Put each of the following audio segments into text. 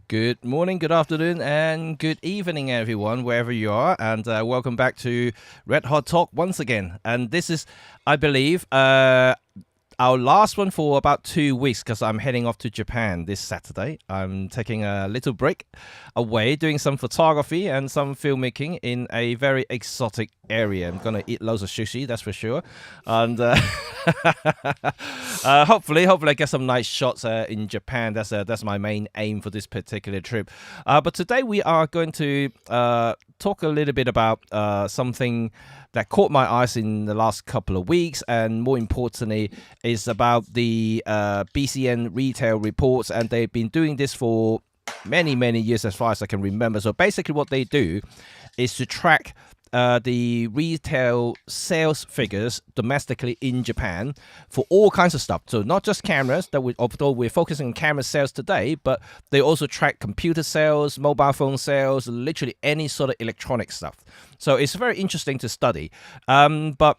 Good morning, good afternoon, and good evening, everyone, wherever you are. And welcome back to Red Hot Talk once again. And this is, I believe, our last one for about 2 weeks because I'm heading off to Japan this Saturday. I'm taking a little break away, doing some photography and some filmmaking in a very exotic area. I'm gonna eat loads of sushi, that's for sure, and hopefully I get some nice shots in Japan. That's my main aim for this particular trip. But today we are going to talk a little bit about something that caught my eyes in the last couple of weeks, and more importantly is about the BCN retail reports, and they've been doing this for many years as far as I can remember. So basically what they do is to track the retail sales figures domestically in Japan for all kinds of stuff. So not just cameras, although we're focusing on camera sales today, but they also track computer sales, mobile phone sales, literally any sort of electronic stuff. So it's very interesting to study. But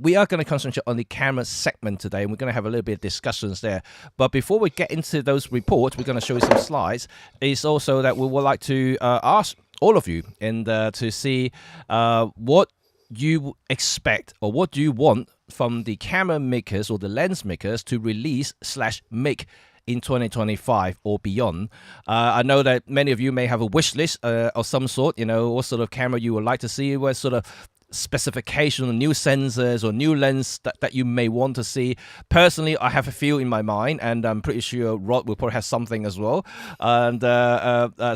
we are going to concentrate on the camera segment today, and we're going to have a little bit of discussions there. But before we get into those reports, we're going to show you some slides. It's also that we would like to ask all of you and to see what you expect or what do you want from the camera makers or the lens makers to release/make in 2025 or beyond. I know that many of you may have a wish list of some sort, what sort of camera you would like to see, what sort of specification, new sensors or new lens that you may want to see. Personally, I have a few in my mind, and I'm pretty sure Rod will probably have something as well. And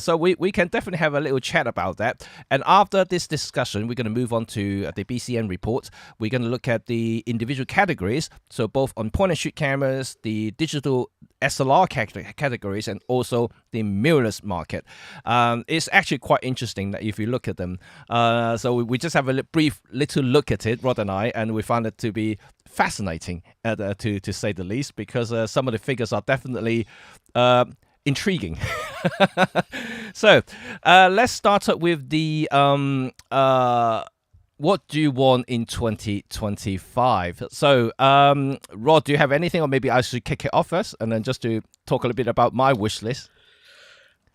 so we can definitely have a little chat about that. And after this discussion, we're going to move on to the BCN report. We're going to look at the individual categories, so both on point-and-shoot cameras, the digital SLR categories, and also the mirrorless market. It's actually quite interesting that if you look at them. So we just have a brief little look at it, Rod and I, and we found it to be fascinating, to say the least, because some of the figures are definitely intriguing. So let's start up with the what do you want in 2025? So, Rod, do you have anything, or maybe I should kick it off first, and then just to talk a little bit about my wish list?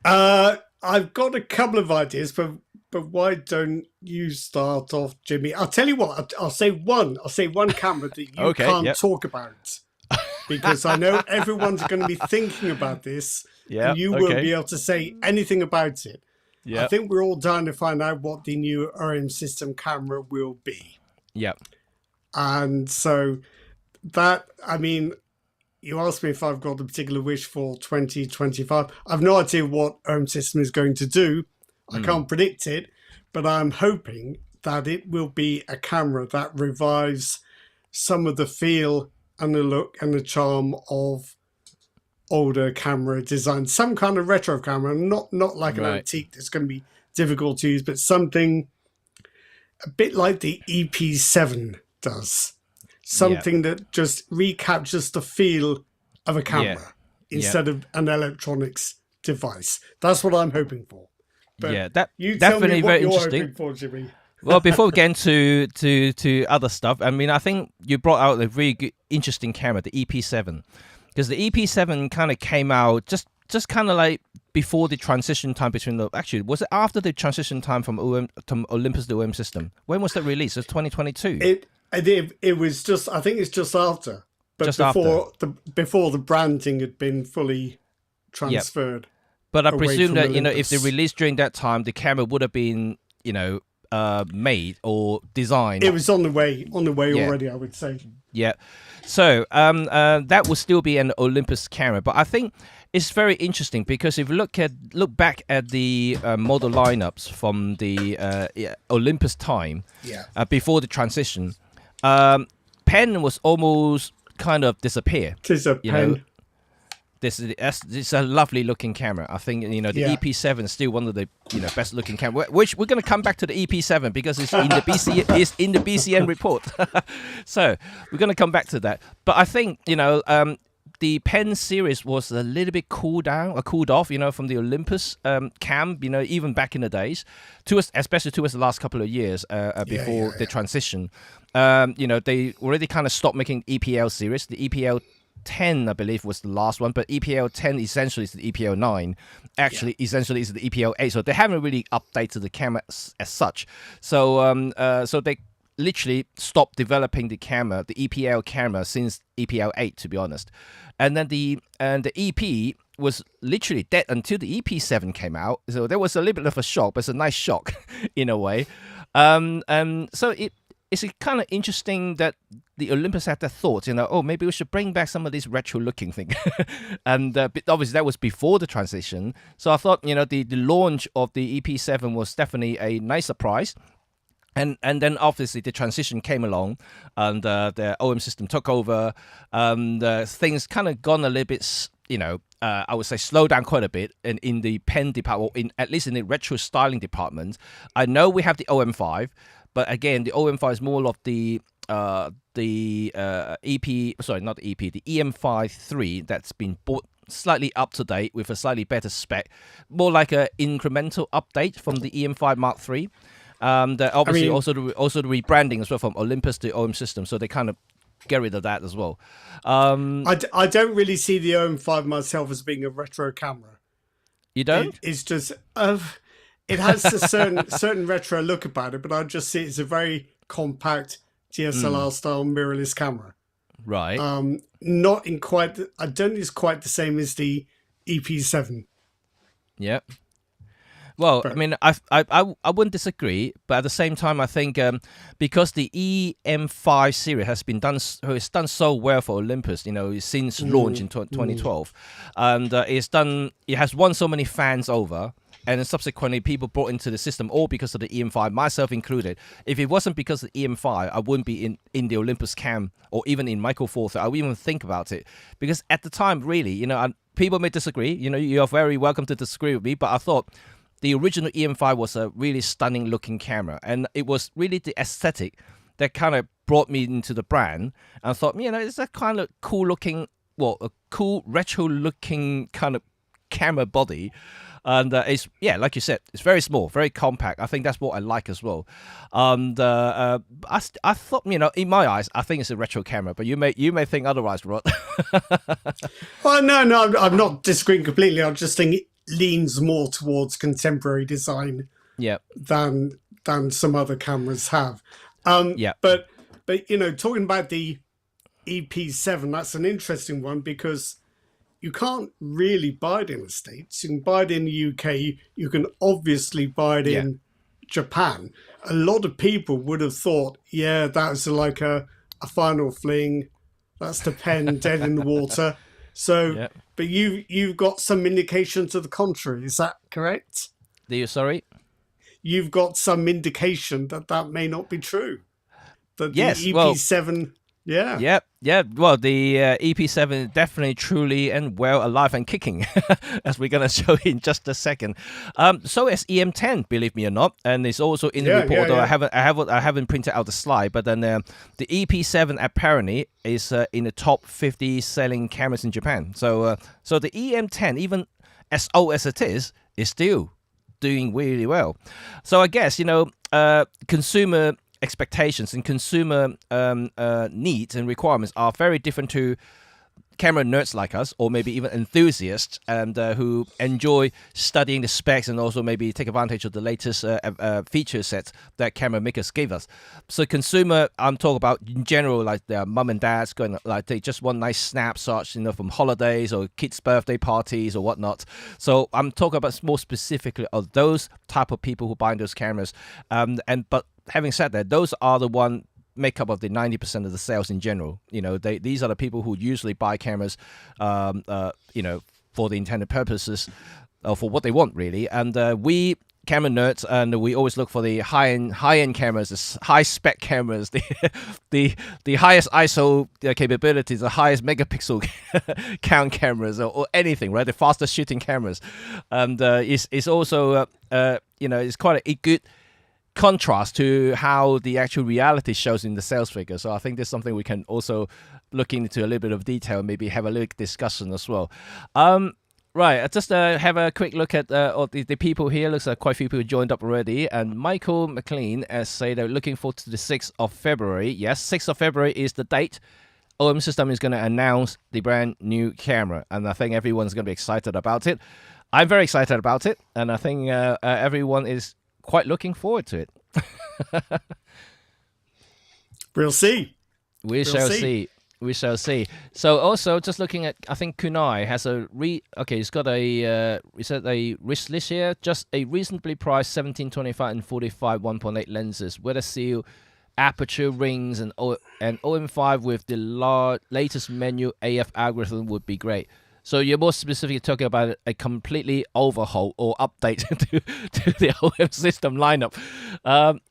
I've got a couple of ideas, but why don't you start off, Jimmy? I'll tell you what. I'll say one camera that you can't talk about, because I know everyone's going to be thinking about this, and you won't be able to say anything about it. I think we're all dying to find out what the new RM system camera will be. And so that, I mean, you asked me if I've got a particular wish for 2025. I've no idea what RM system is going to do. I can't predict it, but I'm hoping that it will be a camera that revives some of the feel and the look and the charm of older camera design, some kind of retro camera, not like an antique that's going to be difficult to use, but something a bit like the EP7 does, something that just recaptures the feel of a camera instead of an electronics device. That's what I'm hoping for. But you tell definitely me what very you're interesting. hoping for, Jimmy. Well, before we get into to other stuff, I mean, I think you brought out a really good, interesting camera, the EP7. Because the EP7 kind of came out just kind of like before the transition time between the... Actually, was it after the transition time from Olympus to OM system? When was that released? It was 2022. It was just... I think it's just after. But just before the branding had been fully transferred. But I presume that, if they released during that time, the camera would have been, made or designed. It was on the way already, I would say. Yeah. So that will still be an Olympus camera, but I think it's very interesting because if you look back at the model lineups from the Olympus time, before the transition, pen was almost kind of disappear. It is a pen. It's a lovely looking camera. I think the EP7 is still one of the best looking camera. Which we're going to come back to the EP7 because it's in the BCN report. So we're going to come back to that. But I think the pen series was a little bit cooled off, from the Olympus cam, even back in the days, especially towards the last couple of years before the transition. They already kind of stopped making EPL series. The EPL 10, I believe, was the last one, but EPL 10 essentially is the EPL 9. Actually, essentially is the EPL 8. So they haven't really updated the camera as such. So so they literally stopped developing the EPL camera since EPL 8, to be honest. And then the EP was literally dead until the EP7 came out. So there was a little bit of a shock, but it's a nice shock in a way. So it's kind of interesting that the Olympus had that thought, oh, maybe we should bring back some of these retro-looking things. And obviously that was before the transition. So I thought, the launch of the EP7 was definitely a nice surprise. And then obviously the transition came along, and the OM system took over. Things kind of gone a little bit, I would say slowed down quite a bit in the pen department, at least in the retro styling department. I know we have the OM5, but again, the OM5 is more of the EM5 that's been bought slightly up to date with a slightly better spec, more like an incremental update from the EM5 Mark III. Obviously, also the rebranding as well from Olympus to OM system, so they kind of get rid of that as well. I don't really see the OM5 myself as being a retro camera. You don't? It's just it has a certain retro look about it, but I just see it as a very compact DSLR style mirrorless camera. Right. Not in quite. I don't think it's quite the same as the EP7. Yeah. Well, I mean, I wouldn't disagree, but at the same time, I think because the EM5 series has done so well for Olympus, since launch in 2012, and it has won so many fans over, and then subsequently people brought into the system, all because of the EM5, myself included. If it wasn't because of the EM5, I wouldn't be in the Olympus cam or even in Micro Four Thirds. I wouldn't even think about it, because at the time, really, people may disagree. You are very welcome to disagree with me, but I thought the original EM5 was a really stunning looking camera, and it was really the aesthetic that kind of brought me into the brand. And I thought, it's a kind of cool looking, a cool retro looking kind of camera body. And it's, like you said, it's very small, very compact. I think that's what I like as well. And I thought, in my eyes, I think it's a retro camera, but you may think otherwise, Rod. Well, no, I'm not disagreeing completely. I just think it leans more towards contemporary design than some other cameras have. But talking about the EP7, that's an interesting one, because you can't really buy it in the States. You can buy it in the UK. You can obviously buy it in Japan. A lot of people would have thought, that's like a final fling. That's the pen dead in the water. So, but you've got some indication to the contrary. Is that correct? Sorry? You've got some indication that may not be true. That the EP7... Well, the EP7 is definitely truly and well alive and kicking, as we're going to show in just a second. So is EM10, believe me or not, and it's also in the report. Although I haven't printed out the slide, but then the EP7 apparently is in the top 50 selling cameras in Japan. So the EM10, even as old as it is still doing really well. So I guess consumer expectations and consumer needs and requirements are very different to camera nerds like us, or maybe even enthusiasts, and who enjoy studying the specs and also maybe take advantage of the latest feature sets that camera makers give us. So consumer, I'm talking about in general, like their mum and dads going, like they just want nice snapshots, from holidays or kids' birthday parties or whatnot. So I'm talking about more specifically of those type of people who buy those cameras. But having said that, those are the one make up of the 90% of the sales in general. These are the people who usually buy cameras, for the intended purposes, or for what they want really. And we camera nerds, and we always look for the high-end cameras, the high-spec cameras, the highest ISO capabilities, the highest megapixel count cameras, or anything, right? The fastest shooting cameras, and it's also it's quite a good contrast to how the actual reality shows in the sales figure. So I think there's something we can also look into a little bit of detail, maybe have a little discussion as well. Right, I just have a quick look at the people here. Looks like quite a few people joined up already. And Michael McLean say they're looking forward to the 6th of February. Yes, 6th of February is the date. OM System is going to announce the brand new camera, and I think everyone's going to be excited about it. I'm very excited about it, and I think everyone is quite looking forward to it. We'll see. We shall see. We shall see. So also, just looking at, I think Kunai has it's got a wish list here, just a reasonably priced 17-25 and 45 1.8 lenses with a seal, aperture rings, and OM5 with the latest menu AF algorithm would be great. So you're more specifically talking about a completely overhaul or update to the OM system lineup.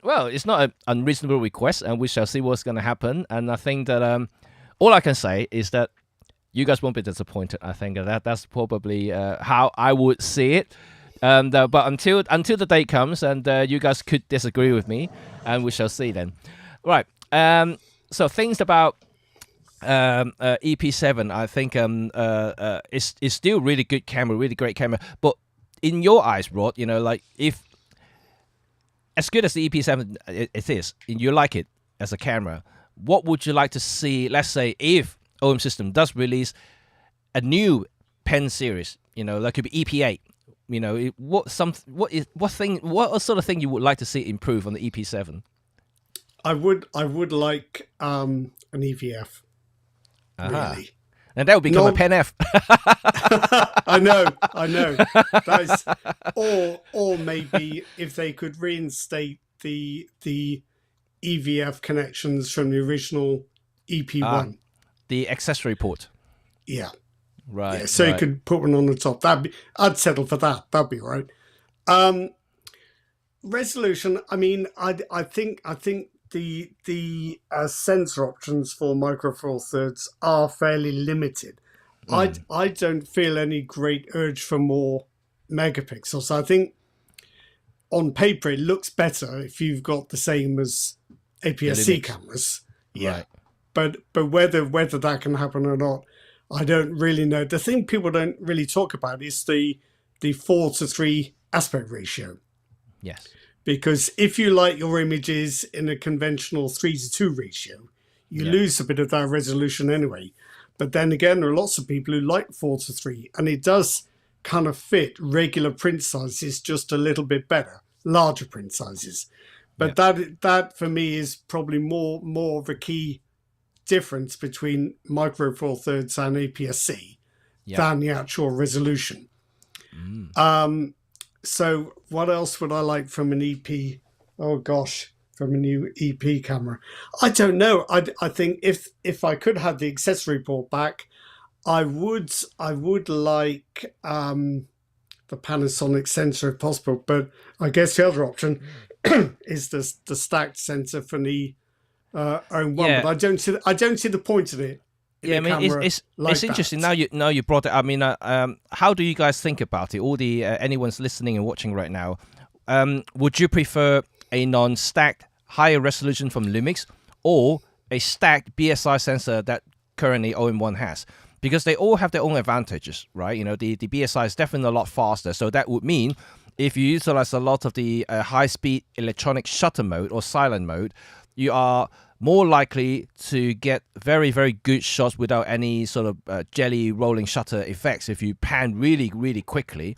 Well, it's not an unreasonable request, and we shall see what's going to happen. And I think that all I can say is that you guys won't be disappointed. I think that's probably how I would see it. And but until the date comes, and you guys could disagree with me, and we shall see then. Right. So things about EP7, I think is still really good camera, really great camera. But in your eyes, Rod, like if as good as the EP7 it is, and you like it as a camera, what would you like to see? Let's say if OM System does release a new pen series, that could be EP8. What sort of thing you would like to see improve on the EP7? I would like an EVF. Really. And that would become a Pen F. I know. That's, or maybe if they could reinstate the EVF connections from the original EP1. The accessory port. Yeah. Right. Yeah, so you could put one on the top. I'd settle for that. That'd be all right. Resolution. I mean, I think the sensor options for Micro Four Thirds are fairly limited. I don't feel any great urge for more megapixels. I think on paper it looks better if you've got the same as APS-C cameras. Yeah. Right. But whether that can happen or not, I don't really know. The thing people don't really talk about is the 4:3 aspect ratio. Yes. Because if you like your images in a conventional 3:2 ratio, you lose a bit of that resolution anyway. But then again, there are lots of people who like 4:3, and it does kind of fit regular print sizes just a little bit better, larger print sizes. But that for me is probably more of a key difference between Micro Four Thirds and APS-C than the actual resolution. So what else would I like from an EP? Oh gosh, from a new EP camera. I don't know. I think if I could have the accessory port back, I would like the Panasonic sensor if possible. But I guess the other option is the stacked sensor for the own one. But I don't see the point of it. Yeah, I mean, it's interesting now you brought it. I mean, how do you guys think about it? All the anyone's listening and watching right now, would you prefer a non-stacked higher resolution from Lumix or a stacked BSI sensor that currently OM1 has? Because they all have their own advantages, right? The BSI is definitely a lot faster, so that would mean if you utilize a lot of the high-speed electronic shutter mode or silent mode, you are more likely to get very, very good shots without any sort of jelly rolling shutter effects if you pan really, really quickly.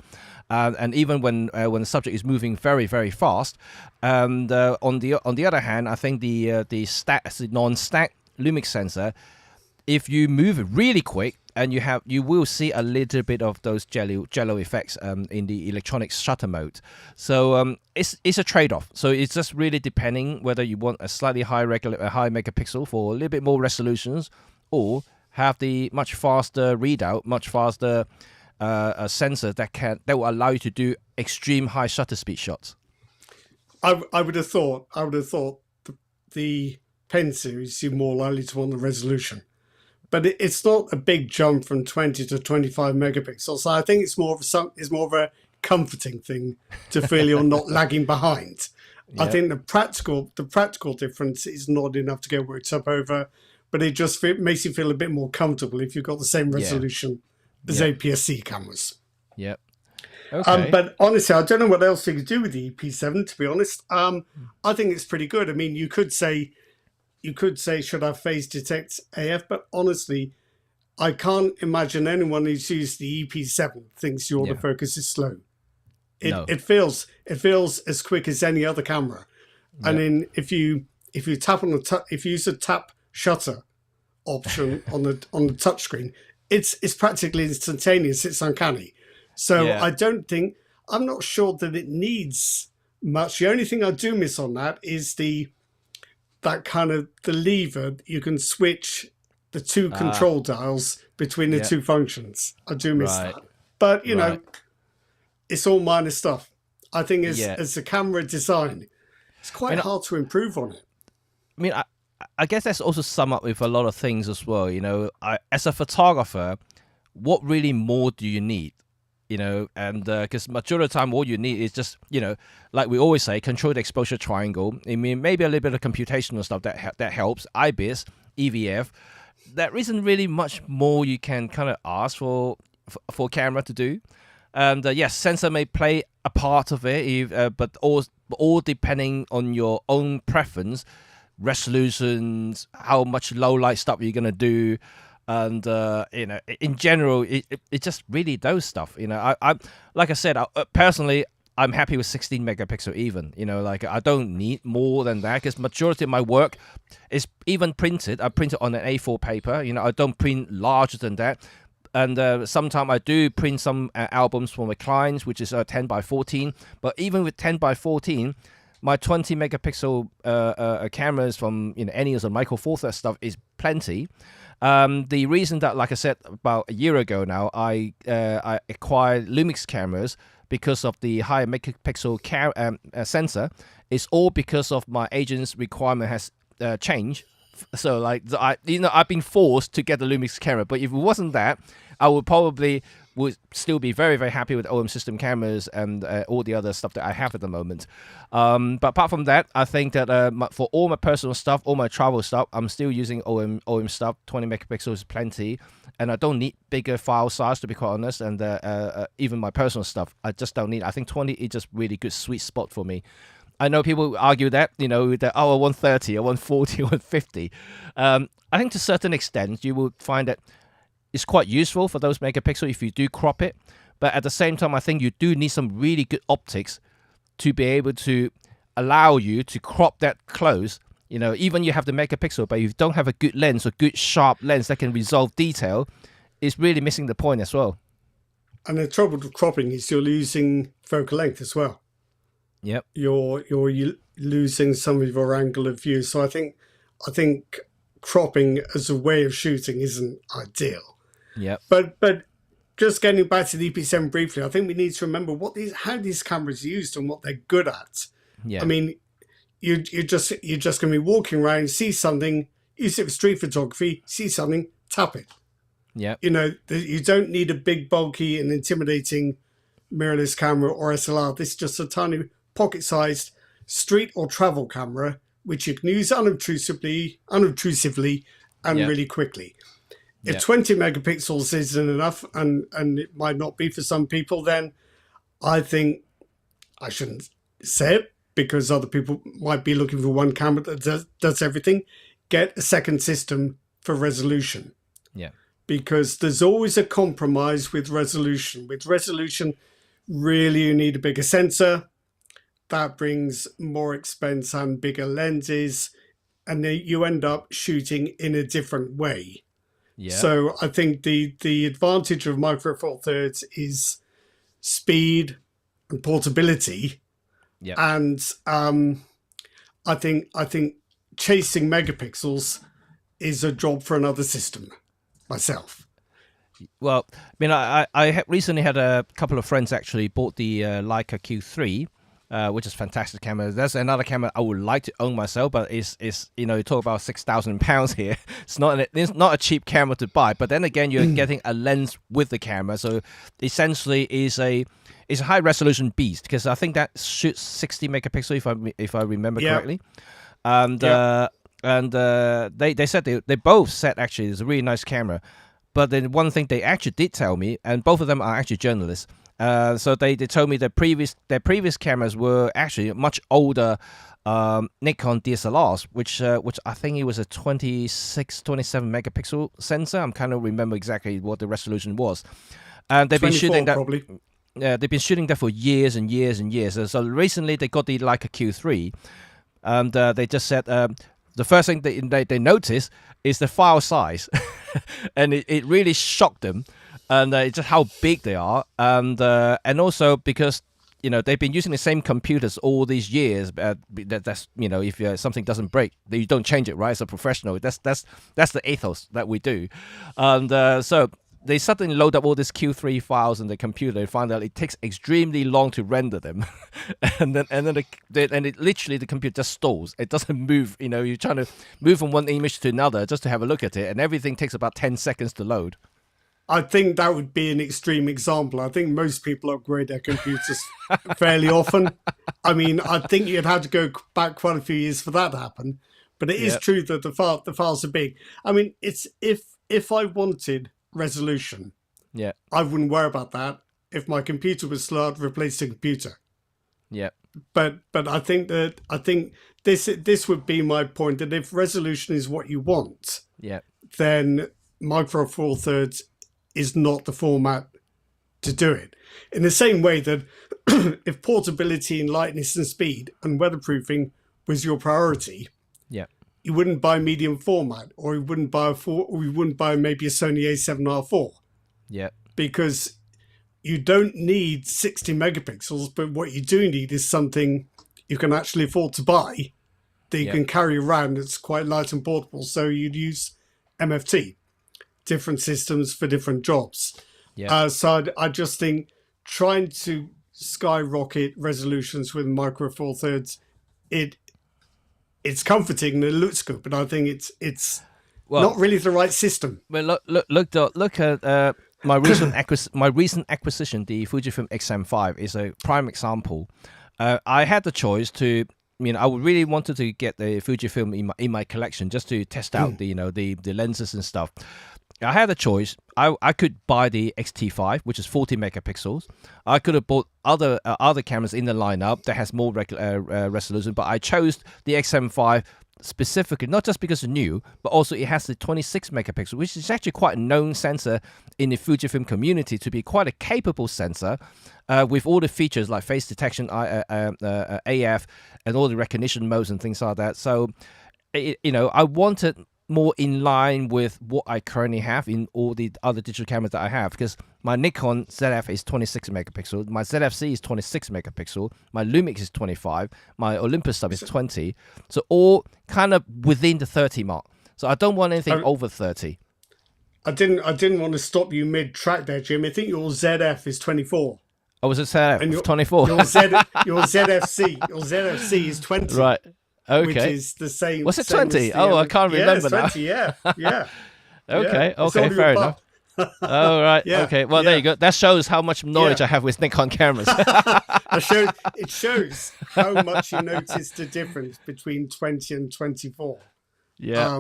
And even when the subject is moving very, very fast. And on the other hand, I think the non-stacked Lumix sensor, if you move really quick, and you will see a little bit of those jello effects in the electronic shutter mode. So it's a trade-off. So it's just really depending whether you want a slightly high megapixel for a little bit more resolutions, or have the much faster readout, much faster sensor that will allow you to do extreme high shutter speed shots. I would have thought the pen series you're more likely to want the resolution. But it's not a big jump from 20 to 25 megapixels. So I think it's more of a comforting thing to feel you're not lagging behind. Yep. I think the practical difference is not enough to get worked up over, but it just makes you feel a bit more comfortable if you've got the same resolution as APS-C cameras. Yep. Okay. But honestly, I don't know what else you could do with the EP7, to be honest. I think it's pretty good. I mean, you could say, could say should have phase detect AF, but honestly, I can't imagine anyone who's used the EP7 thinks your autofocus is slow. It feels as quick as any other camera. Yeah. And then if you tap on if you use a tap shutter option on the touchscreen, it's practically instantaneous. It's uncanny. So I'm not sure that it needs much. The only thing I do miss on that is that kind of the lever. You can switch the two control dials between the two functions. I do miss that. But, you know, it's all minor stuff. I think as a camera design, it's quite hard to improve on it. I mean, I guess that's also sum up with a lot of things as well. You know, as a photographer, what really more do you need? You know, and because majority of the time, all you need is just, you know, like we always say, control the exposure triangle. I mean, maybe a little bit of computational stuff that helps, IBIS, EVF. There isn't really much more you can kind of ask for camera to do. And yes, sensor may play a part of it, but all depending on your own preference, resolutions, how much low light stuff you're gonna do. And you know, in general, it just really does stuff. You know, I like I said, personally, I'm happy with 16 megapixel even. You know, like I don't need more than that because majority of my work is even printed. I print it on an A4 paper. You know, I don't print larger than that. And sometimes I do print some albums for my clients, which is 10 by 14. But even with 10 by 14, my 20 megapixel cameras from any of the Micro Four Thirds stuff is plenty. The reason that, like I said, about a year ago now, I acquired Lumix cameras because of the higher megapixel sensor is all because of my agent's requirement has changed. So like I've been forced to get the Lumix camera, but if it wasn't that, I would still be very, very happy with OM system cameras and all the other stuff that I have at the moment. But apart from that, I think that for all my personal stuff, all my travel stuff, I'm still using OM stuff. 20 megapixels is plenty, and I don't need bigger file size, to be quite honest. And even my personal stuff, I just don't need. I think 20 is just really good sweet spot for me. I know people argue that, that, 130 or 140 or 150. I think to a certain extent, you will find that it's quite useful for those megapixels if you do crop it. But at the same time, I think you do need some really good optics to be able to allow you to crop that close. Even you have the megapixel, but if you don't have a good lens or good sharp lens that can resolve detail, it's really missing the point as well. And the trouble with cropping is you're losing focal length as well. Yep. You're losing some of your angle of view. So I think cropping as a way of shooting isn't ideal. Yep. But just getting back to the EP7 briefly, I think we need to remember how these cameras are used and what they're good at. Yeah. I mean, you're just going to be walking around, see something, use it for street photography, see something, tap it. Yeah. You don't need a big, bulky and intimidating mirrorless camera or SLR. This is just a tiny pocket-sized street or travel camera, which you can use unobtrusively and really quickly. If 20 megapixels isn't enough, and it might not be for some people, then I think I shouldn't say it because other people might be looking for one camera that does everything. Get a second system for resolution. Yeah. Because there's always a compromise with resolution. With resolution, really you need a bigger sensor. That brings more expense and bigger lenses, and then you end up shooting in a different way. Yeah. So I think the advantage of Micro Four Thirds is speed and portability. Yeah. And I think chasing megapixels is a job for another system myself. Well, I mean, I recently had a couple of friends actually bought the Leica Q3. Which is a fantastic camera. That's another camera I would like to own myself, but it's you talk about £6,000 here. It's not a cheap camera to buy. But then again, you're getting a lens with the camera, so essentially is a high resolution beast because I think that shoots 60 megapixel if I remember correctly. And they said they both said actually it's a really nice camera. But then one thing they actually did tell me, and both of them are actually journalists, So they told me their previous cameras were actually much older Nikon DSLRs, which I think it was a 26, 27 megapixel sensor. I'm kind of remember exactly what the resolution was. And they've been shooting that probably. Yeah, they've been shooting that for years and years and years. So recently they got the Leica Q3, and they just said the first thing they noticed is the file size, and it really shocked them, and it's just how big they are, and also because they've been using the same computers all these years. That's if something doesn't break, you don't change it, right? As a professional, that's the ethos that we do, and so they suddenly load up all these Q3 files in the computer and find out it takes extremely long to render them, and then it literally the computer just stalls. It doesn't move. You're trying to move from one image to another just to have a look at it, and everything takes about 10 seconds to load. I think that would be an extreme example. I think most people upgrade their computers fairly often. I mean, I think you'd have to go back quite a few years for that to happen. But it is true that the files are big. I mean, it's if I wanted resolution, I wouldn't worry about that. If my computer was slow, I'd replace the computer. Yeah. But I think this would be my point, that if resolution is what you want, then Micro Four Thirds is not the format to do it. In the same way that if portability and lightness and speed and weatherproofing was your priority, you wouldn't buy medium format, or you wouldn't buy maybe a Sony A7R4. Because you don't need 60 megapixels, but what you do need is something you can actually afford to buy that you can carry around that's quite light and portable. So you'd use MFT, different systems for different jobs. So I just think trying to skyrocket resolutions with Micro Four Thirds, it's comforting and it looks good, but I think it's not really the right system. Well, look at my recent acquisition, the Fujifilm X-M5 is a prime example. I had the choice to. I would really wanted to get the Fujifilm in my collection just to test out the lenses and stuff. I had a choice. I could buy the X-T5, which is 40 megapixels. I could have bought other cameras in the lineup that has more resolution, but I chose the X-M5 specifically, not just because it's new, but also it has the 26 megapixel, which is actually quite a known sensor in the Fujifilm community to be quite a capable sensor with all the features like face detection, AF, and all the recognition modes and things like that. So, I wanted more in line with what I currently have in all the other digital cameras that I have, because my Nikon ZF is 26 megapixel, my ZF-C is 26 megapixel, my Lumix is 25, my Olympus stuff is 20, so all kind of within the 30 mark. So I don't want anything over 30. I didn't want to stop you mid-track there, Jim. I think your ZF is 24. Oh, was it ZF? 24? Your ZFC is 20. Right. Okay. Which is the same. What's it, 20? I can't remember now. 20, yeah. Okay, fair enough. Oh, right. Okay. Well, there you go. That shows how much knowledge I have with Nikon cameras. It shows how much you notice the difference between 20 and 24. Yeah.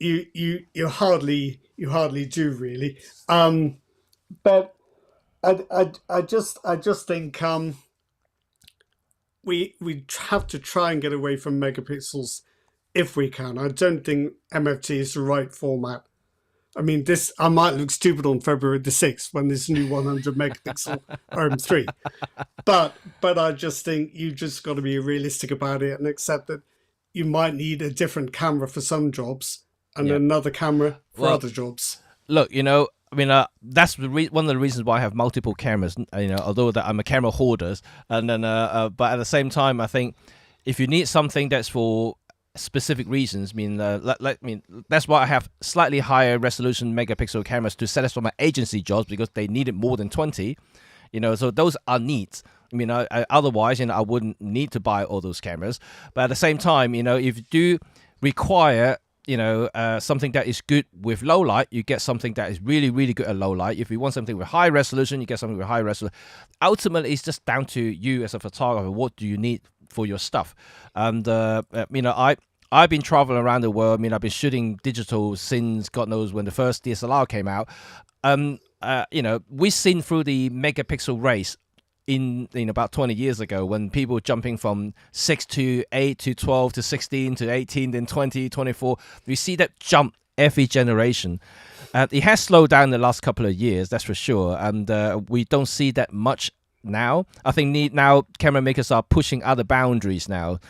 You hardly do, really. But I just think we have to try and get away from megapixels if we can. I don't think MFT is the right format. I mean, I might look stupid on February the 6th when this new 100 megapixel RM3. But I just think you just got to be realistic about it and accept that you might need a different camera for some jobs and another camera for other jobs. Look, that's one of the reasons why I have multiple cameras. Although that I'm a camera hoarder, and then but at the same time, I think if you need something that's for specific reasons, that's why I have slightly higher resolution megapixel cameras to satisfy my agency jobs, because they needed more than 20. So those are needs. Otherwise, I wouldn't need to buy all those cameras. But at the same time, if you do require something that is good with low light, you get something that is really, really good at low light. If you want something with high resolution, you get something with high resolution. Ultimately, it's just down to you as a photographer. What do you need for your stuff? And, I've been traveling around the world. I've been shooting digital since God knows when the first DSLR came out. we've seen through the megapixel race in about 20 years ago, when people were jumping from 6 to 8 to 12 to 16 to 18, then 20, 24. We see that jump every generation. It has slowed down the last couple of years, that's for sure, and we don't see that much now. I think now camera makers are pushing other boundaries now,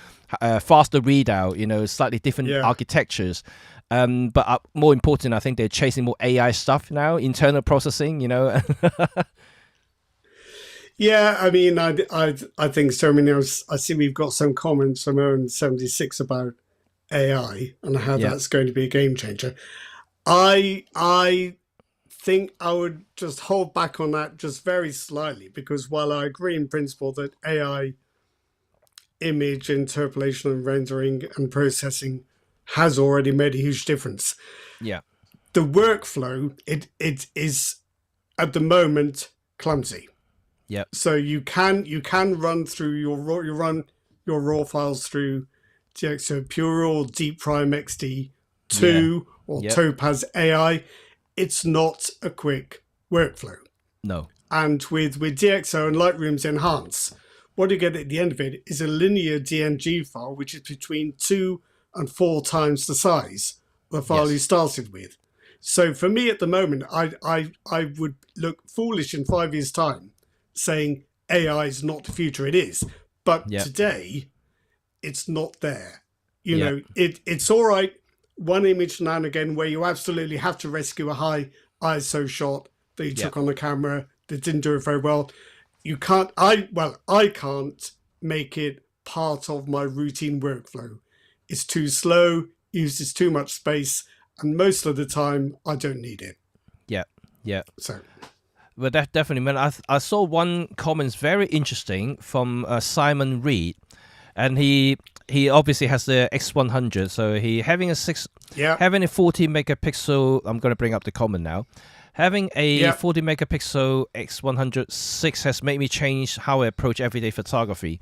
faster readout, slightly different architectures. But more important, I think they're chasing more AI stuff now, internal processing, Yeah, I mean, I think so. I mean, I see we've got some comments from Owen 76 about AI and how that's going to be a game changer. I think I would just hold back on that just very slightly, because while I agree in principle that AI image interpolation and rendering and processing has already made a huge difference, the workflow it is at the moment clumsy. So you can run through your raw files through DxO Pure or Deep Prime XD2 or Topaz AI. It's not a quick workflow. No. And with DxO and Lightroom's Enhance, what you get at the end of it is a linear DNG file, which is between 2 and 4 times the size of the file you started with. So for me at the moment, I would look foolish in 5 years' time saying AI is not the future. It is. But today, it's not there. It's all right, one image now and again where you absolutely have to rescue a high ISO shot that you took on the camera that didn't do it very well. You can't, I can't make it part of my routine workflow. It's too slow, uses too much space, and most of the time I don't need it. So. But that definitely, man. I saw one comment very interesting from Simon Reed, and he obviously has the X100, so he having a 40 megapixel. I'm going to bring up the comment now. Having a 40 megapixel X100 has made me change how I approach everyday photography.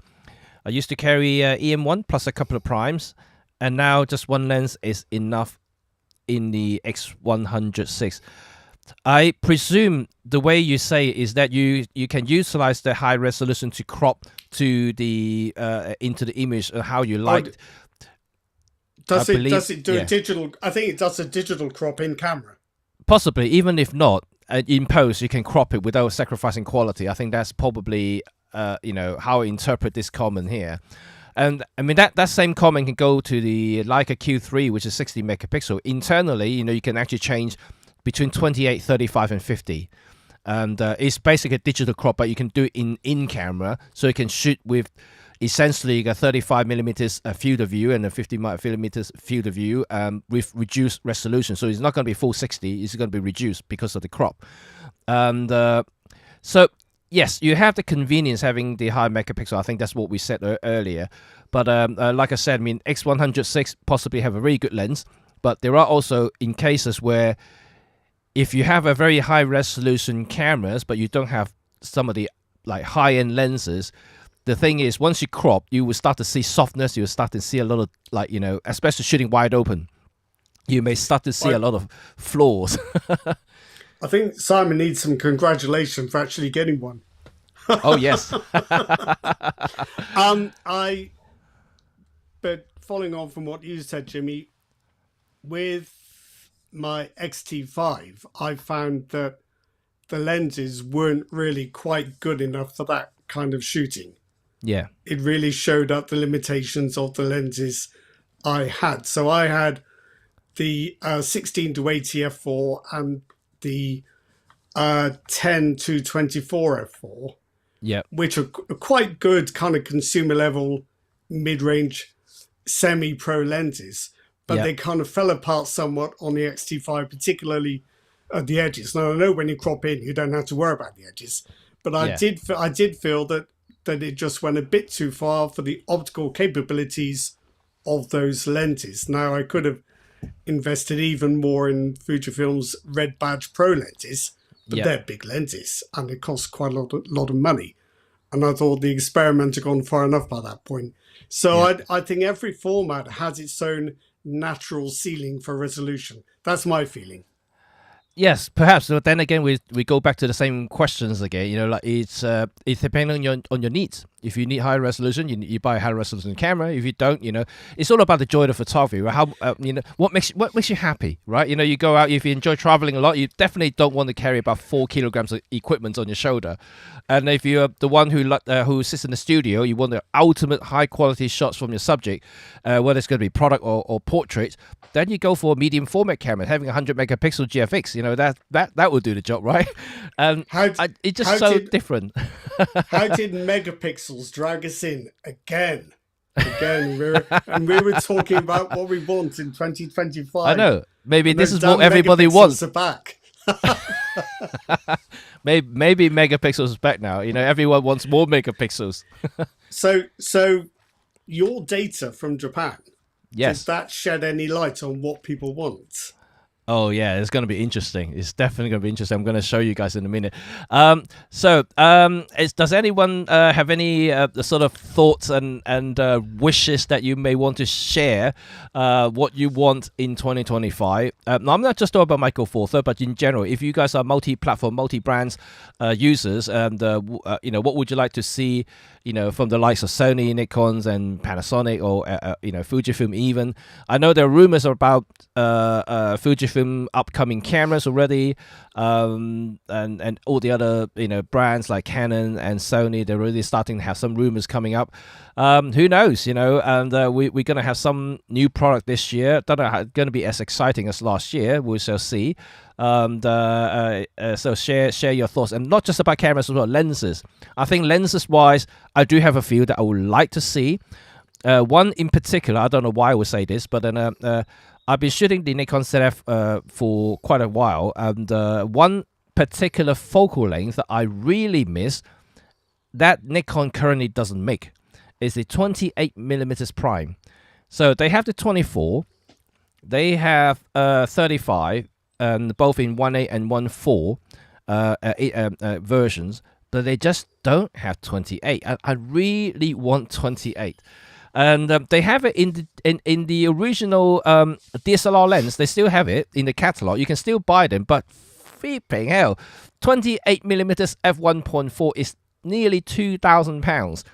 I used to carry EM1 plus a couple of primes, and now just one lens is enough in the X100 I presume the way you say it is that you can utilize the high resolution to crop to the into the image how you like. Does it do a digital? I think it does a digital crop in camera. Possibly, even if not in post, you can crop it without sacrificing quality. I think that's probably how I interpret this comment here. And I mean that same comment can go to the Leica Q3, which is 60 megapixel. Internally, you can actually change between 28, 35, and 50. And it's basically a digital crop, but you can do it in camera. So you can shoot with essentially a 35 millimeters field of view and a 50 millimeters field of view with reduced resolution. So it's not going to be full 60. It's going to be reduced because of the crop. And so, yes, you have the convenience having the high megapixel. I think that's what we said earlier. But like I said, I mean, X106 possibly have a very good lens. But there are also in cases where if you have a very high resolution cameras, but you don't have some of the like high-end lenses, the thing is, once you crop, you will start to see softness. You will start to see a lot of, especially shooting wide open, you may start to see a lot of flaws. I think Simon needs some congratulations for actually getting one. Oh, yes. But following on from what you said, Jimmy, with my XT5, I found that the lenses weren't really quite good enough for that kind of shooting. Yeah. It really showed up the limitations of the lenses I had. So I had the 16 to 80 f4 and the 10 to 24 f4, which are quite good kind of consumer level, mid-range, semi-pro lenses. But they kind of fell apart somewhat on the XT5, particularly at the edges. Now, I know when you crop in, you don't have to worry about the edges. But I did feel that it just went a bit too far for the optical capabilities of those lenses. Now, I could have invested even more in Fujifilm's Red Badge Pro lenses, but they're big lenses, and it costs quite a lot of money. And I thought the experiment had gone far enough by that point. So I think every format has its own natural ceiling for resolution. That's my feeling. Yes, perhaps. But then again, we go back to the same questions again. You know, like it's depending on your needs. If you need high resolution, you buy a high resolution camera. If you don't, you know, it's all about the joy of photography. Right? How you know what makes you happy, right? You know, you go out if you enjoy traveling a lot, you definitely don't want to carry about 4 kilograms of equipment on your shoulder. And if you're the one who sits in the studio, you want the ultimate high quality shots from your subject, whether it's going to be product or portrait. Then you go for a medium format camera, having 100 megapixel GFX. You know that will do the job, right? It's just so different. How did megapixels drag us in again? Again, we were talking about what we want in 2025. I know. Maybe this is what everybody wants. Are back. maybe megapixels is back now. You know, everyone wants more megapixels. So your data from Japan. Yes. Does that shed any light on what people want? Oh yeah, it's going to be interesting. It's definitely going to be interesting. I'm going to show you guys in a minute. Does anyone have any sort of thoughts and wishes that you may want to share? What you want in 2025? Now, I'm not just talking about Michael Four Third, but in general, if you guys are multi-platform, multi-brands users, and you know, what would you like to see? You know, from the likes of Sony, Nikons, and Panasonic, or you know, Fujifilm. Even I know there are rumors about Fujifilm upcoming cameras already, and all the other brands like Canon and Sony. They're really starting to have some rumors coming up. Who knows? You know, and we're going to have some new product this year. Don't know how it's going to be as exciting as last year. We shall see. So share your thoughts, and not just about cameras as well. Lenses. I think lenses wise, I do have a few that I would like to see. One in particular, I don't know why I would say this, but then I've been shooting the Nikon ZF for quite a while, and one particular focal length that I really miss that Nikon currently doesn't make is the 28mm prime. So they have the 24, they have 35. And both in 1.8 and 1.4 versions, but they just don't have 28. I really want 28, and they have it in the original DSLR lens. They still have it in the catalog. You can still buy them, but flipping hell, 28mm f1.4 is nearly £2,000.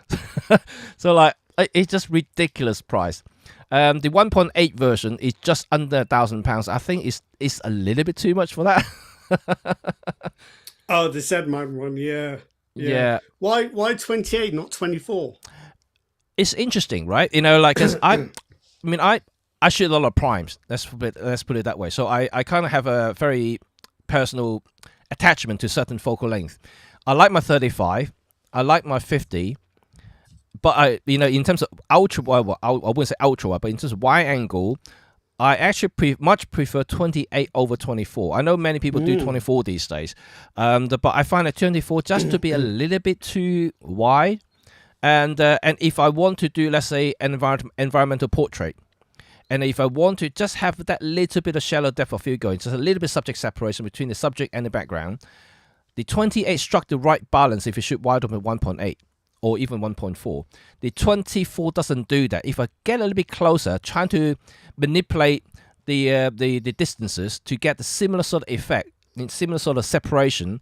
So like, it's just ridiculous price. The 1.8 version is just under £1,000. I think it's a little bit too much for that. Oh, the Z-mount one, yeah. Why 28, not 24? It's interesting, right? You know, like, 'cause I shoot a lot of primes. Let's put it that way. So I kind of have a very personal attachment to certain focal length. I like my 35. I like my 50. But in terms of ultra wide, well, I wouldn't say ultra wide, but in terms of wide angle, I actually much prefer 28 over 24. I know many people do 24 these days, but I find a 24 just to be a little bit too wide. And if I want to do, let's say, an environmental portrait, and if I want to just have that little bit of shallow depth of field going, just a little bit of subject separation between the subject and the background, the 28 struck the right balance if you shoot wide open 1.8. Or even 1.4. The 24 doesn't do that. If I get a little bit closer, trying to manipulate the distances to get the similar sort of effect, similar sort of separation,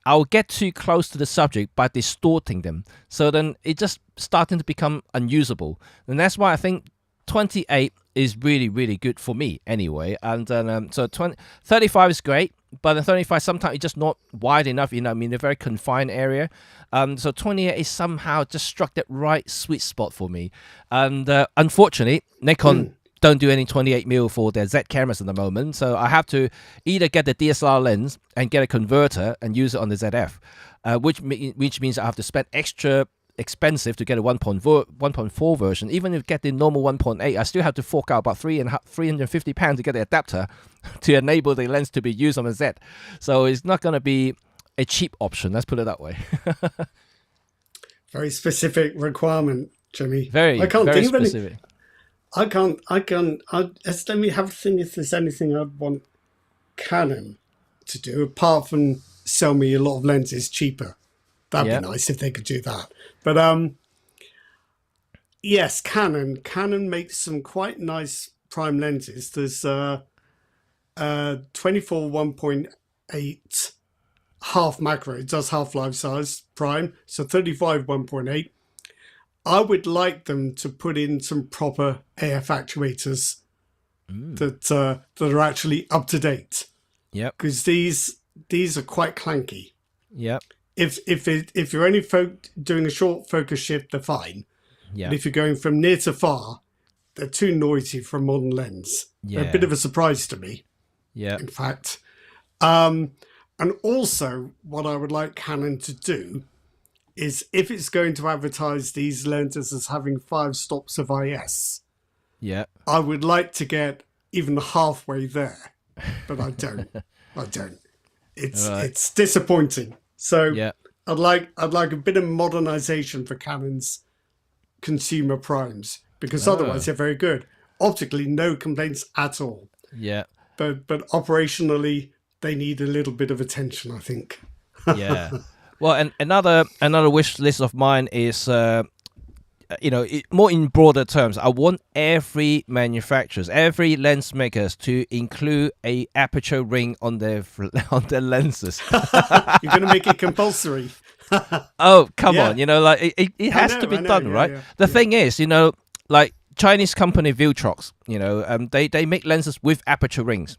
I'll get too close to the subject by distorting them. So then it's just starting to become unusable. And that's why I think 28 is really, really good for me anyway. And then, 35 is great. But the 35 sometimes it's just not wide enough, in a very confined area. So 28 is somehow just struck that right sweet spot for me. And unfortunately, Nikon don't do any 28mm for their Z cameras at the moment. So I have to either get the DSLR lens and get a converter and use it on the ZF, which means I have to spend extra expensive to get a 1.4 version. Even if you get the normal 1.8, I still have to fork out about £350 to get the adapter to enable the lens to be used on a Z. So it's not going to be a cheap option, let's put it that way. Very specific requirement, Jimmy. Very specific. Let me have a think if there's anything I'd want Canon to do apart from sell me a lot of lenses cheaper. That'd be nice if they could do that. But yes, Canon makes some quite nice prime lenses. There's 24 1.8 1.8 half macro. It does half life size prime, so 35 1.8. I would like them to put in some proper AF actuators that are actually up to date. Yep. Because these are quite clanky. Yep. If you're only doing a short focus shift, they're fine. Yeah. But if you're going from near to far, they're too noisy for a modern lens. Yeah. They're a bit of a surprise to me. Yeah. In fact. And also, what I would like Canon to do is, if it's going to advertise these lenses as having 5 stops of IS, I would like to get even halfway there, but I don't. It's disappointing. So I'd like a bit of modernization for Canon's consumer primes, because otherwise they're very good. Optically, no complaints at all. Yeah. But operationally, they need a little bit of attention, I think. Yeah. Well, and another wish list of mine is, more in broader terms, I want every manufacturers, every lens makers to include a aperture ring on their lenses. You're going to make it compulsory. Oh, come on. It has to be done, right? Yeah. The thing is, like Chinese company Viltrox, they make lenses with aperture rings,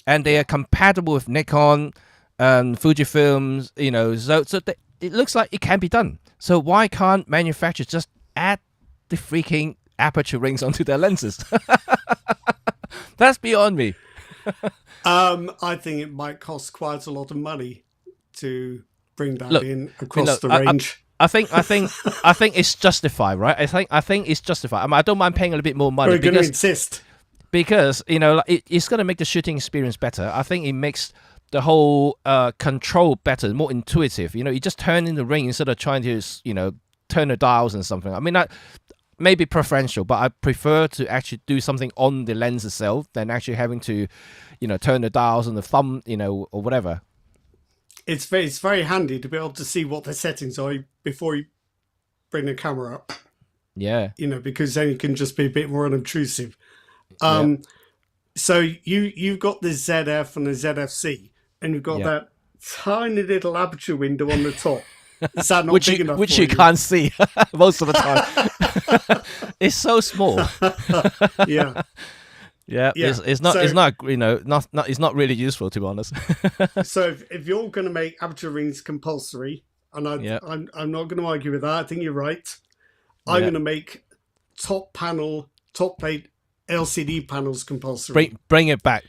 and they are compatible with Nikon and Fujifilms, so it looks like it can be done. So why can't manufacturers just add the freaking aperture rings onto their lenses? That's beyond me. I think it might cost quite a lot of money to bring that in across the range. I think it's justified, right? I think it's justified. I mean, I don't mind paying a little bit more money. We're going to insist. Because, it's going to make the shooting experience better. I think it makes the whole control better, more intuitive. You just turn in the ring instead of trying to, turn the dials and something. I mean, that may be preferential, but I prefer to actually do something on the lens itself than actually having to, turn the dials on the thumb, or whatever. It's very handy to be able to see what the settings are before you bring the camera up. Yeah. Because then you can just be a bit more unobtrusive. So you've got the ZF and the ZFC, and you've got that tiny little aperture window on the top. Is that not big enough? Which you can't see most of the time. It's so small. Yeah. Yeah, it's not it's not really useful, to be honest. So if you're going to make aperture rings compulsory, and I'm not going to argue with that, I think you're right. I'm going to make top plate LCD panels compulsory. Bring it back.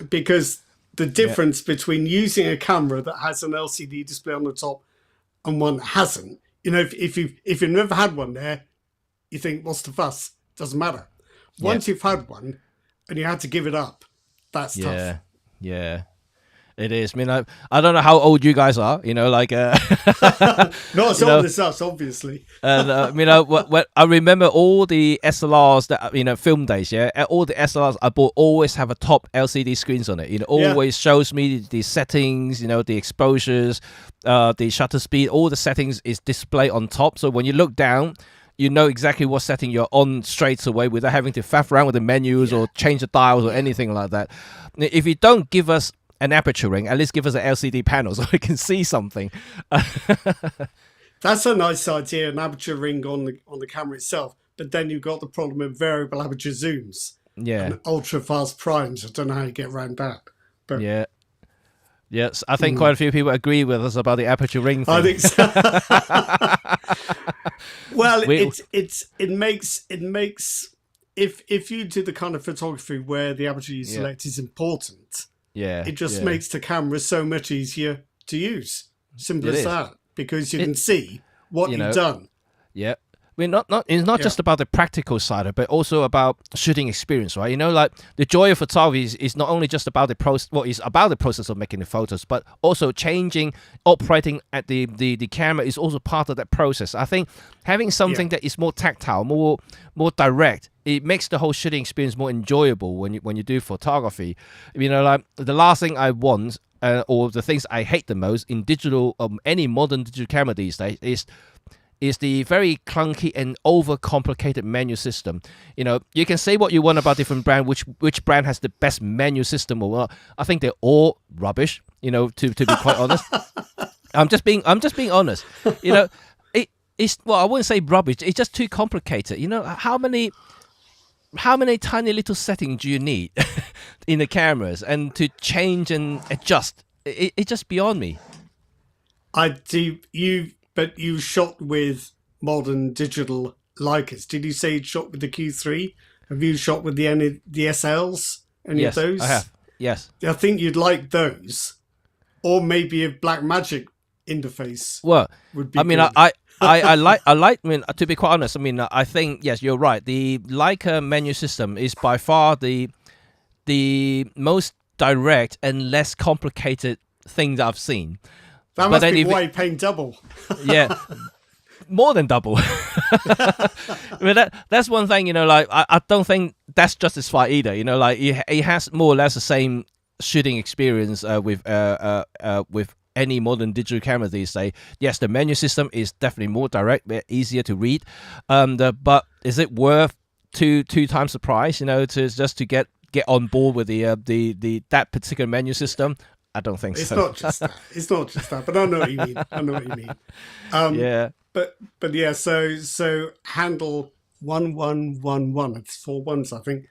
Because the difference between using a camera that has an LCD display on the top and one that hasn't, if you've never had one there, you think, what's the fuss? Doesn't matter. Once you've had one and you had to give it up, that's tough. Yeah. It is. I mean, I don't know how old you guys are, Not as old as us, obviously. And, I remember all the SLRs that, film days, all the SLRs I bought always have a top LCD screens on it. It always shows me the settings, the exposures, the shutter speed, all the settings is displayed on top. So when you look down, you know exactly what setting you're on straight away without having to faff around with the menus or change the dials or anything like that. If you don't give us an aperture ring, at least give us an LCD panel so we can see something. That's a nice idea, an aperture ring on the camera itself. But then you've got the problem of variable aperture zooms. And ultra fast primes. I don't know how you get around that. But yes, I think quite a few people agree with us about the aperture ring thing. I think so. Well, it makes if you do the kind of photography where the aperture you select is important. It just makes the camera so much easier to use. Simple as that. Because you can see what you've done. Yeah. I mean, it's not just about the practical side of it, but also about shooting experience, right? Like the joy of photography is not only just about the process, it's about the process of making the photos, but also operating at the camera is also part of that process. I think having something that is more tactile, more direct, it makes the whole shooting experience more enjoyable when you do photography. Like the last thing I want, or the things I hate the most in digital, any modern digital camera these days is is the very clunky and overcomplicated menu system. You can say what you want about different brand, which brand has the best menu system or what. I think they're all rubbish. To be quite honest, I'm just being honest. It's well, I wouldn't say rubbish. It's just too complicated. How many tiny little settings do you need in the cameras, and to change and adjust? It's just beyond me. But you shot with modern digital Leicas. Did you say you shot with the Q3? Have you shot with the SLs? Any of those? I have. Yes. I think you'd like those, or maybe a Blackmagic interface. Well, would be. I mean, good. I like. I mean, to be quite honest, I mean, I think yes, you're right. The Leica menu system is by far the most direct and less complicated thing that I've seen. That must be why you're paying double. Yeah, more than double. I mean, that's one thing. I don't think that's justified either. It has more or less the same shooting experience with any modern digital camera these days. Yes, the menu system is definitely more direct, easier to read. But is it worth two times the price? To get on board with the that particular menu system? I don't think it's so. It's not just that. But I know what you mean. Yeah. But yeah. So handle 1111. It's 4 1s, I think.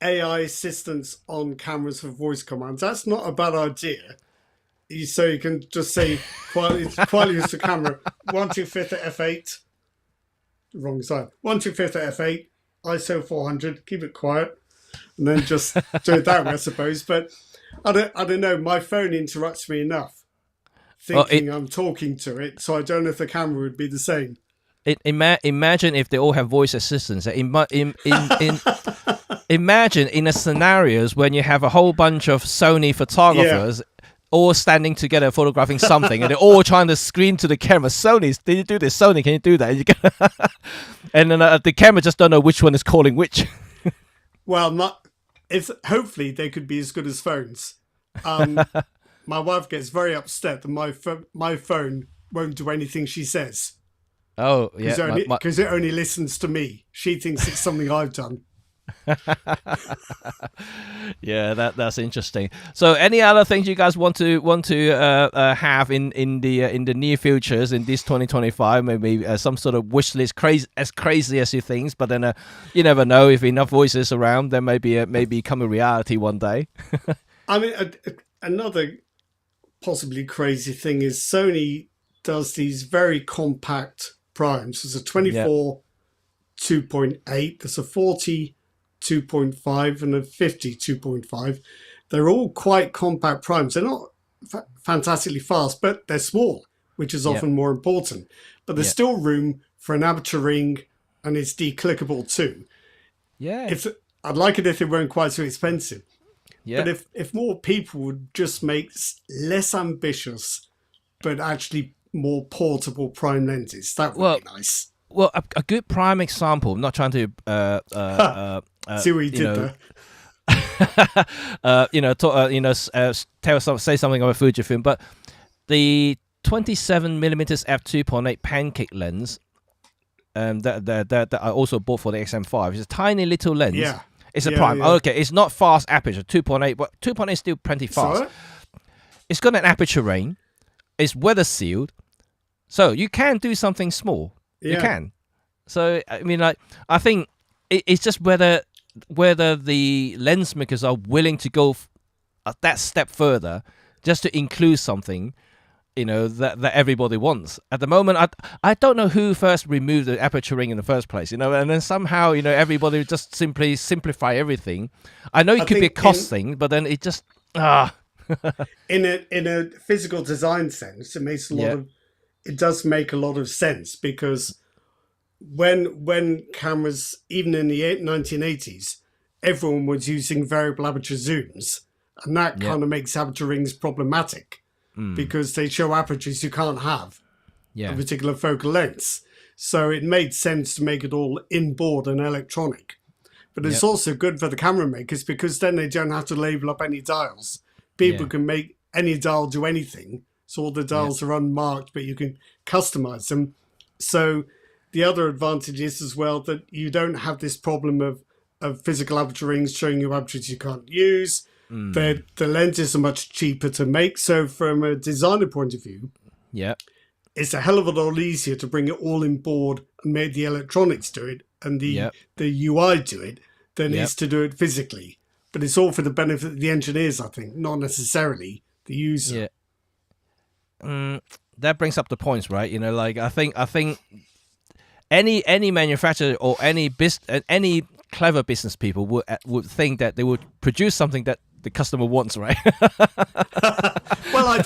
AI assistance on cameras for voice commands. That's not a bad idea. So you can just say quietly use the camera. 1/2 at f8. Wrong side. 1/2 at f8. ISO 400. Keep it quiet, and then just do it that way, I suppose. But I don't know. My phone interrupts me enough, thinking I'm talking to it. So I don't know if the camera would be the same. Imagine if they all have voice assistants. Imagine in a scenarios when you have a whole bunch of Sony photographers. Yeah. All standing together photographing something, and they're all trying to scream to the camera. Sony, did you do this? Sony, can you do that? And then the camera just don't know which one is calling which. Well, hopefully they could be as good as phones. My wife gets very upset that my phone won't do anything she says. Oh, yeah. Because it only listens to me. She thinks it's something I've done. Yeah, that's interesting. So, any other things you guys want to have in the near futures in this 2025? Maybe some sort of wish list, crazy as you think. But then you never know, if enough voices around, then maybe become a reality one day. I mean, another possibly crazy thing is Sony does these very compact primes. There's a 24 2.8. There's a 40 2.5 and a 50 2.5. They're all quite compact primes. They're not fantastically fast, but they're small, which is often more important. But there's still room for an aperture ring, and it's declickable too. Yeah. I'd like it if it weren't quite so expensive. Yeah. But if more people would just make less ambitious, but actually more portable prime lenses, that would be nice. Well, a good prime example. I'm not trying to see what you did there. Say something about Fujifilm, but the 27mm f2.8 pancake lens, that I also bought for the XM5. It's a tiny little lens. Yeah, it's a prime. Yeah. Okay, it's not fast aperture. 2.8, but 2.8 is still plenty fast. Sorry? It's got an aperture ring. It's weather sealed, so you can do something small. Yeah. You can. So I mean, I think it's just whether the lens makers are willing to go that step further, just to include something, that everybody wants. At the moment, I don't know who first removed the aperture ring in the first place, and then somehow, everybody just simply simplify everything. I know it could be a cost thing, but then it just in a physical design sense, it does make a lot of sense, because when cameras, even in the 1980s, everyone was using variable aperture zooms, and that kind of makes aperture rings problematic because they show apertures you can't have a particular focal length. So it made sense to make it all inboard and electronic. But it's also good for the camera makers, because then they don't have to label up any dials. People can make any dial do anything, So all the dials are unmarked, but you can customize them. So the other advantage is as well that you don't have this problem of physical aperture rings showing you apertures you can't use. The lenses are much cheaper to make. So from a designer point of view, it's a hell of a lot easier to bring it all in board and make the electronics do it and the UI do it than it is to do it physically. But it's all for the benefit of the engineers, I think, not necessarily the user. That brings up the points, right? You know, like I think any manufacturer or any clever business people would think that they would produce something that the customer wants, right? Well,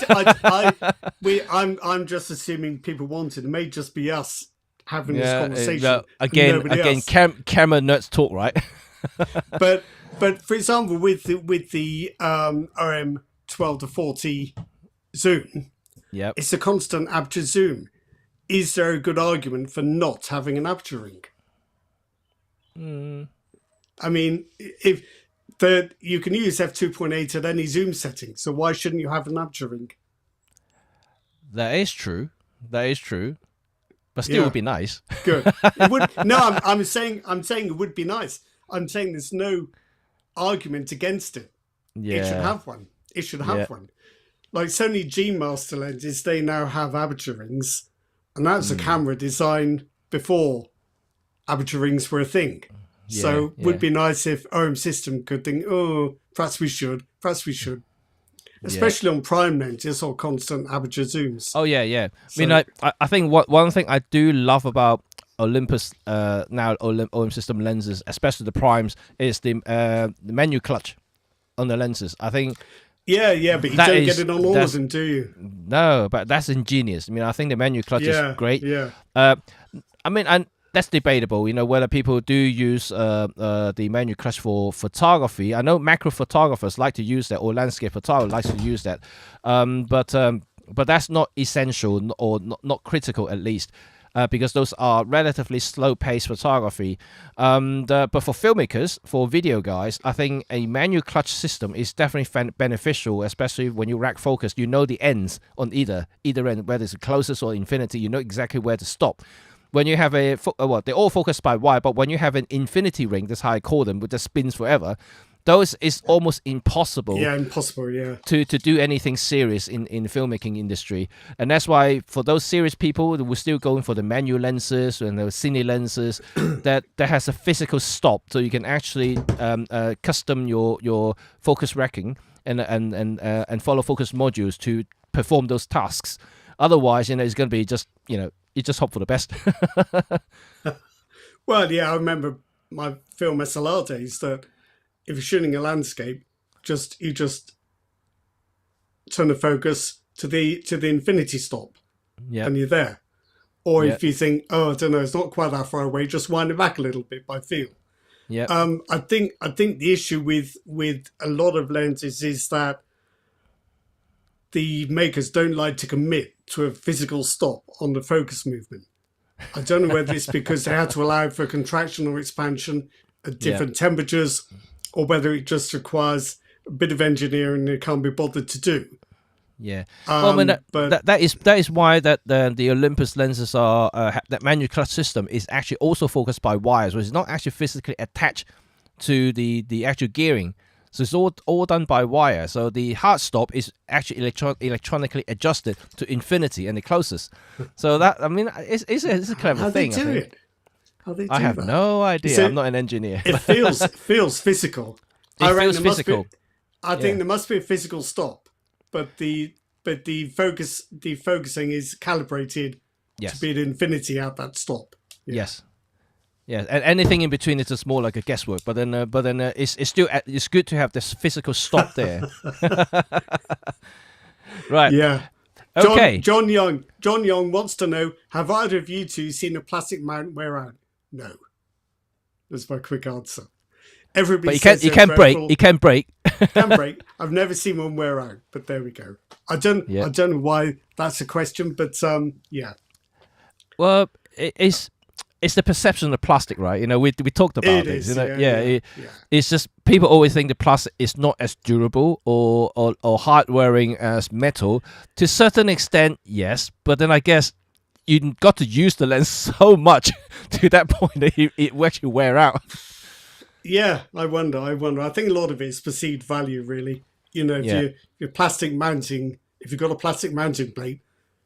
I'm just assuming people want it. It may just be us having this conversation. Again, camera nerds talk, right? but for example, with the OM 12 to 40 zoom, it's a constant aperture zoom. Is there a good argument for not having an aperture ring? I mean, if you can use f2.8 at any zoom setting, so why shouldn't you have an aperture ring? That is true, but still would be nice. Good. It would. No, I'm saying it would be nice. I'm saying there's no argument against it. It should have one. It should have one. Like Sony G Master lenses, they now have aperture rings, and that's a camera designed before aperture rings were a thing. So it would be nice if OM System could think, oh, perhaps we should. Especially on prime lenses or constant aperture zooms. Oh, yeah. So, I mean, I think one thing I do love about Olympus, now OM System lenses, especially the primes, is the menu clutch on the lenses. I think... Yeah, but you don't get it on all of them, do you? No, but that's ingenious. I mean, I think the menu clutch is great. Yeah. I mean, and that's debatable, you know, whether people do use the menu clutch for photography. I know macro photographers like to use that, or landscape photographers like to use that, but that's not essential or not critical, at least, because those are relatively slow-paced photography. But for filmmakers, for video guys, I think a menu clutch system is definitely beneficial, especially when you rack focus. You know the ends on either end, whether it's the closest or infinity. You know exactly where to stop. When you have they're all focused by wire, but when you have an infinity ring, that's how I call them, which just spins forever, those is almost impossible. Yeah, impossible, yeah. To do anything serious in the filmmaking industry. And that's why for those serious people, we're still going for the manual lenses and the cine lenses that has a physical stop, so you can actually custom your focus racking and follow focus modules to perform those tasks. Otherwise, you know, it's going to be just, you know, you just hope for the best. Well, yeah, I remember my film SLR days that if you're shooting a landscape, you just turn the focus to the infinity stop, and you're there. Or if you think, oh, I don't know, it's not quite that far away, just wind it back a little bit by feel. Yeah. I think the issue with a lot of lenses is that the makers don't like to commit to a physical stop on the focus movement. I don't know whether it's because they had to allow for contraction or expansion at different temperatures, or whether it just requires a bit of engineering they can't be bothered to do. Yeah, well, I mean, that is why the Olympus lenses are that manual clutch system is actually also focused by wires, which is not actually physically attached to the actual gearing. So it's all done by wire. So the hard stop is actually electronically adjusted to infinity and the closest. So that, I mean, it's a clever thing. How they do I have that? no idea. I'm not an engineer. It feels physical. It feels physical. I think there must be a physical stop, but the focusing is calibrated to be at infinity at that stop. Yeah. Yes. Yeah, and anything in between is just more like a guesswork. But then it's still it's good to have this physical stop there. Right. Yeah. Okay. John Young wants to know: have either of you two seen a plastic mount wear out? No. That's my quick answer. Everybody but you can break. You can break. Can break. I've never seen one wear out, but there we go. I don't know why that's a question, but yeah. Well, it's it's the perception of plastic, right? You know, we talked about this. You know, it's just people always think the plastic is not as durable or hard wearing as metal. To a certain extent, yes, but then I guess you got to use the lens so much to that point that it will actually wear out. Yeah, I wonder. I think a lot of it is perceived value, really. You know, if you've got a plastic mounting plate,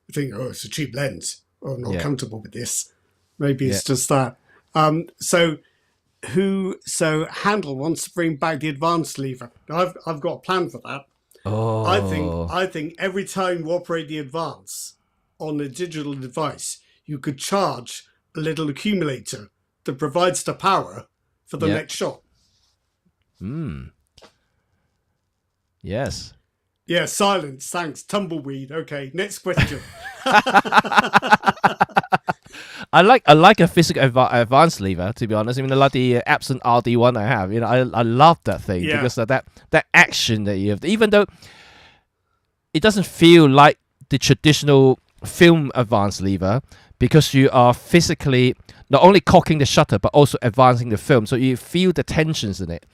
you think, oh, it's a cheap lens. Oh, I'm not comfortable with this. Maybe it's just that. So Handel wants to bring back the advanced lever. Now, I've got a plan for that. Oh, I think every time you operate the advance on a digital device, you could charge a little accumulator that provides the power for the next shot. Yes. Yeah, silence. Thanks. Tumbleweed. Okay, next question. I like a physical advanced lever, to be honest. I mean, I like the Epson RD1 I have. You know, I love that thing because of that action that you have. Even though it doesn't feel like the traditional film advanced lever, because you are physically not only cocking the shutter but also advancing the film, so you feel the tensions in it.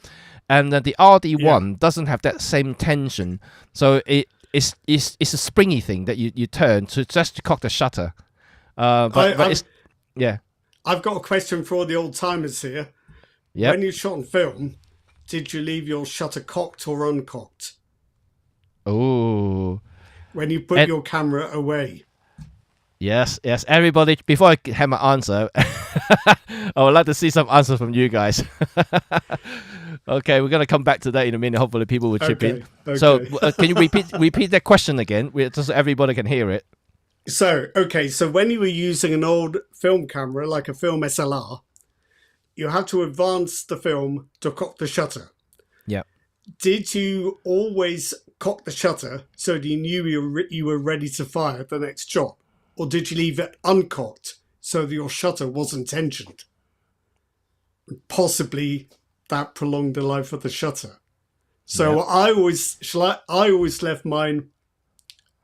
And the RD1 doesn't have that same tension, so it's a springy thing that you turn to just to cock the shutter. But it's I've got a question for all the old timers here. Yeah. When you shot on film, did you leave your shutter cocked or uncocked? Oh. When you put your camera away. Yes. Everybody, before I have my answer, I would like to see some answers from you guys. Okay, we're gonna come back to that in a minute. Hopefully, people will chip in. Okay. So, can you repeat that question again, just so everybody can hear it? So when you were using an old film camera, like a film SLR, you had to advance the film to cock the shutter. Yeah. Did you always cock the shutter so that you knew you were ready to fire the next shot? Or did you leave it uncocked so that your shutter wasn't tensioned? Possibly that prolonged the life of the shutter. So I always left mine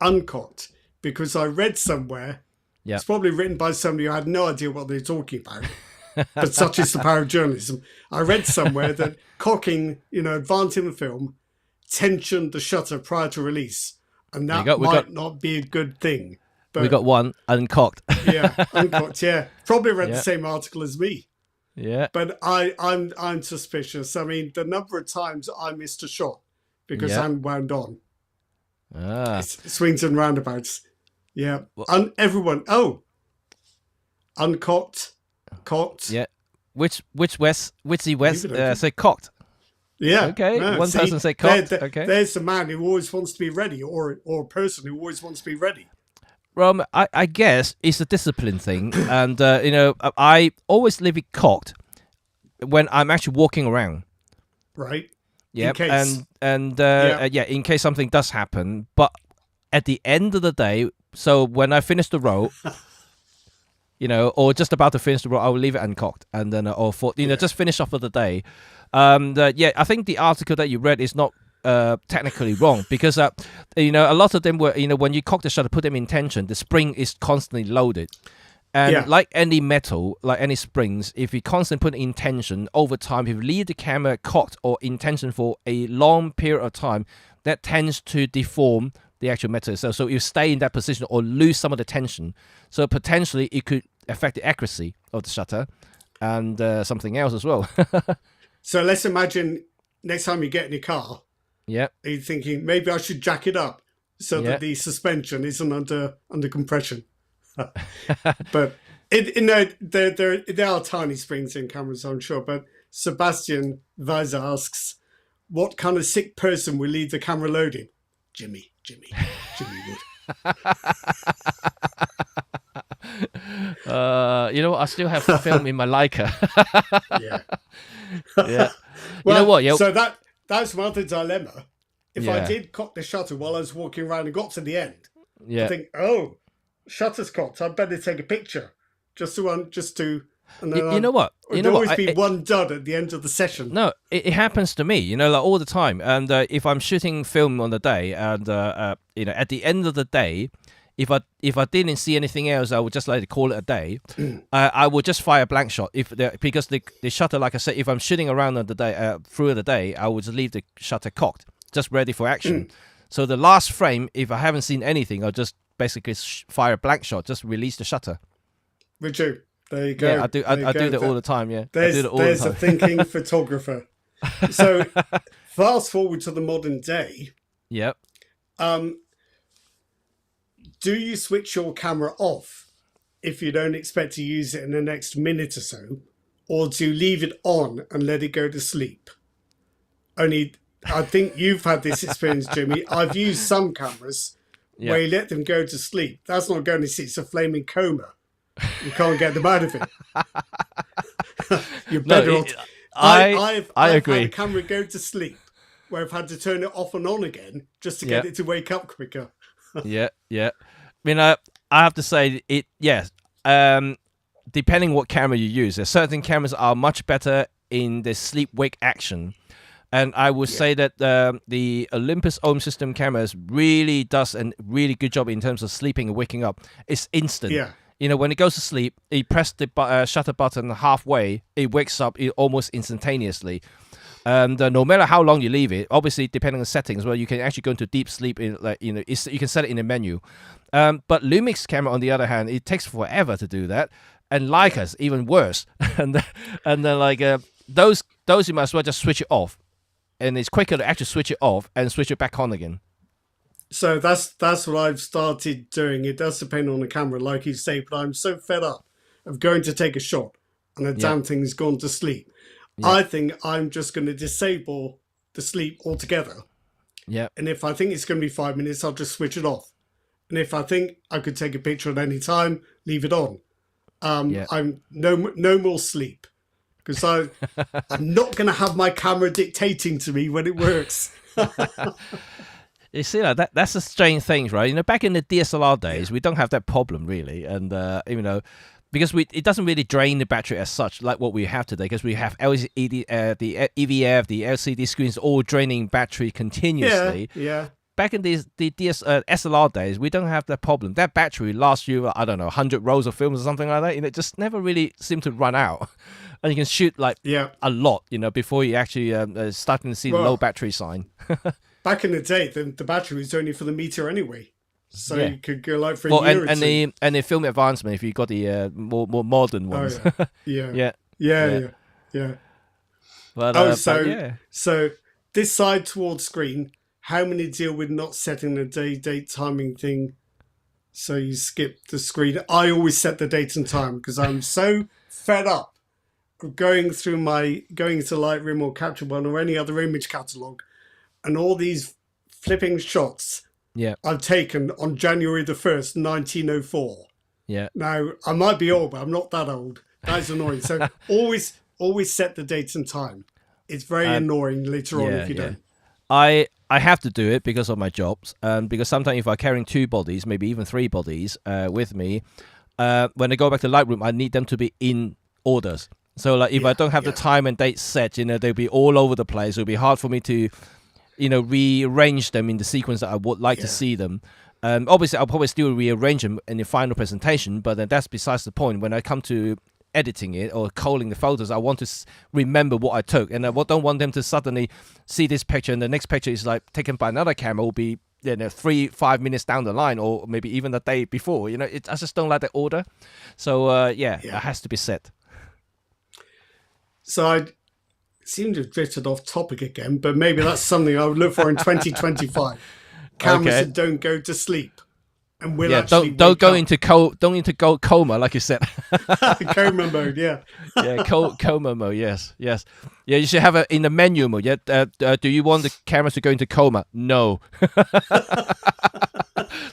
uncocked, because I read somewhere, it's probably written by somebody who had no idea what they were talking about, but such is the power of journalism. I read somewhere that cocking, advancing the film, tensioned the shutter prior to release, and that might not be a good thing. But we got one uncocked. Uncocked. Yeah, probably read the same article as me. Yeah, but I'm suspicious. I mean, the number of times I missed a shot because I hadn't wound on. It's swings and roundabouts. Yeah, everyone. Oh, uncocked, cocked. Yeah, which the West say cocked. Yeah. Okay. One person say cocked. Okay. There's a man who always wants to be ready, or a person who always wants to be ready. Well, I guess it's a discipline thing, and I always leave it cocked when I'm actually walking around. Right. Yeah. In case something does happen, but at the end of the day, so when I finish the roll, or just about to finish the roll, I will leave it uncocked, and then just finish off for the day. I think the article that you read is not technically wrong, because a lot of them were, when you cock the shutter, put them in tension, the spring is constantly loaded, and like any metal, like any springs, if you constantly put it in tension over time, if you leave the camera cocked or in tension for a long period of time, that tends to deform the actual metal itself. So you stay in that position or lose some of the tension, so potentially it could affect the accuracy of the shutter and something else as well. So let's imagine next time you get in your car, you're thinking maybe I should jack it up so that the suspension isn't under compression. But there are tiny springs in cameras, I'm sure. But Sebastian Weiser asks, what kind of sick person will leave the camera loaded? Jimmy would. I still have film in my Leica. Yeah. Well, you know what? So that's my other dilemma. If I did cock the shutter while I was walking around and got to the end, I think, shutter's cocked, I'd better take a picture just to. And then you know what? There'd always be one dud at the end of the session. No, it happens to me, like all the time. And if I'm shooting film on the day, and at the end of the day, if I didn't see anything else, I would just like to call it a day. I would just fire a blank shot because the shutter, like I said, if I'm shooting around on the day through the day, I would just leave the shutter cocked, just ready for action. So the last frame, if I haven't seen anything, I'll just basically fire a blank shot, just release the shutter. Richard, there you go. Yeah, I do that all the time. Yeah, there's a thinking photographer. So fast forward to the modern day. Yep. Do you switch your camera off if you don't expect to use it in the next minute or so, or do you leave it on and let it go to sleep? Only, I think you've had this experience, Jimmy. I've used some cameras where you let them go to sleep. That's not going to sleep. It's a flaming coma. You can't get them out of it. You're better off. I've agree. had a camera go to sleep where I've had to turn it off and on again just to get it to wake up quicker. Yeah. I mean, I have to say it. Yes. Depending what camera you use, certain cameras are much better in the sleep-wake action, and I would say that the Olympus Home System cameras really does a really good job in terms of sleeping and waking up. It's instant. Yeah. You know, when it goes to sleep, you press the shutter button halfway, it wakes up almost instantaneously. And no matter how long you leave it, obviously depending on settings, well, you can actually go into deep sleep. You can set it in the menu. But Lumix camera, on the other hand, it takes forever to do that, and Leica's even worse. and then like those you might as well just switch it off, and it's quicker to actually switch it off and switch it back on again. So that's what I've started doing. It does depend on the camera, like you say, but I'm so fed up of going to take a shot and the damn thing's gone to sleep. Yeah. I think I'm just going to disable the sleep altogether. Yeah. And if I think it's going to be 5 minutes, I'll just switch it off. And if I think I could take a picture at any time, leave it on. I'm no more sleep, because I'm not going to have my camera dictating to me when it works. You see, that's a strange thing, right? You know, back in the DSLR days, we don't have that problem really, and because it doesn't really drain the battery as such like what we have today, because we have LED, the EVF, the LCD screens all draining battery continuously. Yeah. Back in the SLR days, we don't have that problem. That battery lasts you, I don't know, 100 rolls of films or something like that, and it just never really seemed to run out. And you can shoot a lot, before you actually starting to see the low battery sign. Back in the day, the battery was only for the meter anyway, so you could go for a year or two. And the film advancement, if you got the more modern ones. Oh, yeah. Yeah. But, so this side towards screen, how many deal with not setting the date timing thing? So you skip the screen. I always set the date and time because I'm so fed up of going into Lightroom or Capture One or any other image catalog, and all these flipping shots I've taken on January the 1st, 1904. Yeah. Now, I might be old, but I'm not that old. That's annoying. So always set the date and time. It's very annoying later on if you don't. I have to do it because of my jobs, because sometimes if I'm carrying 2 bodies, maybe even 3 bodies with me, when I go back to Lightroom, I need them to be in orders. So if I don't have the time and date set, they'll be all over the place. It'll be hard for me to rearrange them in the sequence that I would like to see them. Obviously, I'll probably still rearrange them in the final presentation, but then that's besides the point. When I come to editing it or culling the photos, I want to remember what I took, and I don't want them to suddenly see this picture and the next picture is taken by another camera, will be 3-5 minutes down the line, or maybe even the day before. I just don't like the order. So it has to be set. So I seem to have drifted off topic again, but maybe that's something I would look for in 2025. Cameras that don't go to sleep and will actually don't go into coma, like you said. Coma mode, coma mode. Yes. Yeah, you should have it in the menu mode. Do you want the cameras to go into coma? No.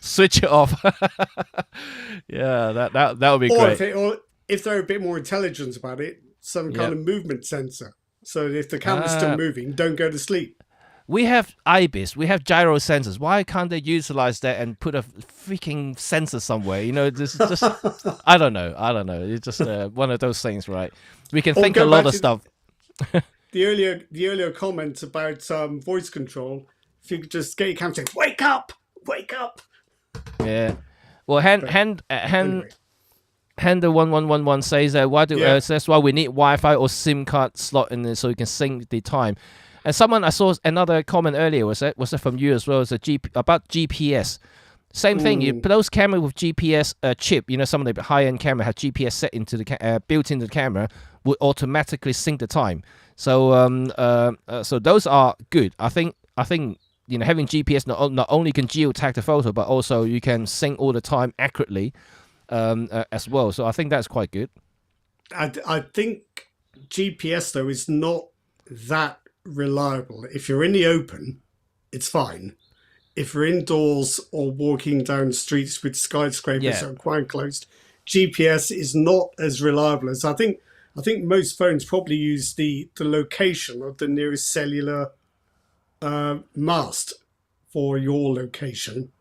Switch it off. That would be great. Or if they're a bit more intelligent about it, some kind of movement sensor. So if the camera's still moving, don't go to sleep. We have IBIS, we have gyro sensors. Why can't they utilize that and put a freaking sensor somewhere? This is just I don't know. It's just one of those things, right? We can think a lot of stuff. The earlier comment about voice control. If you could just get your camera saying, "Wake up, wake up." Yeah. Well, Handle 1111 says that's why we need Wi-Fi or SIM card slot in there so you can sync the time. And I saw another comment earlier. Was it from you as well? It's about GPS. Same thing. Those camera with GPS chip. Some of the high-end camera have GPS set into the built into the camera, would automatically sync the time. So so those are good. I think having GPS not only can geotag the photo, but also you can sync all the time accurately. As well, so I think that's quite good. I think GPS though is not that reliable. If you're in the open, it's fine. If you're indoors or walking down streets with skyscrapers that are quite enclosed, GPS is not as reliable as I think most phones probably use the location of the nearest cellular mast for your location,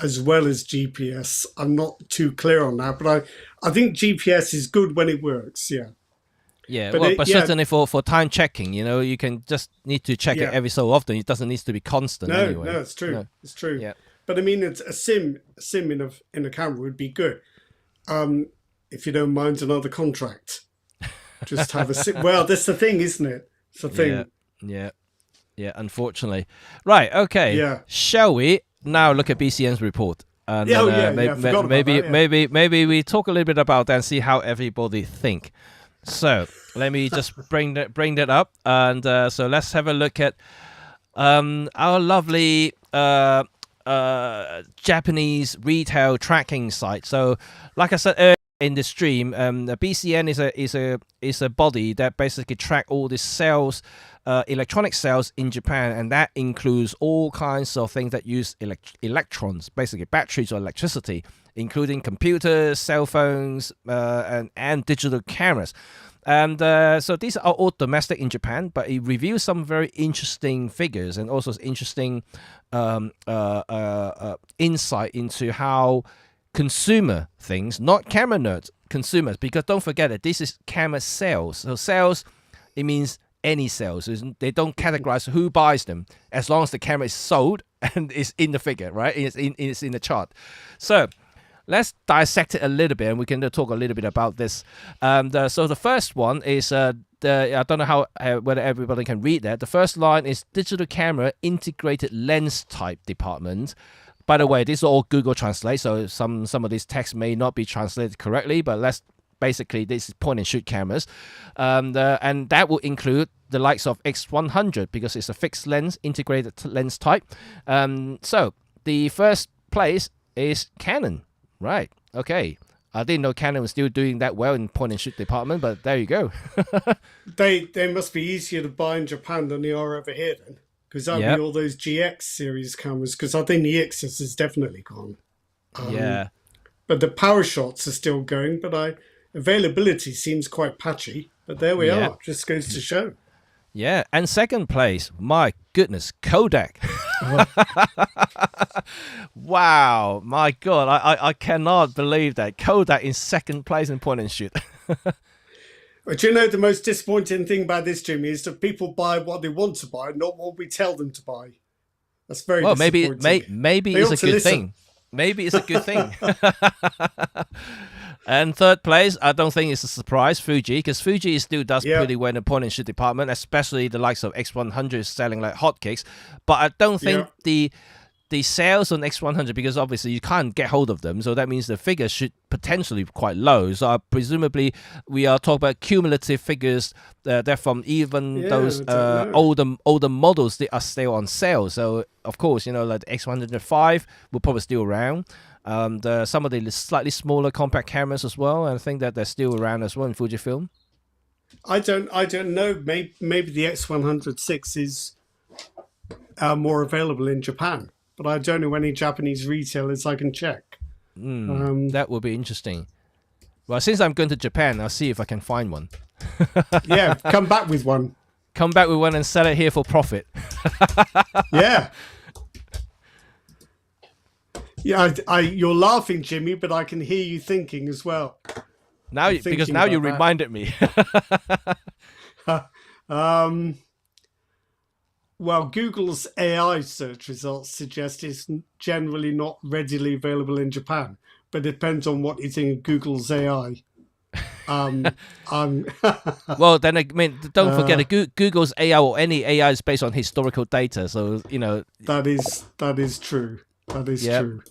as well as GPS. I'm not too clear on that, but I think GPS is good when it works. Yeah. Yeah, but certainly for time checking, you can just need to check it every so often. It doesn't need to be constant. Anyway. No, it's true. No. It's true. Yeah. But I mean, it's a SIM in a camera would be good. If you don't mind another contract, just have a SIM. Well, that's the thing, isn't it? It's the thing. Yeah. Unfortunately, right. Okay. Yeah. Shall we now look at BCN's report? And maybe we talk a little bit about that and see how everybody think. So let me just bring that up, and so let's have a look at our lovely Japanese retail tracking site. So, like I said earlier in the stream, the BCN is a body that basically track all the sales, electronic sales in Japan, and that includes all kinds of things that use electrons, basically batteries or electricity, including computers, cell phones, and digital cameras. And so these are all domestic in Japan, but it reveals some very interesting figures and also interesting insight into how consumer things, not camera nerds, consumers, because don't forget that this is camera sales. So sales, it means any sales. They don't categorize who buys them, as long as the camera is sold and is in the figure, right? It's in the chart. So let's dissect it a little bit, and we can talk a little bit about this. So the first one is I don't know whether everybody can read that. The first line is digital camera integrated lens type department. By the way, this is all Google Translate, so some of this text may not be translated correctly, but basically this is point and shoot cameras, and that will include the likes of X100 because it's a fixed lens integrated lens type. So the first place is Canon. Right. Okay. I didn't know Canon was still doing that well in point and shoot department, but there you go. They must be easier to buy in Japan than they are over here then, because that'd be all those GX series cameras. Because I think the XS is definitely gone. But the power shots are still going. But availability seems quite patchy. But there we are. Just goes to show. Yeah, and second place, my goodness, Kodak. Wow, my God, I cannot believe that. Kodak in second place in point and shoot. But you know, the most disappointing thing about this, Jimmy, is that people buy what they want to buy, not what we tell them to buy. That's very disappointing. Maybe it's a good thing. Maybe it's a good thing. And third place, I don't think it's a surprise, Fuji, because Fuji still does pretty well in the point and shoot department, especially the likes of X100 is selling like hotcakes. But I don't think the sales on X100, because obviously you can't get hold of them, so that means the figures should potentially be quite low. So presumably we are talking about cumulative figures that from even those older models that are still on sale. So of course, like the X105 will probably still around. Some of the slightly smaller compact cameras as well, and I think that they're still around as well in Fujifilm. I don't know. Maybe the X106 is more available in Japan, but I don't know any Japanese retailers I can check. That would be interesting. Well, since I'm going to Japan, I'll see if I can find one. Come back with one. Come back with one and sell it here for profit. Yeah. Yeah, you're laughing, Jimmy, but I can hear you thinking as well. Because now you reminded me. Well, Well, Google's AI search results suggest it's generally not readily available in Japan, but it depends on what you think of Google's AI. Well, then I mean, don't forget Google's AI or any AI is based on historical data, so that is true. That is true.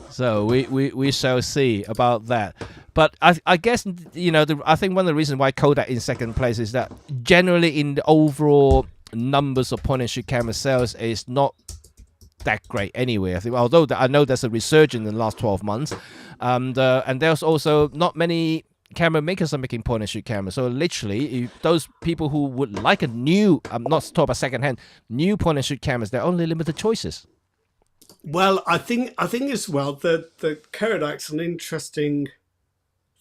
So we shall see about that. But I guess I think one of the reasons why Kodak in second place is that generally in the overall numbers of point and shoot camera sales is not that great anyway. I think, although I know there's a resurgence in the last 12 months, and there's also not many camera makers are making point and shoot cameras. So literally, those people who would like a new, I'm not talking about second hand, new point and shoot cameras, they're only limited choices. Well, I think as well that the Kodak's an interesting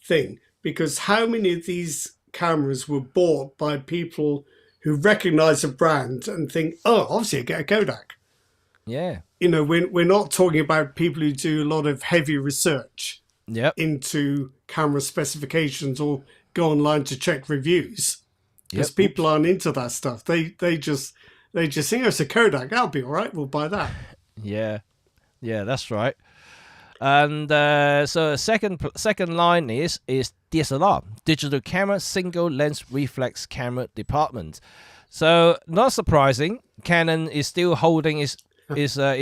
thing, because how many of these cameras were bought by people who recognize a brand and think, oh, obviously I get a Kodak. Yeah. We're not talking about people who do a lot of heavy research into camera specifications or go online to check reviews, because people aren't into that stuff. They just think, oh, it's a Kodak, that'll be all right, we'll buy that. Yeah, that's right. And so second line is DSLR, digital camera, single lens reflex camera department. So not surprising, Canon is still holding his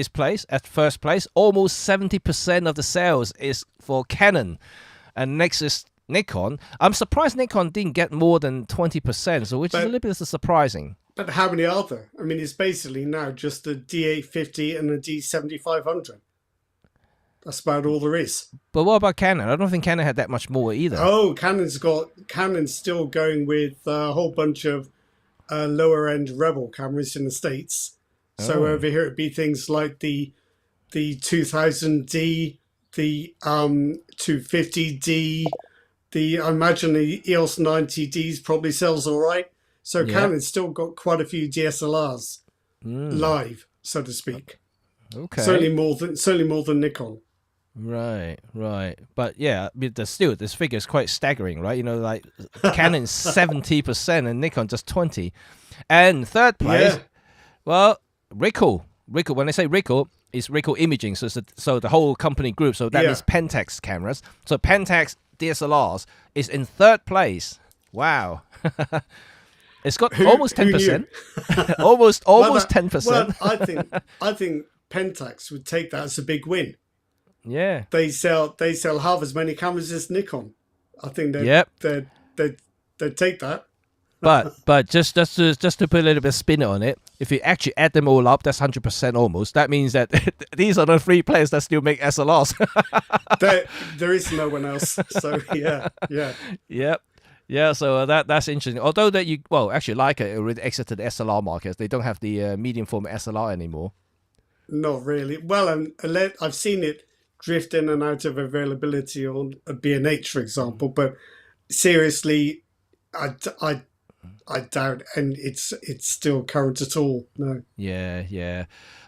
place at first place. Almost 70% of the sales is for Canon, and next is Nikon. I'm surprised Nikon didn't get more than 20%, so which is a little bit surprising. But how many are there? I mean, it's basically now just a D850 and a D7500. That's about all there is. But what about Canon? I don't think Canon had that much more either. Oh, Canon's still going with a whole bunch of lower end Rebel cameras in the States. So over here it'd be things like the 2000D, the 250D, I imagine the EOS 90Ds probably sells all right. So Canon's still got quite a few DSLRs live, so to speak. Okay. Certainly more than Nikon. Right. But yeah, I mean, this figure is quite staggering, right? Like Canon's 70% and Nikon just 20%. And third place, well, Ricoh. When I say Ricoh, it's Ricoh Imaging, so the whole company group. So that is Pentax cameras. So Pentax DSLRs is in third place. Wow. It's got almost 10%. almost 10%. Well, I think Pentax would take that as a big win. Yeah. They sell half as many cameras as Nikon. I think they'd take that. But just to put a little bit of spin on it, if you actually add them all up, that's 100% almost. That means that these are the three players that still make SLRs. there is no one else. So yeah. Yep. Yeah, so that's interesting. Although that actually Leica already exited the SLR market. They don't have the medium format SLR anymore. Not really. Well, I've seen it drift in and out of availability on a B&H, for example. But seriously, I doubt, and it's still current at all. No. Yeah.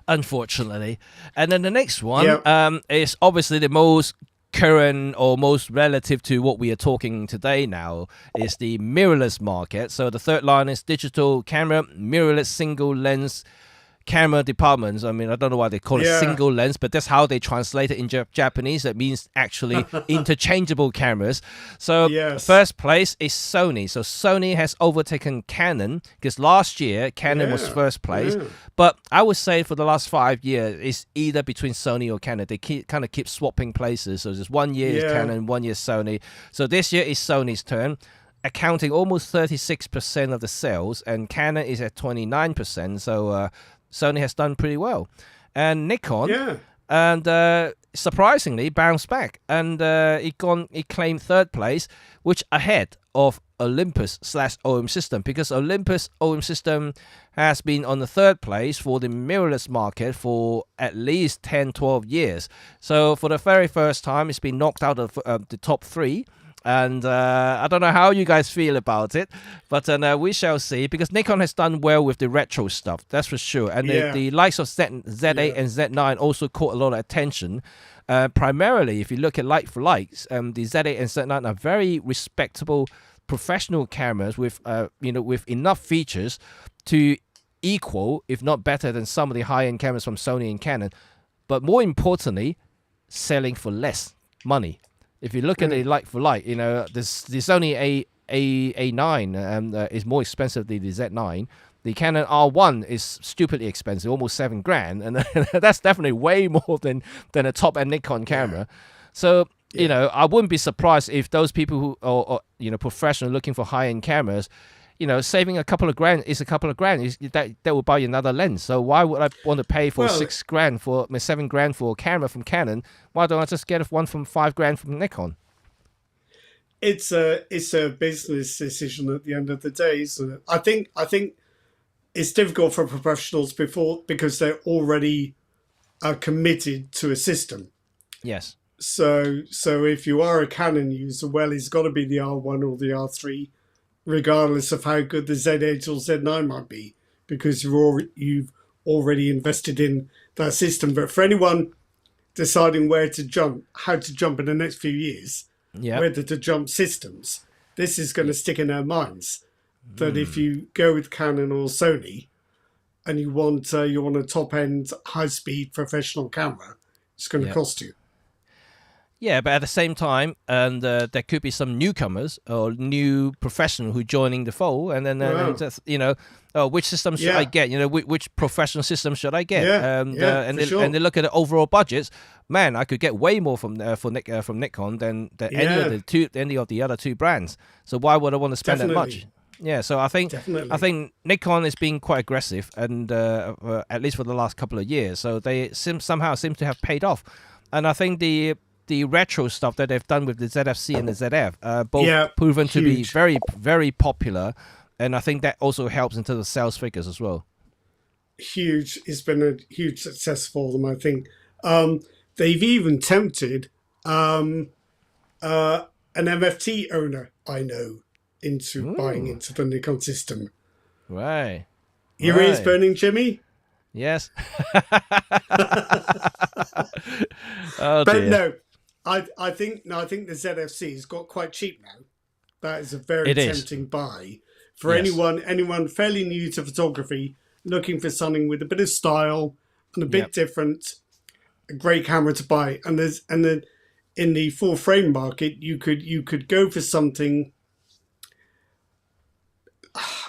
Unfortunately. And then the next one is obviously the most current or most relative to what we are talking today now is the mirrorless market. So the third line is digital camera, mirrorless single lens camera departments. I mean, I don't know why they call it single lens, but that's how they translate it in Japanese. That means actually interchangeable cameras. So first place is Sony. So Sony has overtaken Canon, because last year Canon was first place. But I would say for the last 5 years, it's either between Sony or Canon. They kind of keep swapping places. So there's 1 year is Canon, 1 year Sony. So this year is Sony's turn, accounting almost 36% of the sales, and Canon is at 29%. So Sony has done pretty well. And Nikon, and surprisingly, bounced back. And it claimed third place, which ahead of Olympus/OM System, because Olympus OM System has been on the third place for the mirrorless market for at least 10-12 years. So for the very first time, it's been knocked out of the top three. And I don't know how you guys feel about it, but we shall see, because Nikon has done well with the retro stuff, that's for sure. And the likes of Z8 and Z9 also caught a lot of attention. Primarily, if you look at like for likes, the Z8 and Z9 are very respectable professional cameras with with enough features to equal, if not better, than some of the high-end cameras from Sony and Canon. But more importantly, selling for less money. If you look at it like for like, the Sony A9 is more expensive than the Z9. The Canon R1 is stupidly expensive, almost $7,000, and that's definitely way more than a top-end Nikon camera. So I wouldn't be surprised if those people who or professional looking for high-end cameras, saving a couple of grand is a couple of grand. That will buy you another lens. So why would I want to pay for $6,000 for $7,000 for a camera from Canon? Why don't I just get one from $5,000 from Nikon? It's a business decision at the end of the day, isn't it? I think it's difficult for professionals because they're already committed to a system. Yes. So if you are a Canon user, well, it's got to be the R1 or the R3, regardless of how good the Z8 or Z9 might be, because you've already invested in that system. But for anyone deciding how to jump in the next few years, whether to jump systems, this is going to stick in their minds. That if you go with Canon or Sony and you want a top-end, high-speed professional camera, it's going to cost you. Yeah, but at the same time, and there could be some newcomers or new professional who joining the fold, and then just, which system should I get? Which professional system should I get? And they look at the overall budgets. Man, I could get way more from Nikon than any of the other two brands. So why would I want to spend that much? Yeah, so I think Nikon is being quite aggressive, and at least for the last couple of years. So they somehow seem to have paid off, and I think the retro stuff that they've done with the ZFC and the ZF both proven to be very, very popular, and I think that also helps into the sales figures as well. Huge. It's been a huge success for them, I think. They've even tempted an MFT owner I know into buying into the Nikon system. Right. Your ears burning, Jimmy? Yes. But no, I think the ZFC has got quite cheap now. That is a very tempting buy for anyone fairly new to photography, looking for something with a bit of style and a bit different. A great camera to buy, and then in the full frame market, you could go for something.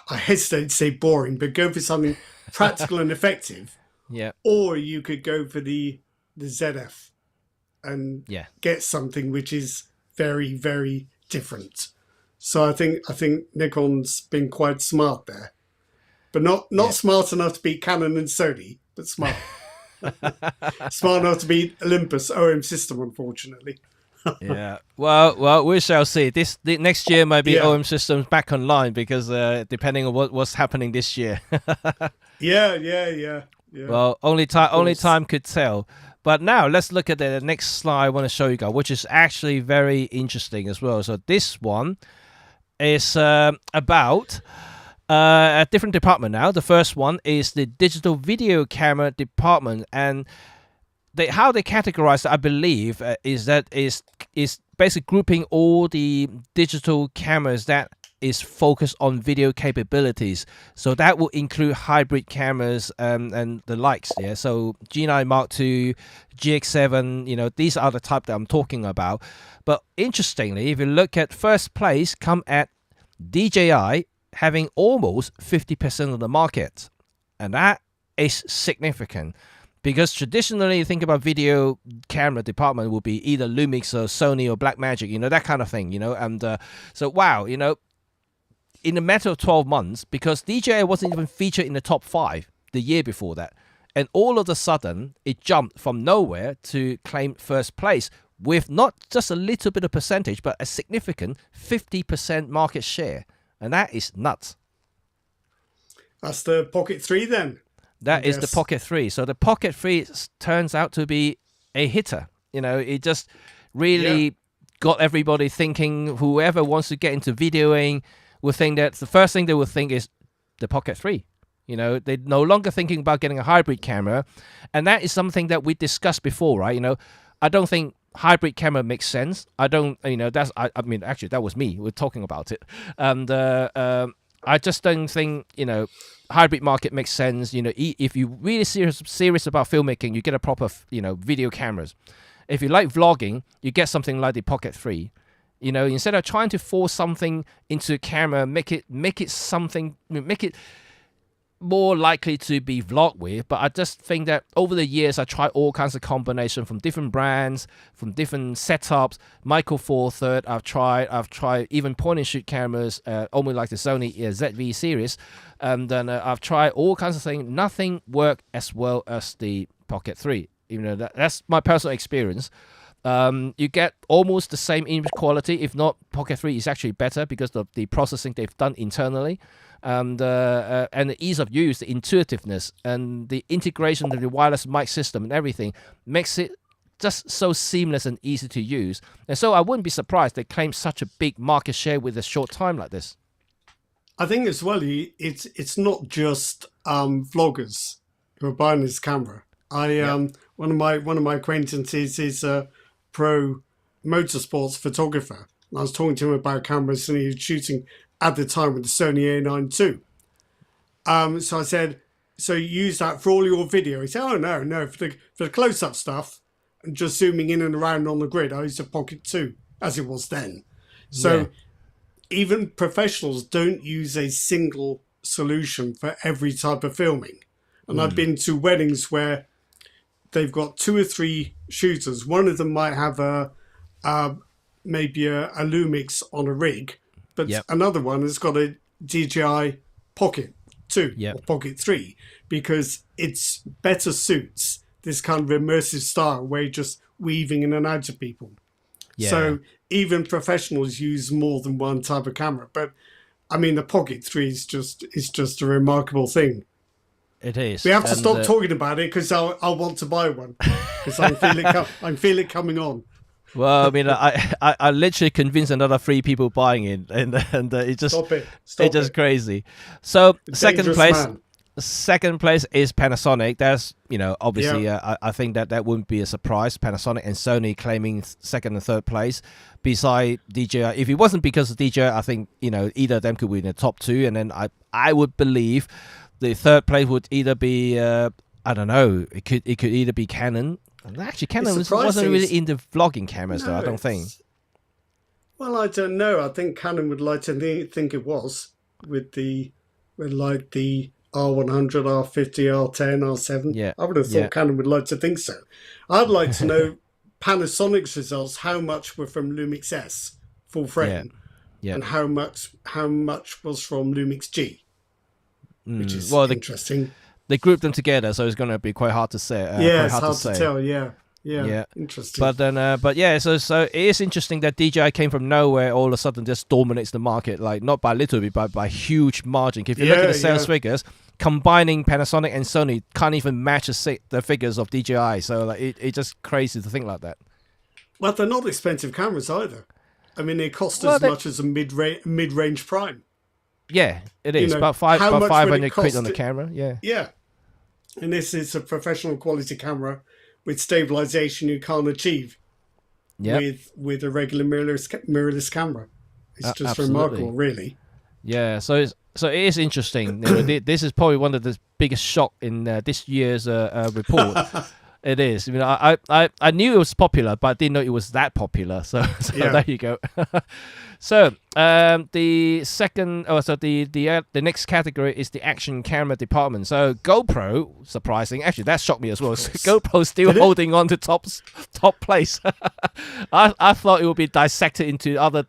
I hesitate to say boring, but go for something practical and effective. Yeah. Or you could go for the ZF and get something which is very, very different. So I think Nikon's been quite smart there, but not smart enough to beat Canon and Sony, but smart. Smart enough to beat Olympus OM system, unfortunately. Yeah. Well, we shall see. The next year might be OM systems back online because depending on what's happening this year. Yeah. Well, only time could tell. But now let's look at the next slide I want to show you guys, which is actually very interesting as well. So this one is about a different department now. The first one is the digital video camera department, and how they categorize it, I believe, is basically grouping all the digital cameras that is focused on video capabilities. So that will include hybrid cameras and the likes. Yeah. So G9 Mark II, GX7, these are the type that I'm talking about. But interestingly, if you look at first place, come at DJI having almost 50% of the market, and that is significant. Because traditionally, you think about video camera department will be either Lumix or Sony or Blackmagic, that kind of thing, And so, wow, in a matter of 12 months, because DJI wasn't even featured in the top 5 the year before that, and all of a sudden, it jumped from nowhere to claim first place with not just a little bit of percentage, but a significant 50% market share. And that is nuts. That's the Pocket 3 then. That is the Pocket 3. So the Pocket 3 turns out to be a hitter. It just really got everybody thinking. Whoever wants to get into videoing will think that the first thing they will think is the Pocket 3. They're no longer thinking about getting a hybrid camera. And that is something that we discussed before, right? I don't think hybrid camera makes sense. I don't, actually, that was me. We're talking about it. And I just don't think, hybrid market makes sense. If you're really serious about filmmaking, you get a proper, video cameras. If you like vlogging, you get something like the Pocket 3. Instead of trying to force something into a camera, make it more likely to be vlogged with. But I just think that over the years, I tried all kinds of combination from different brands, from different setups. Micro Four Third, I've tried even point and shoot cameras, almost like the Sony ZV series, and then I've tried all kinds of things. Nothing worked as well as the Pocket 3. That's my personal experience. You get almost the same image quality. If not, Pocket 3 is actually better because of the processing they've done internally, and the ease of use, the intuitiveness, and the integration with the wireless mic system and everything makes it just so seamless and easy to use. And so I wouldn't be surprised they claim such a big market share with a short time like this. I think as well, it's not just vloggers who are buying this camera. One of my acquaintances is a pro motorsports photographer. And I was talking to him about cameras, and he was shooting at the time with the Sony A9 II. So I said, "So you use that for all your video?" He said, "Oh no, for the close-up stuff and just zooming in and around on the grid, I used a Pocket 2 as it was then." So even professionals don't use a single solution for every type of filming. And I've been to weddings where they've got 2 or 3 shooters. One of them might have maybe a Lumix on a rig, but another one has got a DJI Pocket 2 or Pocket 3 because it's better suits this kind of immersive style where you're just weaving in and out of people. So even professionals use more than one type of camera. But I mean, the Pocket 3 is just a remarkable thing. It is. We have to stop talking about it because I want to buy one because I feel it coming on. Well, I mean, I literally convinced another 3 people buying it, and it just it's just crazy. So second place is Panasonic. That's obviously I think that wouldn't be a surprise. Panasonic and Sony claiming second and third place. Beside DJI, if it wasn't because of DJI, I think either of them could win the top 2, and then I would believe the third place would either be I don't know. It could either be Canon. Actually, Canon wasn't really in the vlogging cameras, though. I don't think. Well, I don't know. I think Canon would like to think it was with the R100, R50, R10, R7. Yeah, I would have thought Canon would like to think so. I'd like to know Panasonic's results. How much were from Lumix S full frame, and how much was from Lumix G, which is interesting. They grouped them together, so it's going to be quite hard to say. It's hard to tell. Yeah, interesting. But then, so it is interesting that DJI came from nowhere, all of a sudden just dominates the market, like not by little bit, but by huge margin. If you look at the sales figures, combining Panasonic and Sony can't even match the figures of DJI. So like, it's just crazy to think like that. Well, they're not expensive cameras either. I mean, they cost as much as a mid-range prime. Yeah, it is about 500 quid on the camera. Yeah. And this is a professional quality camera with stabilization you can't achieve with a regular mirrorless camera. It's just remarkable, really. Yeah, so it is interesting. This is probably one of the biggest shock in this year's report. It is. I mean, I knew it was popular, but I didn't know it was that popular. So there you go. So the next category is the action camera department. So GoPro, surprising. Actually, that shocked me as well. GoPro still holding on to top place. I thought it would be dissected into other,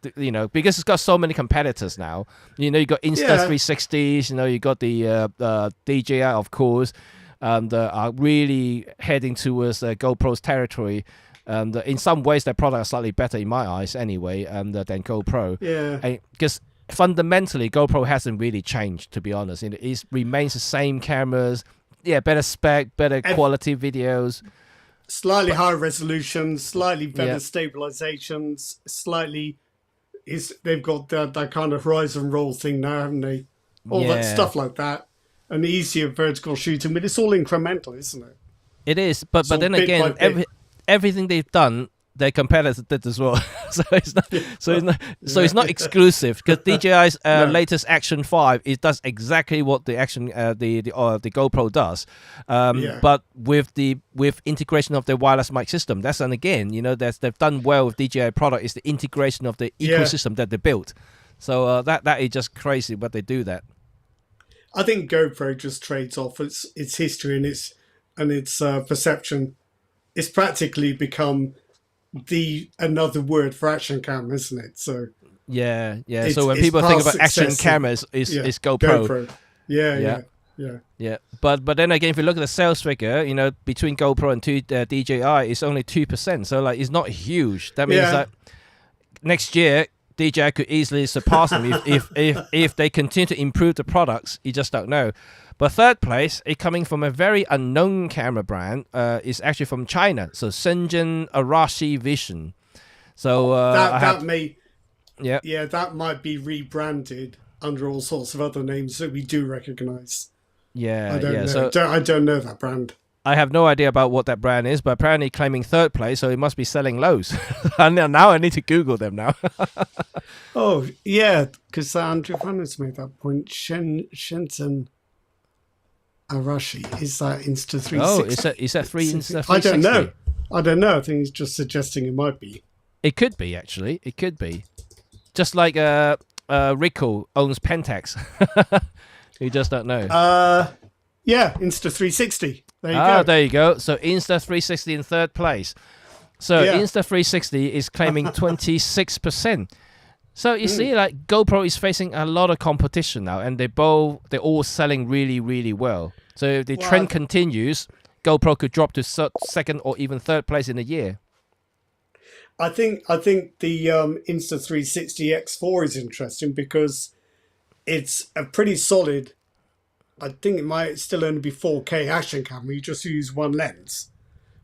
because it's got so many competitors now. You got Insta360s. You got the DJI, of course. And are really heading towards GoPro's territory. And in some ways, their product is slightly better in my eyes anyway than GoPro. Yeah. Because fundamentally, GoPro hasn't really changed, to be honest. It remains the same cameras, better spec, better quality videos. Slightly higher resolution, slightly better stabilizations, they've got that kind of horizon roll thing now, haven't they? All that stuff like that. And easier vertical shooting, but it's all incremental, isn't it? It is, but then again, everything they've done their competitors did as well. It's not exclusive, because DJI's latest Action 5, it does exactly what the Action the GoPro does, but with integration of their wireless mic system. And again, they've done well with DJI product is the integration of the ecosystem that they built. So that is just crazy, but they do that. I think GoPro just trades off its history and its perception. It's practically become another word for action camera, isn't it? So yeah. So when people think about action cameras, it's GoPro. Yeah. But then again, if you look at the sales figure, between GoPro and DJI, it's only 2%. So like, it's not huge. That means that next year DJI could easily surpass them if they continue to improve the products. You just don't know. But third place, it coming from a very unknown camera brand, is actually from China. So Shenzhen Arashi Vision. So that might be rebranded under all sorts of other names that we do recognize. Yeah, I don't know. I don't know that brand. I have no idea about what that brand is, but apparently claiming third place, so it must be selling loads. And now I need to Google them now. Oh yeah, because Andrew Fanners made that point. Shenzhen Arashi, is that Insta360? Oh, is that Insta360? I don't know. I think he's just suggesting it might be. It could be, actually. It could be. Just like Rico owns Pentax. You just don't know. Yeah, Insta360. There you go. There you go. So Insta360 in third place. So Insta360 is claiming 26%. So you see, like, GoPro is facing a lot of competition now, and they're all selling really, really well. So if the trend continues, GoPro could drop to second or even third place in a year. I think the Insta360 X4 is interesting because it's a pretty solid. I think it might still only be 4K action camera. You just use one lens,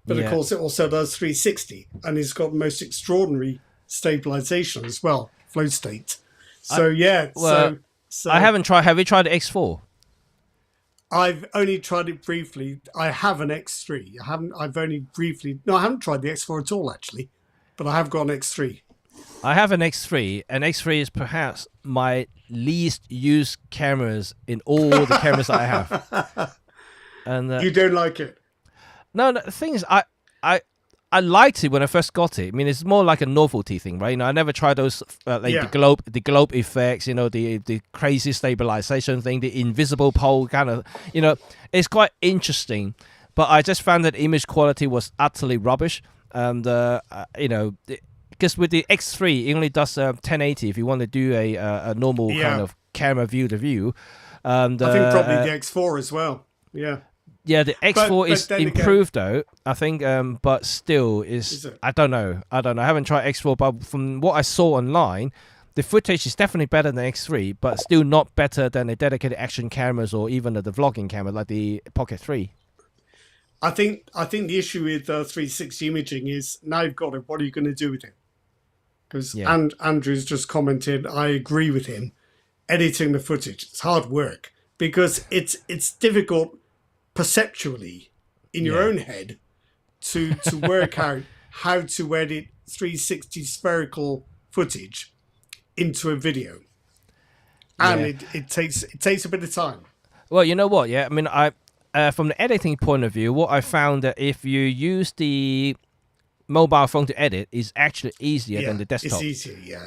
but of course it also does 360, and it's got the most extraordinary stabilization as well, flow state. So so I haven't tried. Have you tried the X4? I've only tried it briefly. I have an X3. I haven't tried the X4 at all, actually, but I have got an X3. I have an X3, and X3 is perhaps my least used cameras in all the cameras I have. And you don't like it? No, the thing is, I liked it when I first got it. I mean, it's more like a novelty thing, right? I never tried those the globe effects, the crazy stabilization thing, the invisible pole kind of, it's quite interesting. But I just found that image quality was utterly rubbish, and because with the X3, it only does 1080 if you want to do a normal kind of camera view to view. And I think probably the X4 as well. Yeah. Yeah, the X4 is improved though, I think, but still is I don't know. I haven't tried X4, but from what I saw online, the footage is definitely better than X3, but still not better than the dedicated action cameras or even the vlogging camera like the Pocket 3. I think the issue with 360 imaging is now you've got it. What are you going to do with it? Because Andrew's just commented, I agree with him. Editing the footage, it's hard work because it's difficult perceptually in your own head to work out how to edit 360 spherical footage into a video, and it takes a bit of time. Well, you know what? Yeah, I mean, from the editing point of view, what I found that if you use the mobile phone to edit is actually easier than the desktop. It's easier,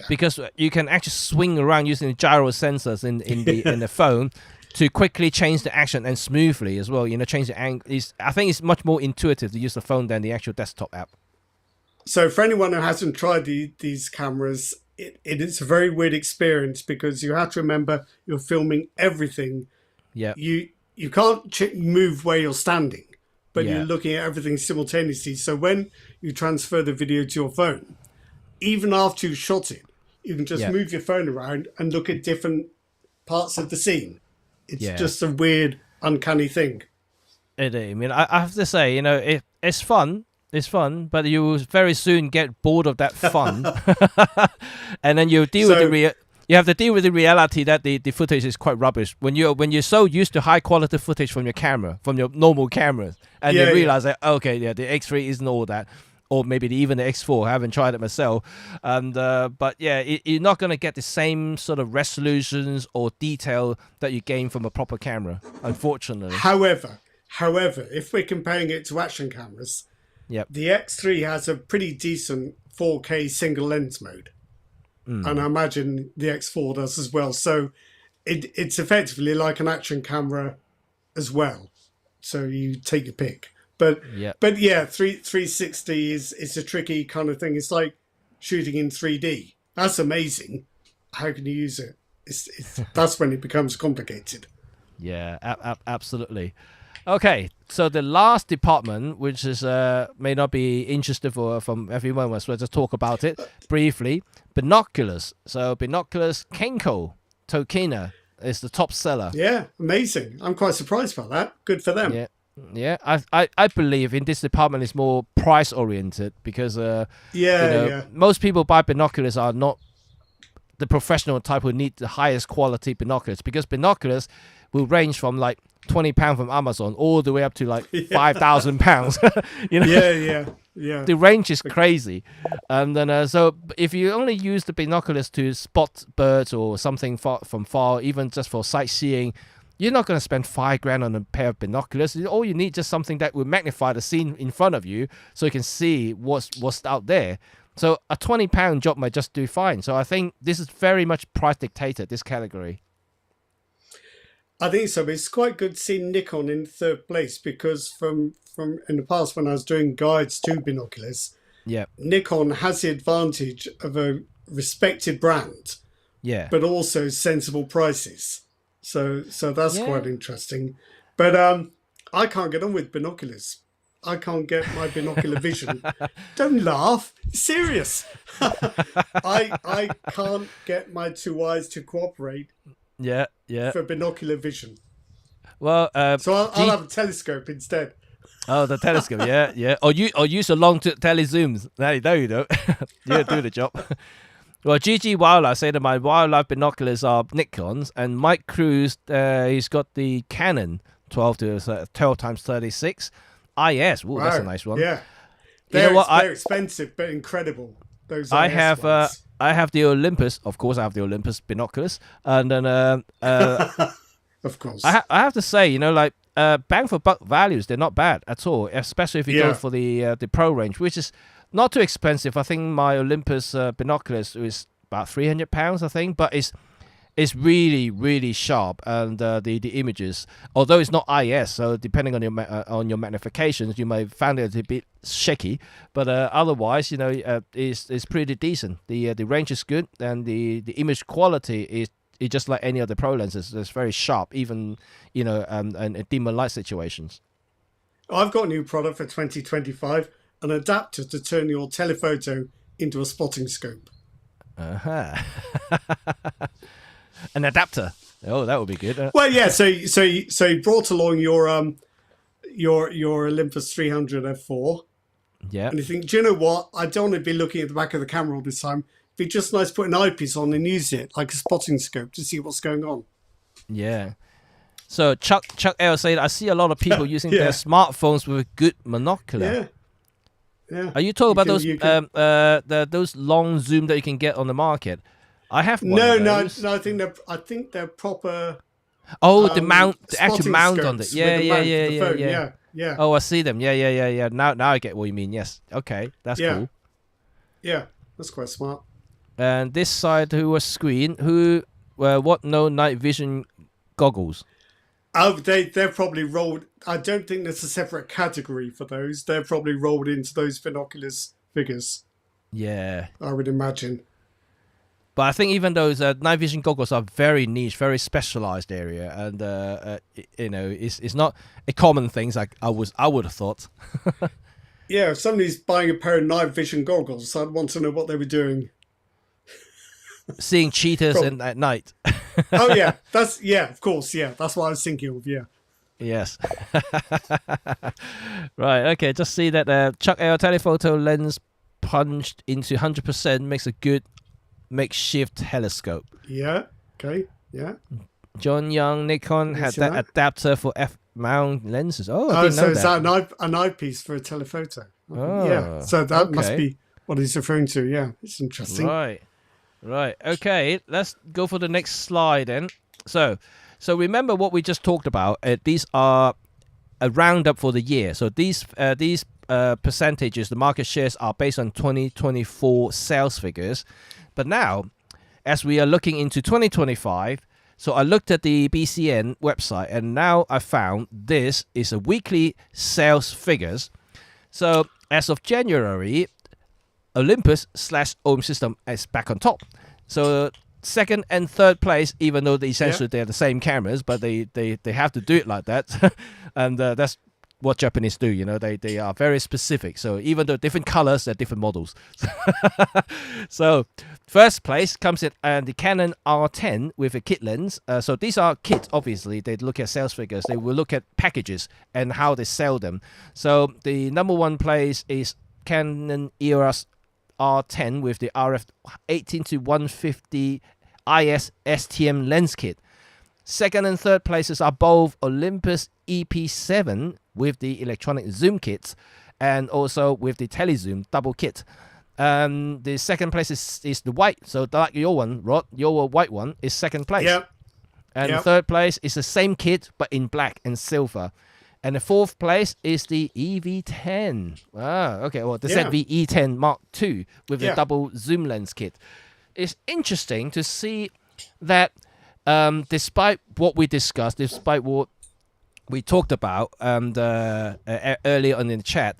because you can actually swing around using the gyro sensors in the phone to quickly change the action and smoothly as well. Change the angle. I think it's much more intuitive to use the phone than the actual desktop app. So for anyone who hasn't tried these cameras, it is a very weird experience because you have to remember you're filming everything. Yeah. You can't move where you're standing, but you're looking at everything simultaneously. So when you transfer the video to your phone, even after you've shot it, you can just move your phone around and look at different parts of the scene. It's just a weird, uncanny thing. It is. I mean, I have to say, it's fun. It's fun, but you will very soon get bored of that fun, and then you deal with you have to deal with the reality that the footage is quite rubbish. When you're so used to high quality footage from your camera, from your normal cameras, and you realize that the X3 isn't all that, or maybe even the X4. I haven't tried it myself, and but yeah, you're not going to get the same sort of resolutions or detail that you gain from a proper camera, unfortunately. However, if we're comparing it to action cameras, yep, the X3 has a pretty decent 4K single lens mode, and I imagine the X4 does as well. So it's effectively like an action camera as well. So you take your pick. But yeah, 360 is a tricky kind of thing. It's like shooting in 3D. That's amazing. How can you use it? That's when it becomes complicated. Yeah, absolutely. Okay, so the last department, which is may not be interesting from everyone, so let's just talk about it briefly. Binoculars. So Binoculars Kenko Tokina is the top seller. Yeah, amazing. I'm quite surprised by that. Good for them. Yeah. I believe in this department is more price oriented because most people buy binoculars are not the professional type who need the highest quality binoculars, because binoculars will range from like £20 from Amazon all the way up to like £5,000. Yeah. The range is crazy, and then so if you only use the binoculars to spot birds or something from far, even just for sightseeing, you're not going to spend $5,000 on a pair of binoculars. All you need just something that will magnify the scene in front of you, so you can see what's out there. So a £20 job might just do fine. So I think this is very much price dictated, this category. I think so. It's quite good seeing Nikon in third place, because from in the past when I was doing guides to binoculars, Nikon has the advantage of a respected brand, but also sensible prices. So that's quite interesting. But I can't get on with binoculars. I can't get my binocular vision. Don't laugh. Serious. I can't get my two eyes to cooperate. Yeah. For binocular vision. Well, so I'll have a telescope instead. Oh, the telescope, yeah. Or use a long telezooms. No, you don't. You do the job. Well, GG Wildlife say that my wildlife binoculars are Nikon's, and Mike Cruz, he's got the Canon 12 times 36 IS. Ooh, that's a nice one. Yeah, they're expensive but incredible. Those I IS have ones. I have the Olympus. Of course, I have the Olympus binoculars, and then of course, I have to say, like bang for buck values, they're not bad at all. Especially if you go for the Pro range, which is not too expensive. I think my Olympus binoculars is about £300, I think, but it's really, really sharp, and the images, although it's not IS, so depending on your magnifications, you may find it a bit shaky, but otherwise, it's pretty decent. The range is good, and the image quality is just like any other Pro lenses. It's very sharp, even in dimmer light situations. I've got a new product for 2025. An adapter to turn your telephoto into a spotting scope. An adapter. Oh, that would be good. Well, yeah. So you brought along your Olympus 300 f4. Yeah. And you think, do you know what? I don't want to be looking at the back of the camera all this time. It'd be just nice to put an eyepiece on and use it like a spotting scope to see what's going on. Yeah. So Chuck L said, I see a lot of people using their smartphones with a good monocular. Yeah. Are you talking about those long zoom that you can get on the market? I have one of those. No. I think they're proper. Oh, the actual mount on it. Yeah. Oh, I see them. Yeah. Now I get what you mean. Yes. Okay, that's cool. Yeah, that's quite smart. And this side, who was screen, what no night vision goggles. Oh, they're probably rolled. I don't think there's a separate category for those. They're probably rolled into those binoculars figures. Yeah, I would imagine. But I think even those night vision goggles are very niche, very specialized area, and it's not a common thing like I would have thought. Yeah, if somebody's buying a pair of night vision goggles, I'd want to know what they were doing. Seeing cheetahs at night. Oh yeah, of course, yeah. That's what I was thinking of. Yeah. Yes. Right. Okay. Just see that Chuck L telephoto lens punched into 100% makes a good makeshift telescope. Yeah. Okay. Yeah. John Young Nikon had that adapter for mount lenses. Oh, I Oh, didn't so know is that. that an eyepiece for a telephoto? Oh, Yeah, so that must okay. be what he's referring to. Yeah, it's interesting. Right. Okay, let's go for the next slide then. So remember what we just talked about. These are a roundup for the year. So these percentages, the market shares, are based on 2024 sales figures. But now, as we are looking into 2025, so I looked at the BCN website, and now I found this is a weekly sales figures. So as of January, Olympus / Ohm System is back on top. So second and third place, even though essentially they're the same cameras, but they have to do it like that. And that's what Japanese do, you know, they are very specific. So even though different colors, they're different models. So first place comes in the Canon R10 with a kit lens. So these are kits, obviously. They look at sales figures. They will look at packages and how they sell them. So the number one place is Canon EOS R10 with the RF 18 to 150 IS STM lens kit. Second and third places are both Olympus EP7 with the electronic zoom kits and also with the telezoom double kit. The second place is the white, so like your one, Rod, your white one is second place. Yep. And the third place is the same kit but in black and silver. And the fourth place is the EV10. Okay. Well, the ZV-E10 Mark II with the double zoom lens kit. It's interesting to see that despite what we discussed, despite what we talked about earlier on in the chat,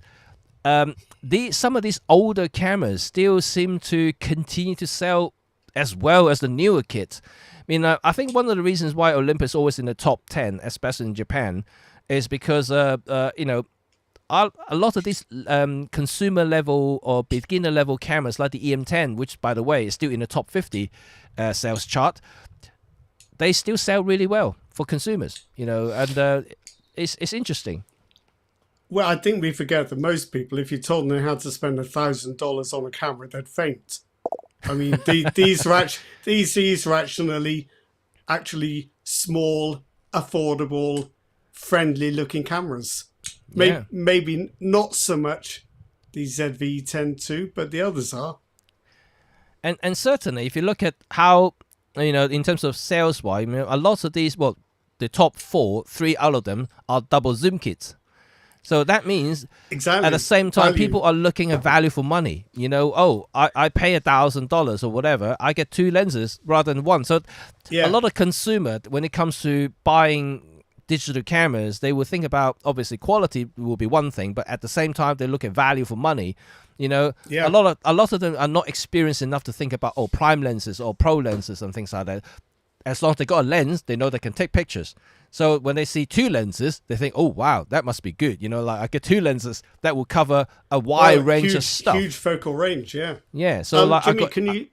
some of these older cameras still seem to continue to sell as well as the newer kits. I mean, I think one of the reasons why Olympus is always in the top 10, especially in Japan, is because a lot of these consumer level or beginner level cameras like the EM10, which by the way is still in the top 50 sales chart, they still sell really well for consumers, you know, and it's interesting. Well, I think we forget that most people, if you told them they had to spend $1,000 on a camera, they'd faint. I mean, these are actually small, affordable, friendly-looking cameras. Maybe not so much the ZV-10 but the others are. And certainly, if you look at how, you know, in terms of sales-wise, you know, a lot of these, well, the top 3 out of them are double zoom kits. So that means at the same time, people are looking at value for money. You know, I pay $1,000 or whatever, I get 2 lenses rather than 1. So a lot of consumer, when it comes to buying digital cameras, they will think about, obviously quality will be one thing, but at the same time they look at value for money. You know, a lot of them are not experienced enough to think about prime lenses or pro lenses and things like that. As long as they got a lens, they know they can take pictures. So when they see 2 lenses, they think, oh wow, that must be good. You know, like I get 2 lenses that will cover a wide range of stuff. Huge focal range, yeah. So like, Jimmy,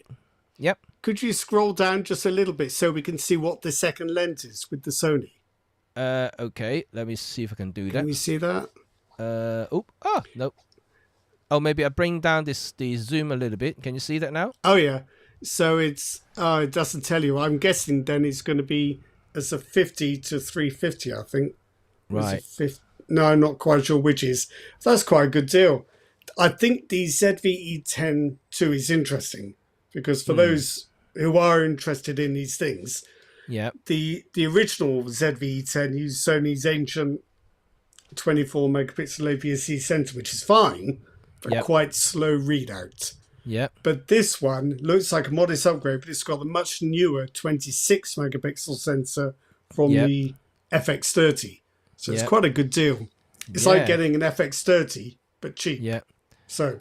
could you scroll down just a little bit so we can see what the second lens is with the Sony? Okay, let me see if I can do that. Can we see that? No. Oh, maybe I bring down the zoom a little bit. Can you see that now? Oh yeah. So it's it doesn't tell you. I'm guessing then it's going to be as a 50 to 350, I think. Right. No, I'm not quite sure which is. That's quite a good deal. I think the ZV-E10 II is interesting because for those who are interested in these things, the original ZV-E10 used Sony's ancient 24 megapixel APS-C sensor, which is fine, but quite slow readout. But this one looks like a modest upgrade, but it's got a much newer 26 megapixel sensor from the FX30. So it's quite a good deal. It's like getting an FX30, but cheap. So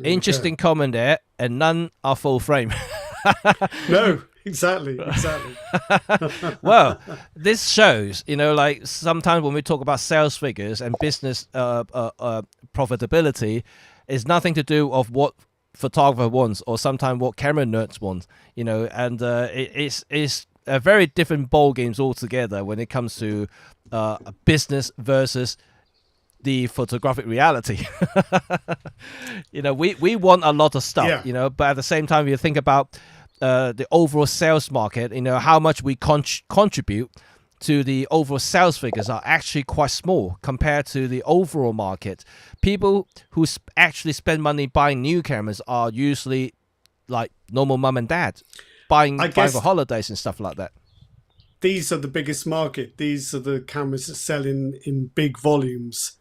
interesting comment there, and none are full frame. No, exactly. Well, this shows, you know, like sometimes when we talk about sales figures and business profitability, it's nothing to do of what photographer wants or sometimes what camera nerds want, you know, and it's a very different ball games altogether when it comes to a business versus the photographic reality. You know, we want a lot of stuff, you know, but at the same time, you think about the overall sales market, you know, how much we contribute to the overall sales figures are actually quite small compared to the overall market. People who actually spend money buying new cameras are usually like normal mum and dad buying for holidays and stuff like that. These are the biggest market. These are the cameras that sell in big volumes.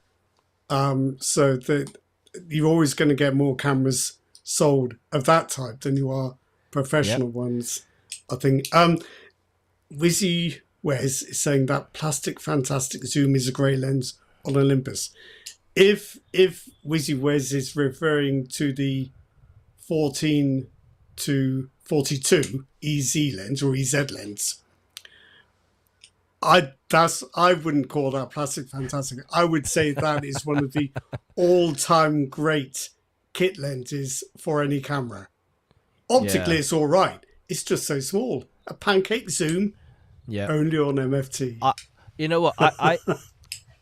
So that you're always going to get more cameras sold of that type than you are professional ones, I think. Wizzy Wes is saying that plastic fantastic zoom is a great lens on Olympus. If Wizzy Wes is referring to the 14 to 42 EZ lens or EZ lens, I wouldn't call that plastic fantastic. I would say that is one of the all-time great kit lenses for any camera. Optically, it's all right. It's just so small. A pancake zoom, only on MFT. You know what? I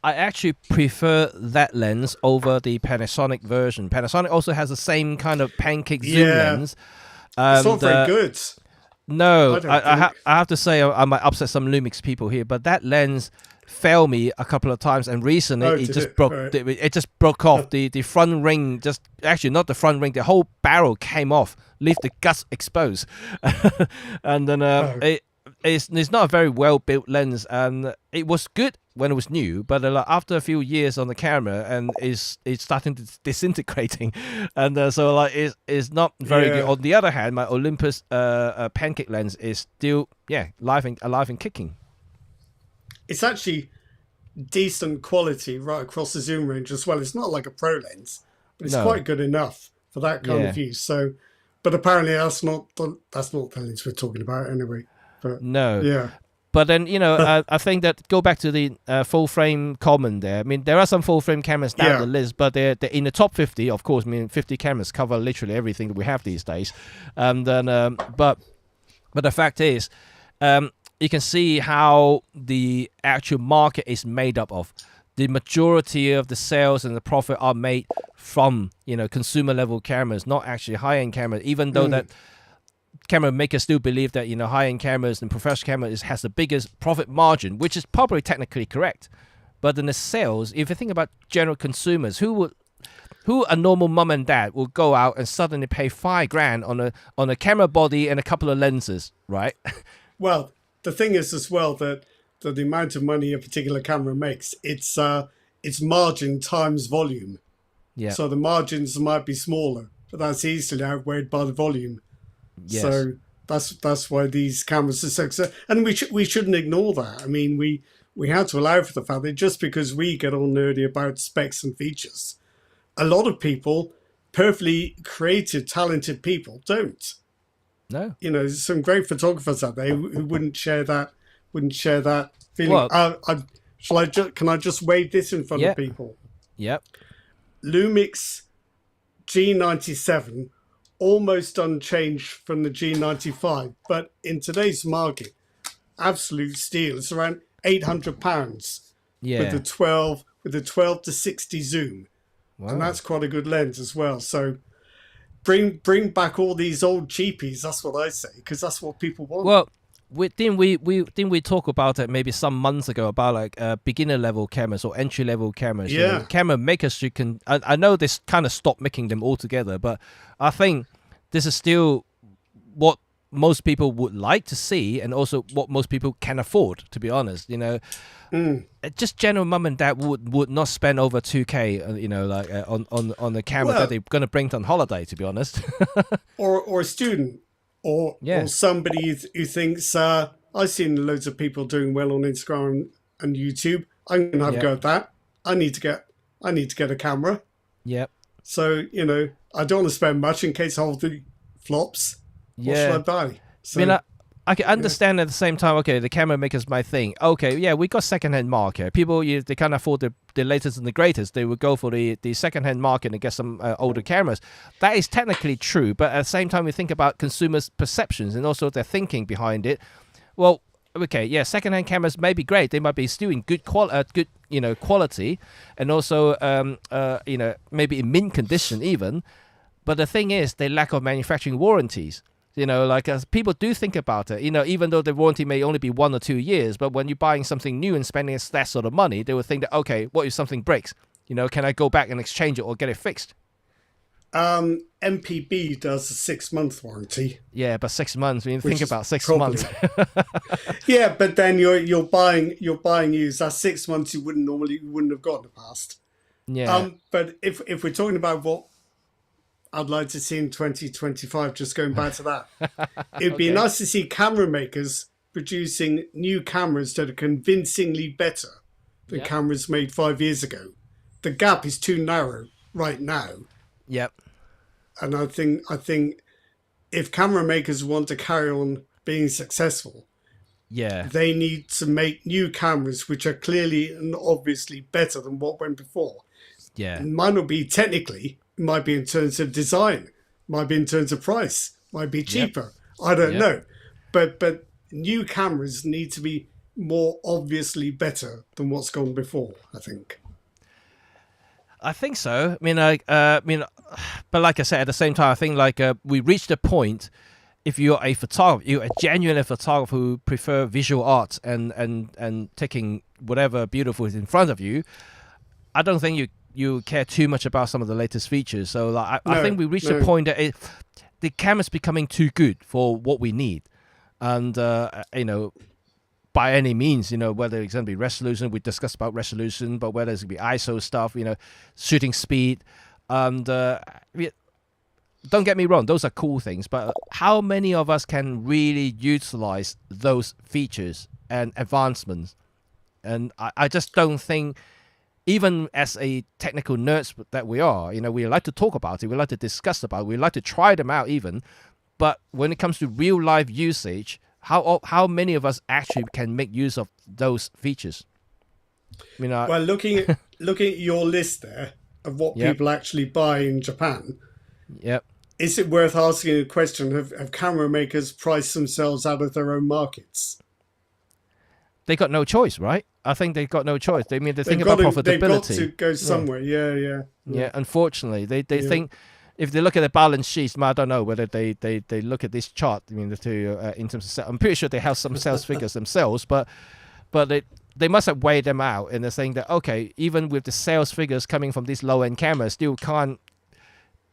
actually prefer that lens over the Panasonic version. Panasonic also has the same kind of pancake zoom lens. It's not very good. No, I have to say I might upset some Lumix people here, but that lens failed me a couple of times, and recently it just broke. Right. It just broke off the front ring. Just actually not the front ring. The whole barrel came off, leave the guts exposed, and then it's not a very well built lens, and it was good when it was new, but after a few years on the camera, and it's starting to disintegrating, and so like it's not very good. On the other hand, my Olympus pancake lens is still alive and kicking. It's actually decent quality right across the zoom range as well. It's not like a pro lens, but it's quite good enough for that kind of use. So, but apparently that's not the lens we're talking about anyway. But, But then, I think that go back to the full frame comment there. I mean, there are some full frame cameras down the list, but they're in the top 50, of course. I mean, 50 cameras cover literally everything that we have these days. And then, but the fact is, you can see how the actual market is made up of. The majority of the sales and the profit are made from, consumer level cameras, not actually high-end cameras, even though that camera makers still believe that high-end cameras and professional cameras has the biggest profit margin, which is probably technically correct. But in the sales, if you think about general consumers, who a normal mum and dad will go out and suddenly pay $5,000 on a camera body and a couple of lenses, right? Well, the thing is as well that the amount of money a particular camera makes, it's margin times volume. Yeah. So the margins might be smaller, but that's easily outweighed by the volume. Yes. So that's why these cameras are so successful, and we shouldn't ignore that. I mean, we have to allow for the fact that just because we get all nerdy about specs and features, a lot of people, perfectly creative, talented people, don't. No. There's some great photographers out there who wouldn't share that feeling. Well, can I just wave this in front of people? Yep. Lumix G97. Almost unchanged from the G95, but in today's market, absolute steal. It's around £800 with the 12 to 60 zoom, and that's quite a good lens as well. So bring back all these old cheapies. That's what I say, because that's what people want. Well, didn't we talk about it maybe some months ago about like beginner level cameras or entry level cameras? Yeah. Camera makers can. I know this kind of stopped making them altogether, but I think this is still what most people would like to see, and also what most people can afford. To be honest, just general mum and dad would not spend over $2,000, on the camera that they're going to bring on holiday. To be honest, or a student. Or somebody who thinks, I've seen loads of people doing well on Instagram and YouTube. I'm gonna have a go at that. I need to get a camera. Yep. So I don't want to spend much in case all the flops. What should I buy? So, I mean, I can understand at the same time. Okay, the camera maker's my thing. Okay, we got secondhand market. People, they can't afford the latest and the greatest. They would go for the secondhand market and get some older cameras. That is technically true, but at the same time, we think about consumers' perceptions and also their thinking behind it. Well, okay, secondhand cameras may be great. They might be still in good quality, and also maybe in mint condition even. But the thing is, they lack of manufacturing warranties. Like as people do think about it, even though the warranty may only be 1 or 2 years, but when you're buying something new and spending that sort of money, they will think that, okay, what if something breaks? Can I go back and exchange it or get it fixed? MPB does a 6-month warranty. Yeah, but 6 months. Think about 6 months. Yeah, but then you're buying used. That's 6 months you wouldn't have got in the past. Yeah. But if we're talking about what I'd like to see in 2025, just going back to that, it'd be nice to see camera makers producing new cameras that are convincingly better than cameras made 5 years ago. The gap is too narrow right now. Yep. And I think if camera makers want to carry on being successful, they need to make new cameras which are clearly and obviously better than what went before. Yeah. It might not be technically, it might be in terms of design, might be in terms of price, might be cheaper. I don't know. But new cameras need to be more obviously better than what's gone before, I think. I think so. But like I said, at the same time, I think we reached a point. If you're a photographer, you're a genuine photographer who prefer visual art and taking whatever beautiful is in front of you, I don't think you care too much about some of the latest features. So I think we reached a point that the camera's becoming too good for what we need, and by any means, whether it's going to be resolution, we discussed about resolution, but whether it's going to be ISO stuff, shooting speed, and don't get me wrong, those are cool things, but how many of us can really utilize those features and advancements? And I just don't think, even as a technical nerds that we are, we like to talk about it, we like to discuss about it, we like to try them out even, but when it comes to real life usage, how many of us actually can make use of those features? Well, looking at your list there of what people actually buy in Japan, is it worth asking a question? Have camera makers priced themselves out of their own markets? They got no choice, right? I think they've got no choice. They think about profitability. They've got to go somewhere. Yeah. Unfortunately, they think. If they look at the balance sheets, I don't know whether they look at this chart. In terms of sales. I'm pretty sure they have some sales figures themselves, but they must have weighed them out, and they're saying that, okay, even with the sales figures coming from these low end cameras, still can't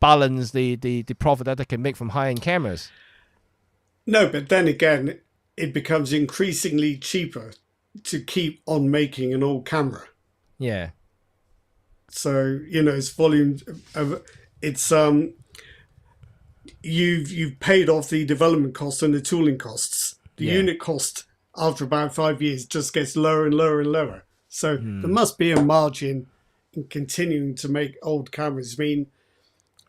balance the profit that they can make from high end cameras. No, but then again, it becomes increasingly cheaper to keep on making an old camera. Yeah. So it's volume of. It's you've paid off the development costs and the tooling costs. The unit cost after about 5 years just gets lower and lower and lower. So there must be a margin in continuing to make old cameras.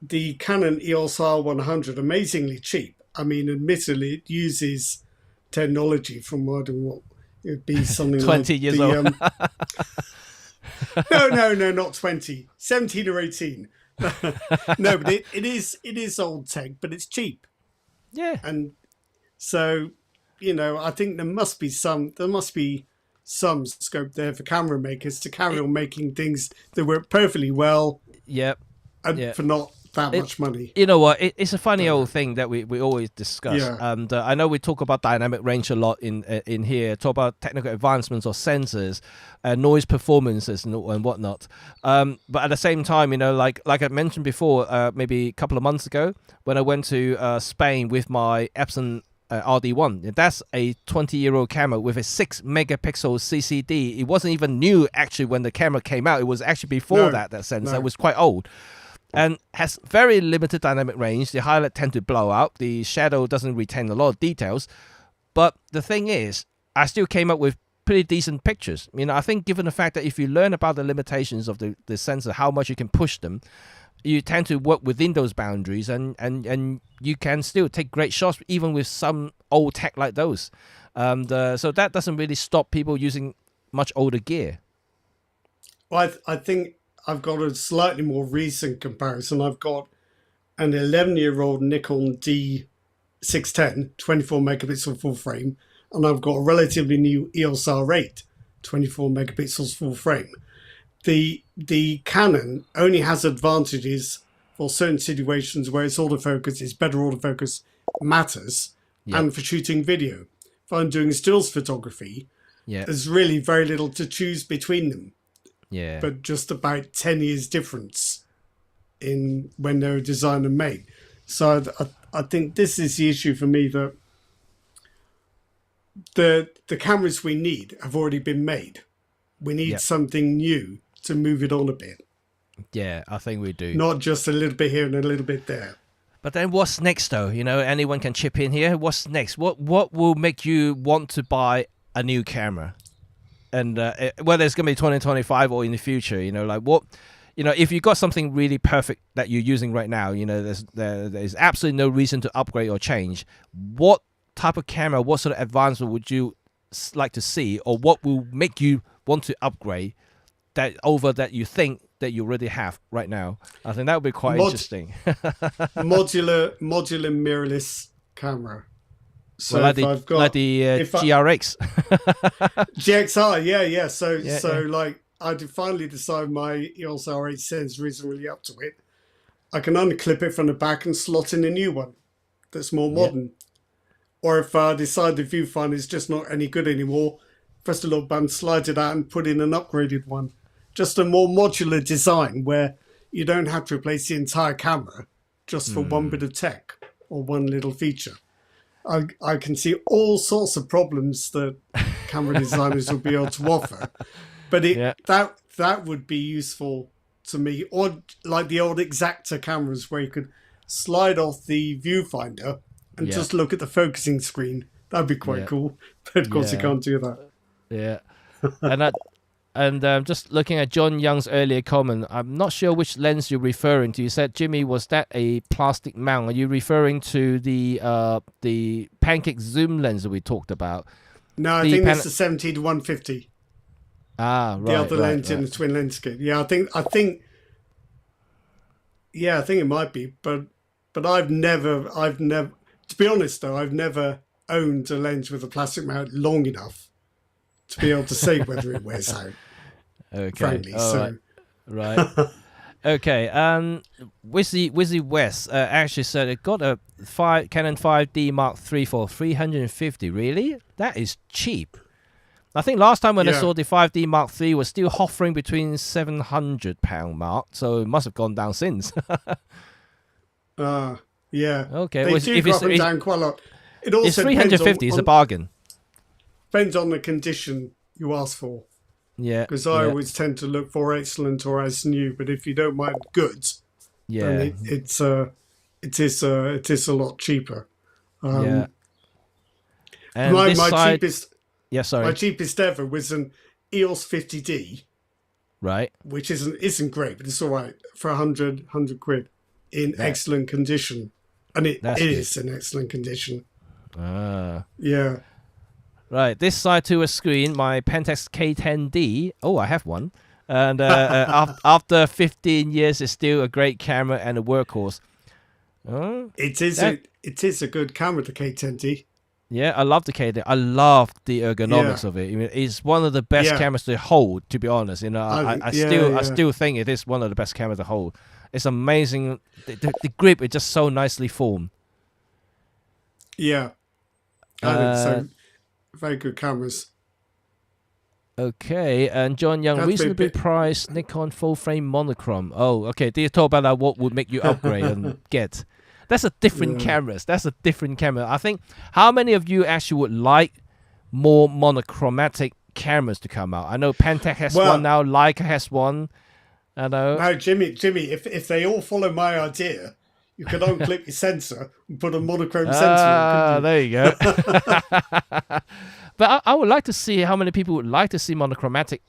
The Canon EOS R100, amazingly cheap. Admittedly, it uses technology from what it'd be something 20 like years old. No, not 20, 17 or 18. No, but it is old tech, but it's cheap. Yeah. And so, I think there must be some scope there for camera makers to carry on making things that work perfectly well. Yep. And for not that much money. You know what? It's a funny old thing that we always discuss. Yeah. And I know we talk about dynamic range a lot in here, talk about technical advancements or sensors, noise performances and whatnot. But at the same time, like I mentioned before, maybe a couple of months ago, when I went to Spain with my Epson RD1. That's a 20-year-old camera with a 6 megapixel CCD. It wasn't even new actually when the camera came out. It was actually before that sensor. It was quite old. And has very limited dynamic range. The highlight tend to blow out. The shadow doesn't retain a lot of details. But the thing is, I still came up with pretty decent pictures. I think given the fact that if you learn about the limitations of the sensor, how much you can push them, you tend to work within those boundaries, and you can still take great shots even with some old tech like those. So that doesn't really stop people using much older gear. Well, I think I've got a slightly more recent comparison. I've got an 11-year-old Nikon D610, 24 megapixel full frame, and I've got a relatively new EOS R8, 24 megapixels full frame. The Canon only has advantages for certain situations where it's autofocus, it's better autofocus matters, and for shooting video. If I'm doing stills photography, there's really very little to choose between them. Yeah. But just about 10 years difference in when they were designed and made. So I think this is the issue for me, that the cameras we need have already been made. We need something new to move it on a bit. Yeah, I think we do. Not just a little bit here and a little bit there. But then what's next, though? You know, anyone can chip in here. What's next? What will make you want to buy a new camera? And whether it's going to be 2025 or in the future, you know, like what, you know, if you got something really perfect that you're using right now, you know, there's absolutely no reason to upgrade or change. What type of camera, what sort of advancement would you like to see, or what will make you want to upgrade that over that you think that you already have right now? I think that would be quite interesting. modular mirrorless camera. So well, like the GRX. GXR, yeah. So like I finally decided my EOS R8 sensor isn't really up to it. I can unclip it from the back and slot in a new one that's more modern. Or if I decide the viewfinder is just not any good anymore, press the little button, slide it out and put in an upgraded one. Just a more modular design where you don't have to replace the entire camera just for one bit of tech or one little feature. I can see all sorts of problems that camera designers will be able to offer, but that would be useful to me. Or like the old Exacta cameras where you could slide off the viewfinder and just look at the focusing screen. That'd be quite cool. But of course you can't do that. Yeah, and just looking at John Young's earlier comment, I'm not sure which lens you're referring to. You said, Jimmy, was that a plastic mount? Are you referring to the pancake zoom lens that we talked about? No, I think that's the 70-150. Ah, right. The other lens in the twin lens kit. Yeah, I think it might be, but I've never. To be honest, though, I've never owned a lens with a plastic mount long enough to be able to say whether it wears out. Okay. Frankly, right. Okay. Wizzy West actually said it got a Canon 5D Mark III for $350. Really? That is cheap. I think last time when I saw the 5D Mark III was still hovering between £700 mark, so it must have gone down since. Yeah. Okay. They do go up and down quite a lot. It also it's $350 is a bargain. Depends on the condition you ask for. Yeah. Because I always tend to look for excellent or as new, but if you don't mind goods, then it is a lot cheaper. And my cheapest ever was an EOS 50D. Right. Which isn't great, but it's all right for 100 quid in excellent condition. And it is in excellent condition. Yeah. Right, this side to a screen, my Pentax K10D. Oh, I have one. And after 15 years, it's still a great camera and a workhorse. It is a good camera, the K10D. Yeah, I love the K10D. I love the ergonomics of it. I mean, it's one of the best cameras to hold, to be honest. You know, I still think it is one of the best cameras to hold. It's amazing. The grip is just so nicely formed. Yeah. I think so. Very good cameras. Okay, and John Young, reasonably priced Nikon full frame monochrome. Oh, okay. Do you talk about what would make you upgrade and get? That's a different cameras. That's a different camera. I think, how many of you actually would like more monochromatic cameras to come out? I know Pentax has one now. Leica has one. I know. No, Jimmy, if they all follow my idea, you could unclip your sensor and put a monochrome sensor on. There you go. But I would like to see how many people would like to see monochromatic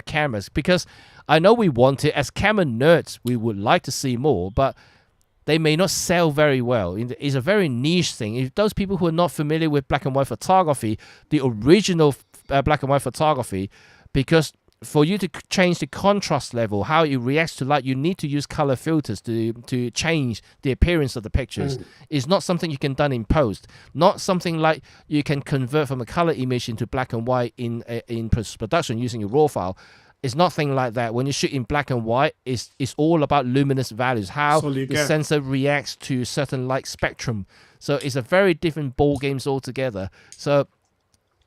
cameras, because I know we want it. As camera nerds, we would like to see more, but they may not sell very well. It's a very niche thing. If those people who are not familiar with black and white photography, the original black and white photography, because for you to change the contrast level, how it reacts to light, you need to use color filters to change the appearance of the pictures. It's not something you can done in post. Not something like you can convert from a color image into black and white in post-production using your raw file. It's nothing like that. When you shoot in black and white, it's all about luminous values, how the sensor reacts to certain light spectrum. So it's a very different ball games altogether. So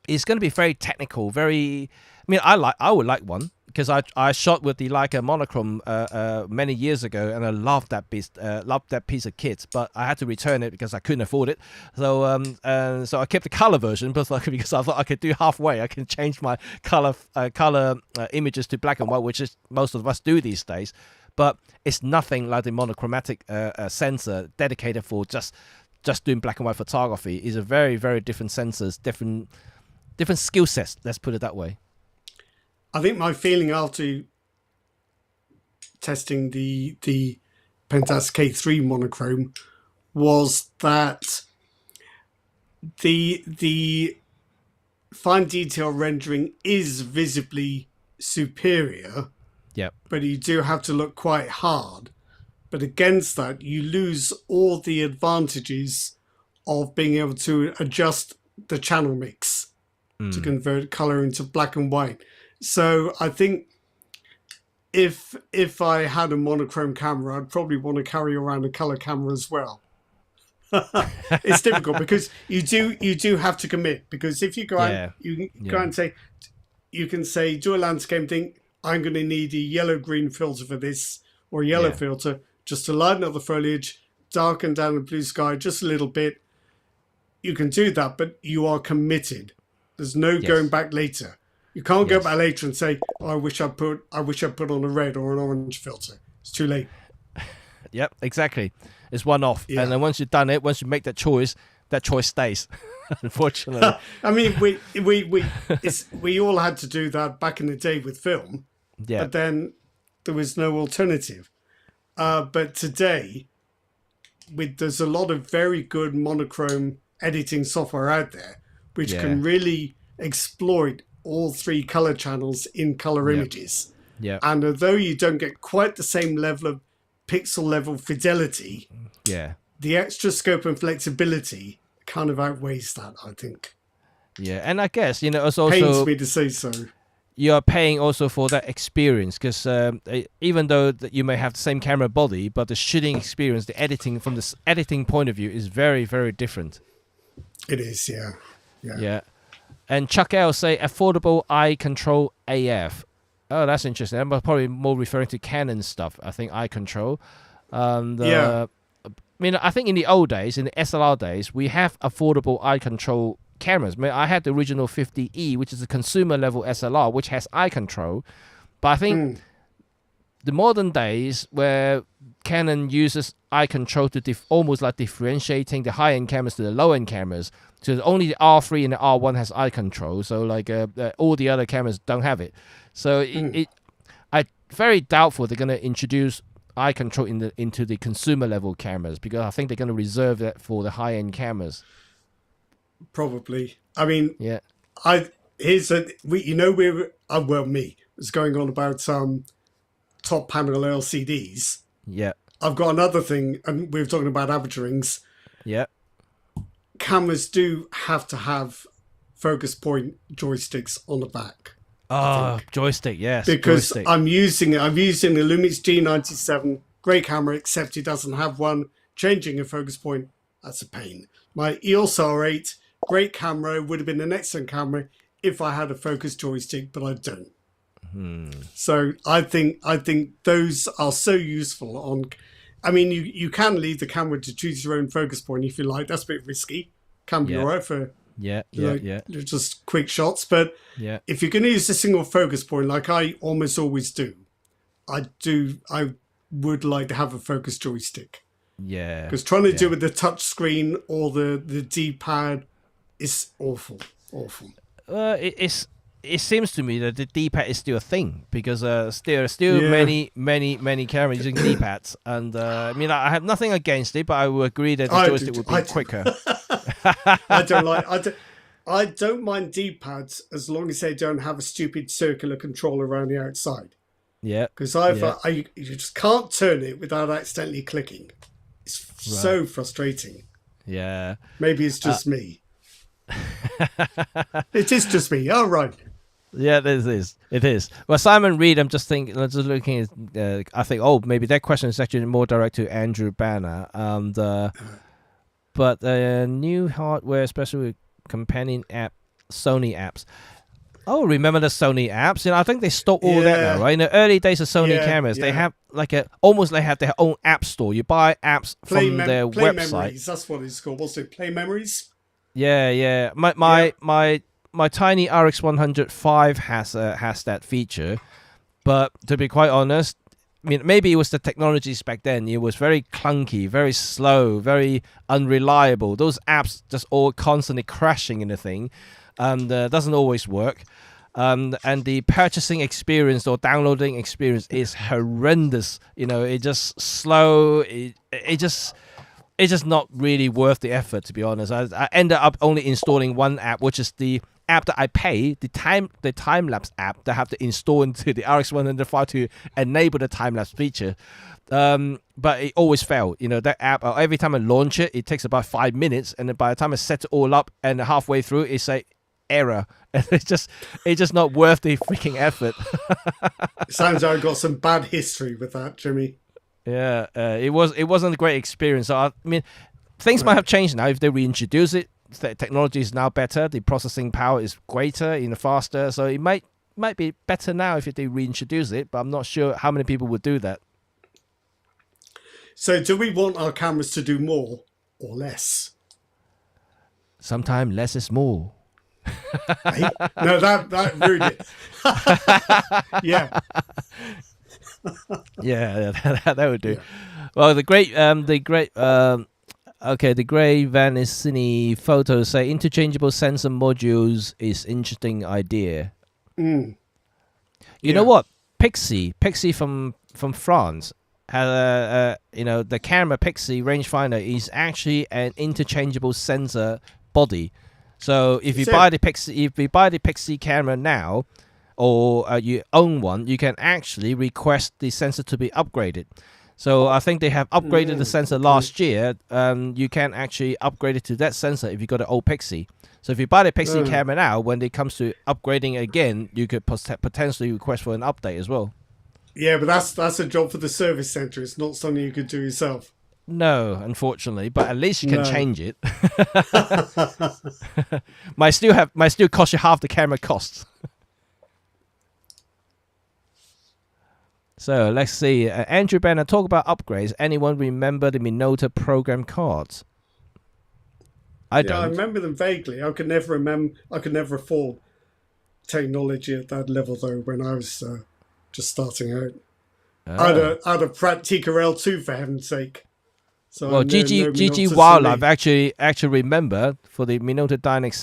it's going to be very technical. Very, I mean, I would like one, because I shot with the Leica monochrome many years ago, and I loved that piece of kit. But I had to return it because I couldn't afford it. So so I kept the color version, because I thought I could do halfway. I can change my color images to black and white, which is most of us do these days. But it's nothing like the monochromatic sensor dedicated for just doing black and white photography. It's a very, very different sensors, different skill sets. Let's put it that way. I think my feeling after testing the Pentax K3 monochrome was that the fine detail rendering is visibly superior. Yeah. But you do have to look quite hard. But against that, you lose all the advantages of being able to adjust the channel mix to convert color into black and white. So I think if I had a monochrome camera, I'd probably want to carry around a color camera as well. It's difficult because you do have to commit, because if you go out, you go out and say, you can say, do a landscape thing, I'm going to need a yellow-green filter for this, or a yellow filter, just to lighten up the foliage, darken down the blue sky just a little bit. You can do that, but you are committed. There's no going back later. You can't go back later and say, oh, I wish I put on a red or an orange filter. It's too late. Yep, exactly. It's one off. Yeah. And then once you've done it, once you make that choice stays. Unfortunately. I mean, we all had to do that back in the day with film. Yeah. But then there was no alternative. But today, there's a lot of very good monochrome editing software out there, which can really exploit all three color channels in color images. Yeah. And although you don't get quite the same level of pixel level fidelity, the extra scope and flexibility kind of outweighs that, I think. Yeah, and I guess, it's also pains me to say so. You're paying also for that experience, because even though that you may have the same camera body, but the shooting experience, the editing from the editing point of view is very, very different. It is, yeah. And Chuck L say affordable eye control AF. Oh, that's interesting. I'm probably more referring to Canon stuff. I think eye control. I mean, I think in the old days, in the SLR days, we have affordable eye control cameras. I mean, I had the original 50E, which is a consumer level SLR, which has eye control. But I think the modern days where Canon uses eye control to almost like differentiating the high-end cameras to the low-end cameras. So only the R3 and the R1 has eye control. So like all the other cameras don't have it. So I very doubtful they're going to introduce eye control into the consumer level cameras, because I think they're going to reserve that for the high-end cameras. Probably. I mean, me was going on about top panel LCDs. Yeah. I've got another thing, and we were talking about aperture rings. Yeah. Cameras do have to have focus point joysticks on the back. Oh, joystick, yes. Because joystick. I'm using the Lumix G97, great camera, except it doesn't have one. Changing a focus point, that's a pain. My EOS R8, great camera, would have been an excellent camera if I had a focus joystick, but I don't. So I think those are so useful I mean, you can leave the camera to choose your own focus point if you like. That's a bit risky. Can be all right for just quick shots. But if you're going to use a single focus point, like I almost always do, I would like to have a focus joystick. Yeah. Because trying to do it with the touch screen or the D-pad is awful. It seems to me that the D-pad is still a thing, because still many cameras using D-pads, and I mean, I have nothing against it, but I would agree that the joystick would be quicker. I don't mind D-pads as long as they don't have a stupid circular control around the outside. Yeah. Because you just can't turn it without accidentally clicking. It's so frustrating. Yeah. Maybe it's just me. It is just me. Oh, right. Yeah, it is. It is. Well, Simon Reed, I'm just looking at. I think, oh, maybe that question is actually more direct to Andrew Banner. But new hardware, especially with companion app, Sony apps. Oh, remember the Sony apps? I think they stopped all that now, right? In the early days of Sony cameras, they have almost they have their own app store. You buy apps from their Play website. Memories, that's what it's called. What's it? Play Memories. Yeah. My tiny RX105 has that feature, but to be quite honest, I mean, maybe it was the technologies back then. It was very clunky, very slow, very unreliable. Those apps just all constantly crashing in the thing, and doesn't always work. And the purchasing experience or downloading experience is horrendous. It's just slow. It's just not really worth the effort, to be honest. I ended up only installing one app, which is the app that I pay, the time lapse app that I have to install into the RX105 to enable the time lapse feature. But it always failed. That app, every time I launch it, it takes about 5 minutes, and then by the time I set it all up, and halfway through, it's like error. And it's just not worth the freaking effort. It sounds like I've got some bad history with that, Jimmy. Yeah, it wasn't a great experience. So I mean, things might have changed now if they reintroduce it. The technology is now better. The processing power is greater, faster. So it might be better now if they reintroduce it. But I'm not sure how many people would do that. So, do we want our cameras to do more or less? Sometimes less is more. Hey? No, that ruined it. Yeah. Yeah, that would do. Yeah. Well, the great Vanicini photos say interchangeable sensor modules is interesting idea. You know what? Pixie from France has the camera Pixie rangefinder is actually an interchangeable sensor body. So if you buy the Pixie camera now, or you own one, you can actually request the sensor to be upgraded. So I think they have upgraded the sensor last year. You can actually upgrade it to that sensor if you got an old Pixie. So if you buy the Pixie camera now, when it comes to upgrading again, you could potentially request for an update as well. Yeah, but that's a job for the service center. It's not something you could do yourself. No, unfortunately, but at least you can change it. might still cost you half the camera costs. So let's see. Andrew Banner, talk about upgrades. Anyone remember the Minolta program cards? I don't. I remember them vaguely. I could never afford technology at that level though. When I was just starting out, I had a Praktica L2 for heaven's sake. So well, GG Wildlife actually remember for the Minolta Dynex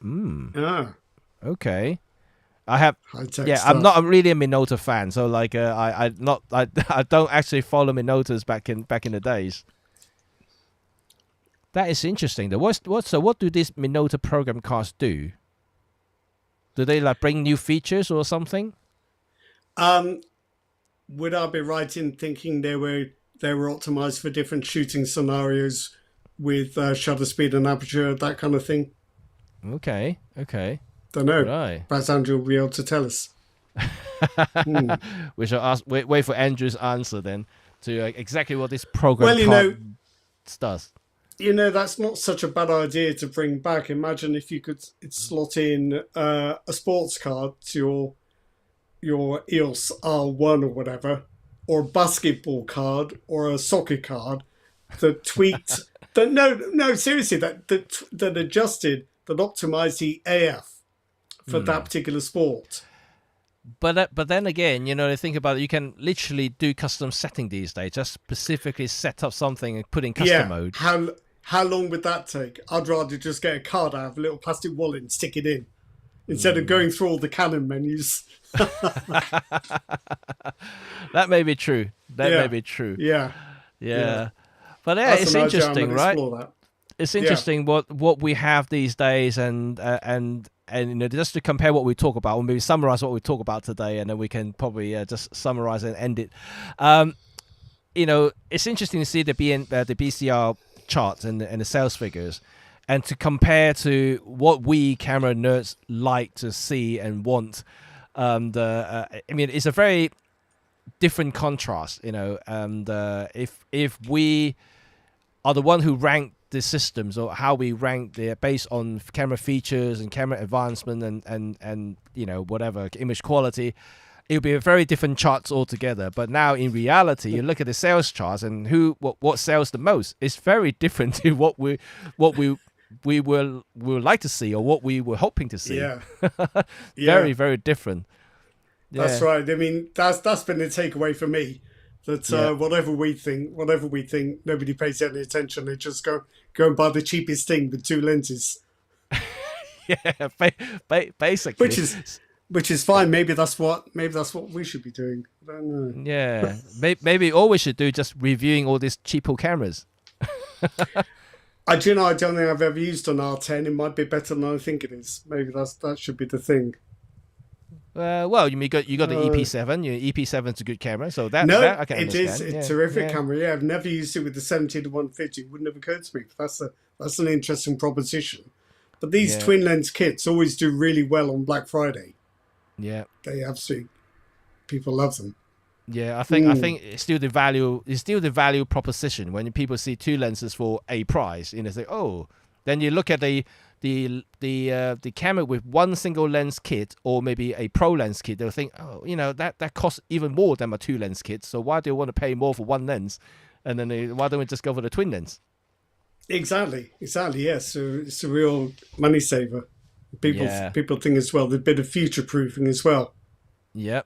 7000i. Okay. I have, I'm not really a Minolta fan, so like I don't actually follow Minoltas back in the days. That is interesting. Though, what do these Minolta program cards do? Do they like bring new features or something? Would I be right in thinking they were optimized for different shooting scenarios with shutter speed and aperture, that kind of thing? Okay. Don't know. Right. Perhaps Andrew will be able to tell us. We shall wait for Andrew's answer then to exactly what this program does. That's not such a bad idea to bring back. Imagine if you could slot in a sports card to your EOS R1 or whatever, or a basketball card or a soccer card that tweaked seriously, that adjusted, that optimized the AF for that particular sport. But then again, they think about it, you can literally do custom setting these days. Just specifically set up something and put in custom mode. How long would that take? I'd rather just get a card out of a little plastic wallet and stick it in, instead of going through all the Canon menus. That may be true. May be true. Yeah. But it's interesting, right? It's interesting what we have these days, and just to compare what we talk about, or maybe summarize what we talk about today, and then we can probably just summarize and end it. It's interesting to see the BCR charts and the sales figures, and to compare to what we camera nerds like to see and want. I mean, it's a very different contrast, and if we are the one who rank the systems, or how we rank the based on camera features and camera advancement and whatever image quality, it would be a very different charts altogether. But now in reality, you look at the sales charts and what sells the most. It's very different to what we will like to see, or what we were hoping to see. Yeah. Very, very different. That's right. I mean, that's been the takeaway for me. That whatever we think, nobody pays any attention. They just go and buy the cheapest thing with 2 lenses. Yeah, basically. Which is fine. Maybe that's what we should be doing. I don't know. Yeah, maybe all we should do just reviewing all these cheapo cameras. I don't think I've ever used an R10. It might be better than I think it is. Maybe that should be the thing. Well, you got the EP7. Your EP7 is a good camera, so that I can understand. It is a terrific camera. Yeah, I've never used it with the 70-150. It wouldn't have occurred to me. But that's an interesting proposition. But these twin lens kits always do really well on Black Friday. Yeah, people love them. Yeah, I think it's still the value proposition when people see 2 lenses for a price. Say, oh, then you look at the camera with 1 single lens kit, or maybe a pro lens kit. They'll think, oh, that costs even more than a 2 lens kit. So why do you want to pay more for 1 lens? And then why don't we just go for the twin lens? Exactly. Yes, so it's a real money saver. People think as well. The bit of future proofing as well. Yep.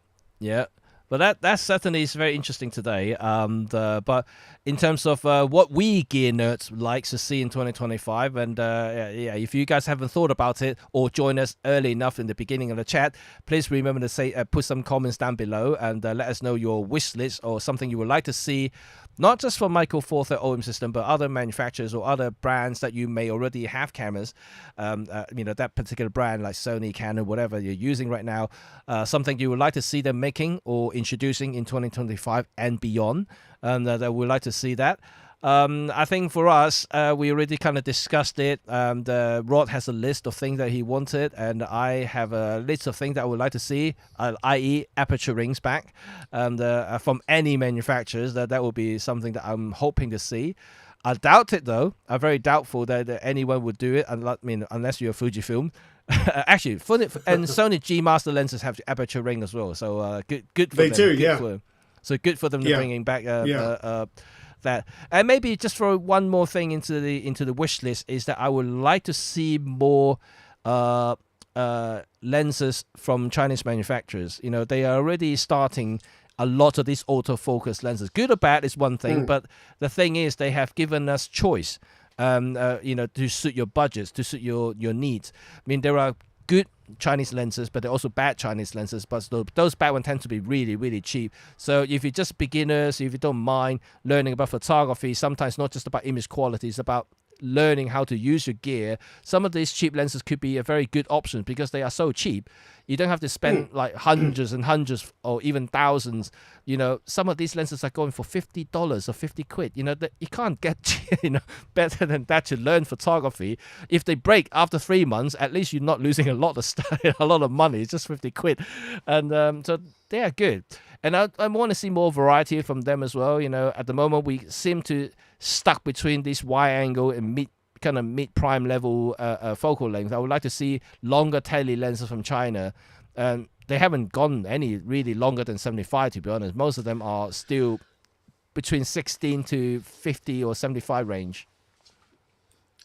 But that certainly is very interesting today. But in terms of what we gear nerds like to see in 2025, and if you guys haven't thought about it or join us early enough in the beginning of the chat, please remember to say put some comments down below and let us know your wish list or something you would like to see. Not just for Micro Four Thirds OM system, but other manufacturers or other brands that you may already have cameras. That particular brand like Sony, Canon, whatever you're using right now, something you would like to see them making or introducing in 2025 and beyond. That we'd like to see that. I think for us, we already kind of discussed it. Rod has a list of things that he wanted, and I have a list of things that I would like to see, i.e. aperture rings back, from any manufacturers. That will be something that I'm hoping to see. I doubt it, though. I'm very doubtful that anyone would do it, unless you're Fujifilm. Actually, and Sony G Master lenses have the aperture ring as well, so good for them. They do, So good for them to bringing back that. And maybe just throw one more thing into the wish list is that I would like to see more lenses from Chinese manufacturers. They are already starting a lot of these autofocus lenses. Good or bad is one thing, but the thing is they have given us choice. To suit your budgets, to suit your needs. I mean, there are good Chinese lenses, but there are also bad Chinese lenses. But those bad ones tend to be really, really cheap. So if you're just beginners, if you don't mind learning about photography, sometimes not just about image quality, it's about learning how to use your gear. Some of these cheap lenses could be a very good option because they are so cheap. You don't have to spend like hundreds and hundreds or even thousands. Some of these lenses are going for $50 or 50 quid. That you can't get better than that to learn photography. If they break after 3 months, at least you're not losing a lot of money. It's just 50 quid, and so they are good. And I want to see more variety from them as well. At the moment we seem to stuck between this wide angle and mid prime level focal length. I would like to see longer tele lenses from China. They haven't gone any really longer than 75, to be honest. Most of them are still between 16 to 50 or 75 range.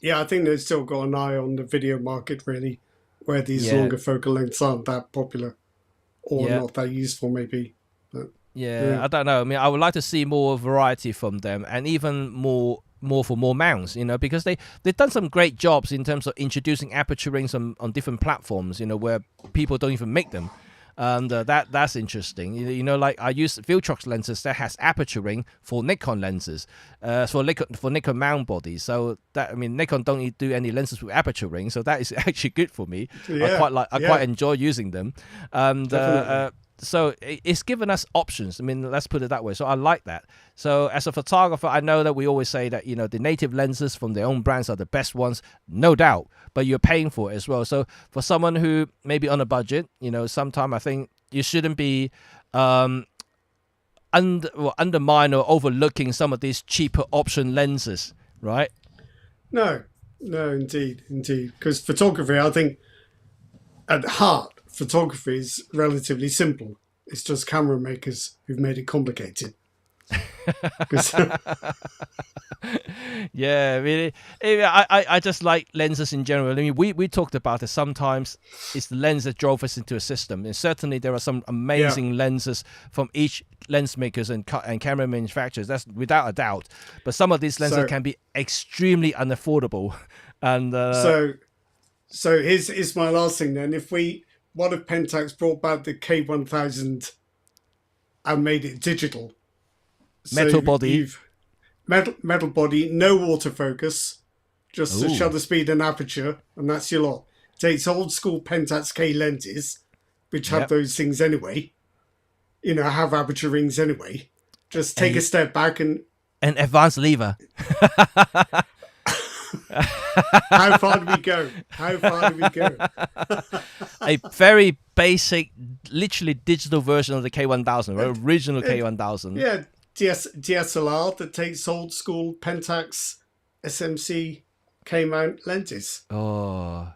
Yeah, I think they've still got an eye on the video market, really, where these longer focal lengths aren't that popular or not that useful, maybe. But, I don't know. I mean, I would like to see more variety from them, and even more for more mounts, because they've done some great jobs in terms of introducing aperture rings on different platforms, where people don't even make them. And that's interesting. Like I use Viltrox lenses that has aperture ring for Nikon lenses, for Nikon mount bodies. So Nikon don't do any lenses with aperture ring, so that is actually good for me. I quite enjoy using them. And so it's given us options. I mean, let's put it that way. So I like that. So as a photographer, I know that we always say that, you know, the native lenses from their own brands are the best ones, no doubt, but you're paying for it as well. So for someone who may be on a budget, you know, sometime I think you shouldn't be undermine or overlooking some of these cheaper option lenses, right? No, indeed. Because photography, I think, at heart, photography is relatively simple. It's just camera makers who've made it complicated. Yeah, really. I just like lenses in general. I mean, we talked about it. Sometimes it's the lens that drove us into a system, and certainly there are some amazing lenses from each lens makers and camera manufacturers. That's without a doubt. But some of these lenses can be extremely unaffordable, and so here's my last thing. Then, what if Pentax brought back the K1000 and made it digital? Metal body. Metal body, no autofocus, just the shutter speed and aperture, and that's your lot. Takes old school Pentax K lenses, which have those things anyway, you know, have aperture rings anyway. Just take a step back and... An advanced lever. How far do we go? A very basic, literally digital version of the K1000, original K1000. Yeah. DSLR that takes old school Pentax SMC K-mount lenses. Oh,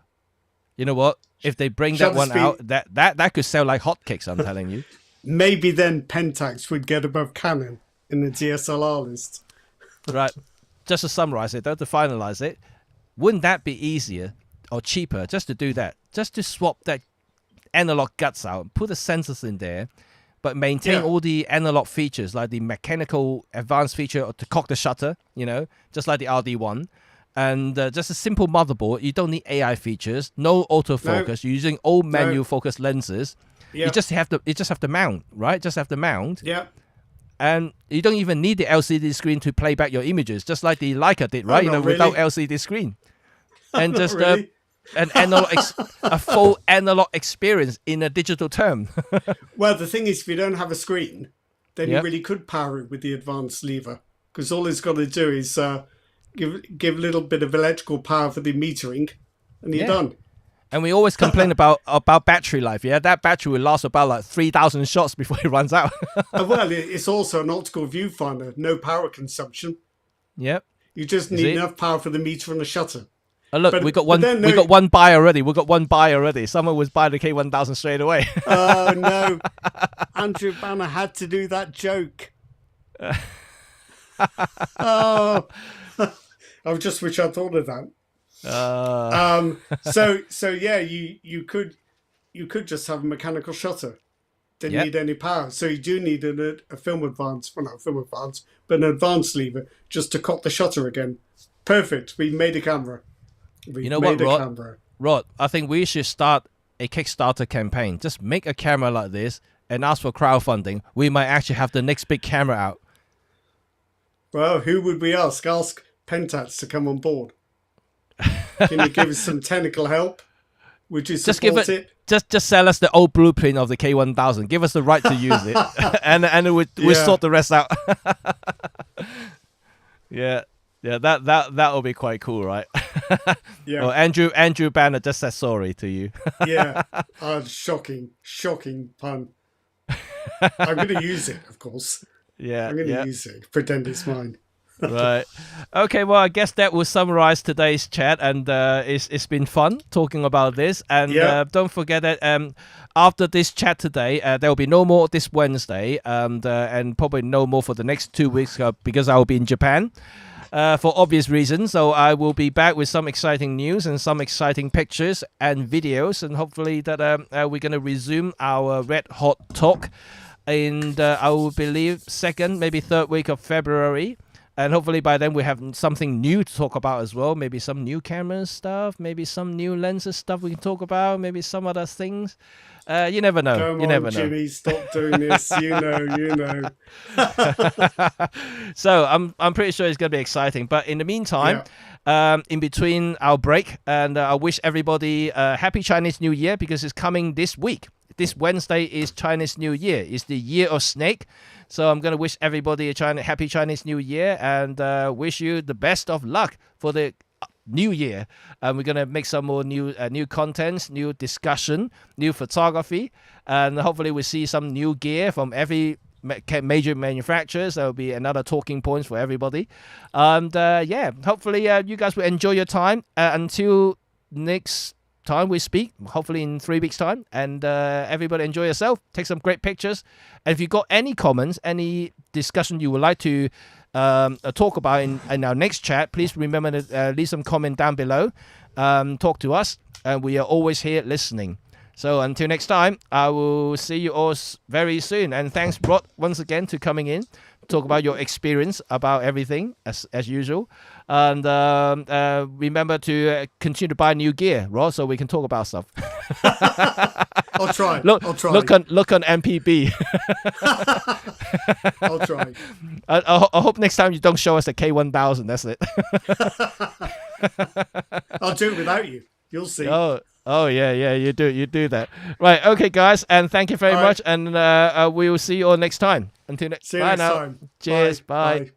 you know what? If they bring that one out, that could sell like hotcakes. I'm telling you. Maybe then Pentax would get above Canon in the DSLR list. Right. Just to summarize it, though, to finalize it, wouldn't that be easier or cheaper just to do that? Just to swap that analog guts out, put the sensors in there, but maintain all the analog features like the mechanical advanced feature to cock the shutter, you know, just like the RD1. And just a simple motherboard. You don't need AI features, no autofocus. You're using old manual focus lenses. You just have to mount, right? Just have to mount. Yeah. And you don't even need the LCD screen to play back your images, just like the Leica did, right? Without LCD screen. And just really. a full analog experience in a digital term. Well, the thing is, if you don't have a screen, then you really could power it with the advanced lever, because all it's got to do is give a little bit of electrical power for the metering, and you're done. And we always complain about battery life. Yeah, that battery will last about like 3,000 shots before it runs out. Well, it's also an optical viewfinder, no power consumption. Yep. You just need enough power for the meter and the shutter. Oh, look, we got one buy already. Someone was buying the K1000 straight away. Oh no, Andrew Banner had to do that joke. Oh, I just wish I thought of that. So yeah, you could just have a mechanical shutter. Didn't need any power. So you do need a film advance, well not film advance, but an advanced lever just to cock the shutter again. Perfect. We made a camera. You know what, Rod? I think we should start a Kickstarter campaign. Just make a camera like this and ask for crowdfunding. We might actually have the next big camera out. Well, who would we ask? Ask Pentax to come on board. Can you give us some technical help? Would you support it? Just sell us the old blueprint of the K1000. Give us the right to use it, and we'll sort the rest out. Yeah, that will be quite cool, right? Yeah. Well, Andrew Banner just said sorry to you. Yeah, shocking pun. I'm going to use it, of course. Yeah, I'm going to use it. Pretend it's mine. Right. Okay, well, I guess that will summarize today's chat, and it's been fun talking about this. And don't forget that after this chat today, there will be no more this Wednesday, and probably no more for the next 2 weeks because I will be in Japan for obvious reasons. So I will be back with some exciting news and some exciting pictures and videos, and hopefully that we're going to resume our Red Hot talk in, I will believe, second, maybe third week of February. And hopefully by then we have something new to talk about as well. Maybe some new camera stuff. Maybe some new lenses stuff we can talk about. Maybe some other things. You never know. Come you on, never Jimmy, know. stop doing this. You know. So I'm pretty sure it's going to be exciting. But in the meantime, in between our break, and I wish everybody a happy Chinese New Year because it's coming this week. this Wednesday is Chinese New Year. It's the year of snake. So I'm going to wish everybody a happy Chinese New Year, and wish you the best of luck for the new year. And we're going to make some more new contents, new discussion, new photography, and hopefully we see some new gear from every major manufacturers. That will be another talking points for everybody. And hopefully you guys will enjoy your time until next time we speak, hopefully in 3 weeks time. And everybody enjoy yourself, take some great pictures. And if you got any comments, any discussion you would like to talk about in our next chat, please remember to leave some comment down below. Talk to us, and we are always here listening. So until next time, I will see you all very soon. And thanks, Rod, once again to coming in, talk about your experience about everything as usual. And remember to continue to buy new gear, Rod, so we can talk about stuff. I'll try. I'll try. Look on MPB. I'll try. I hope next time you don't show us the K1000. That's it. I'll do it without you. You'll see. Oh yeah, you do that. Right, okay, guys, and thank you very much, and we will see you all next time. Until next time. Cheers, bye.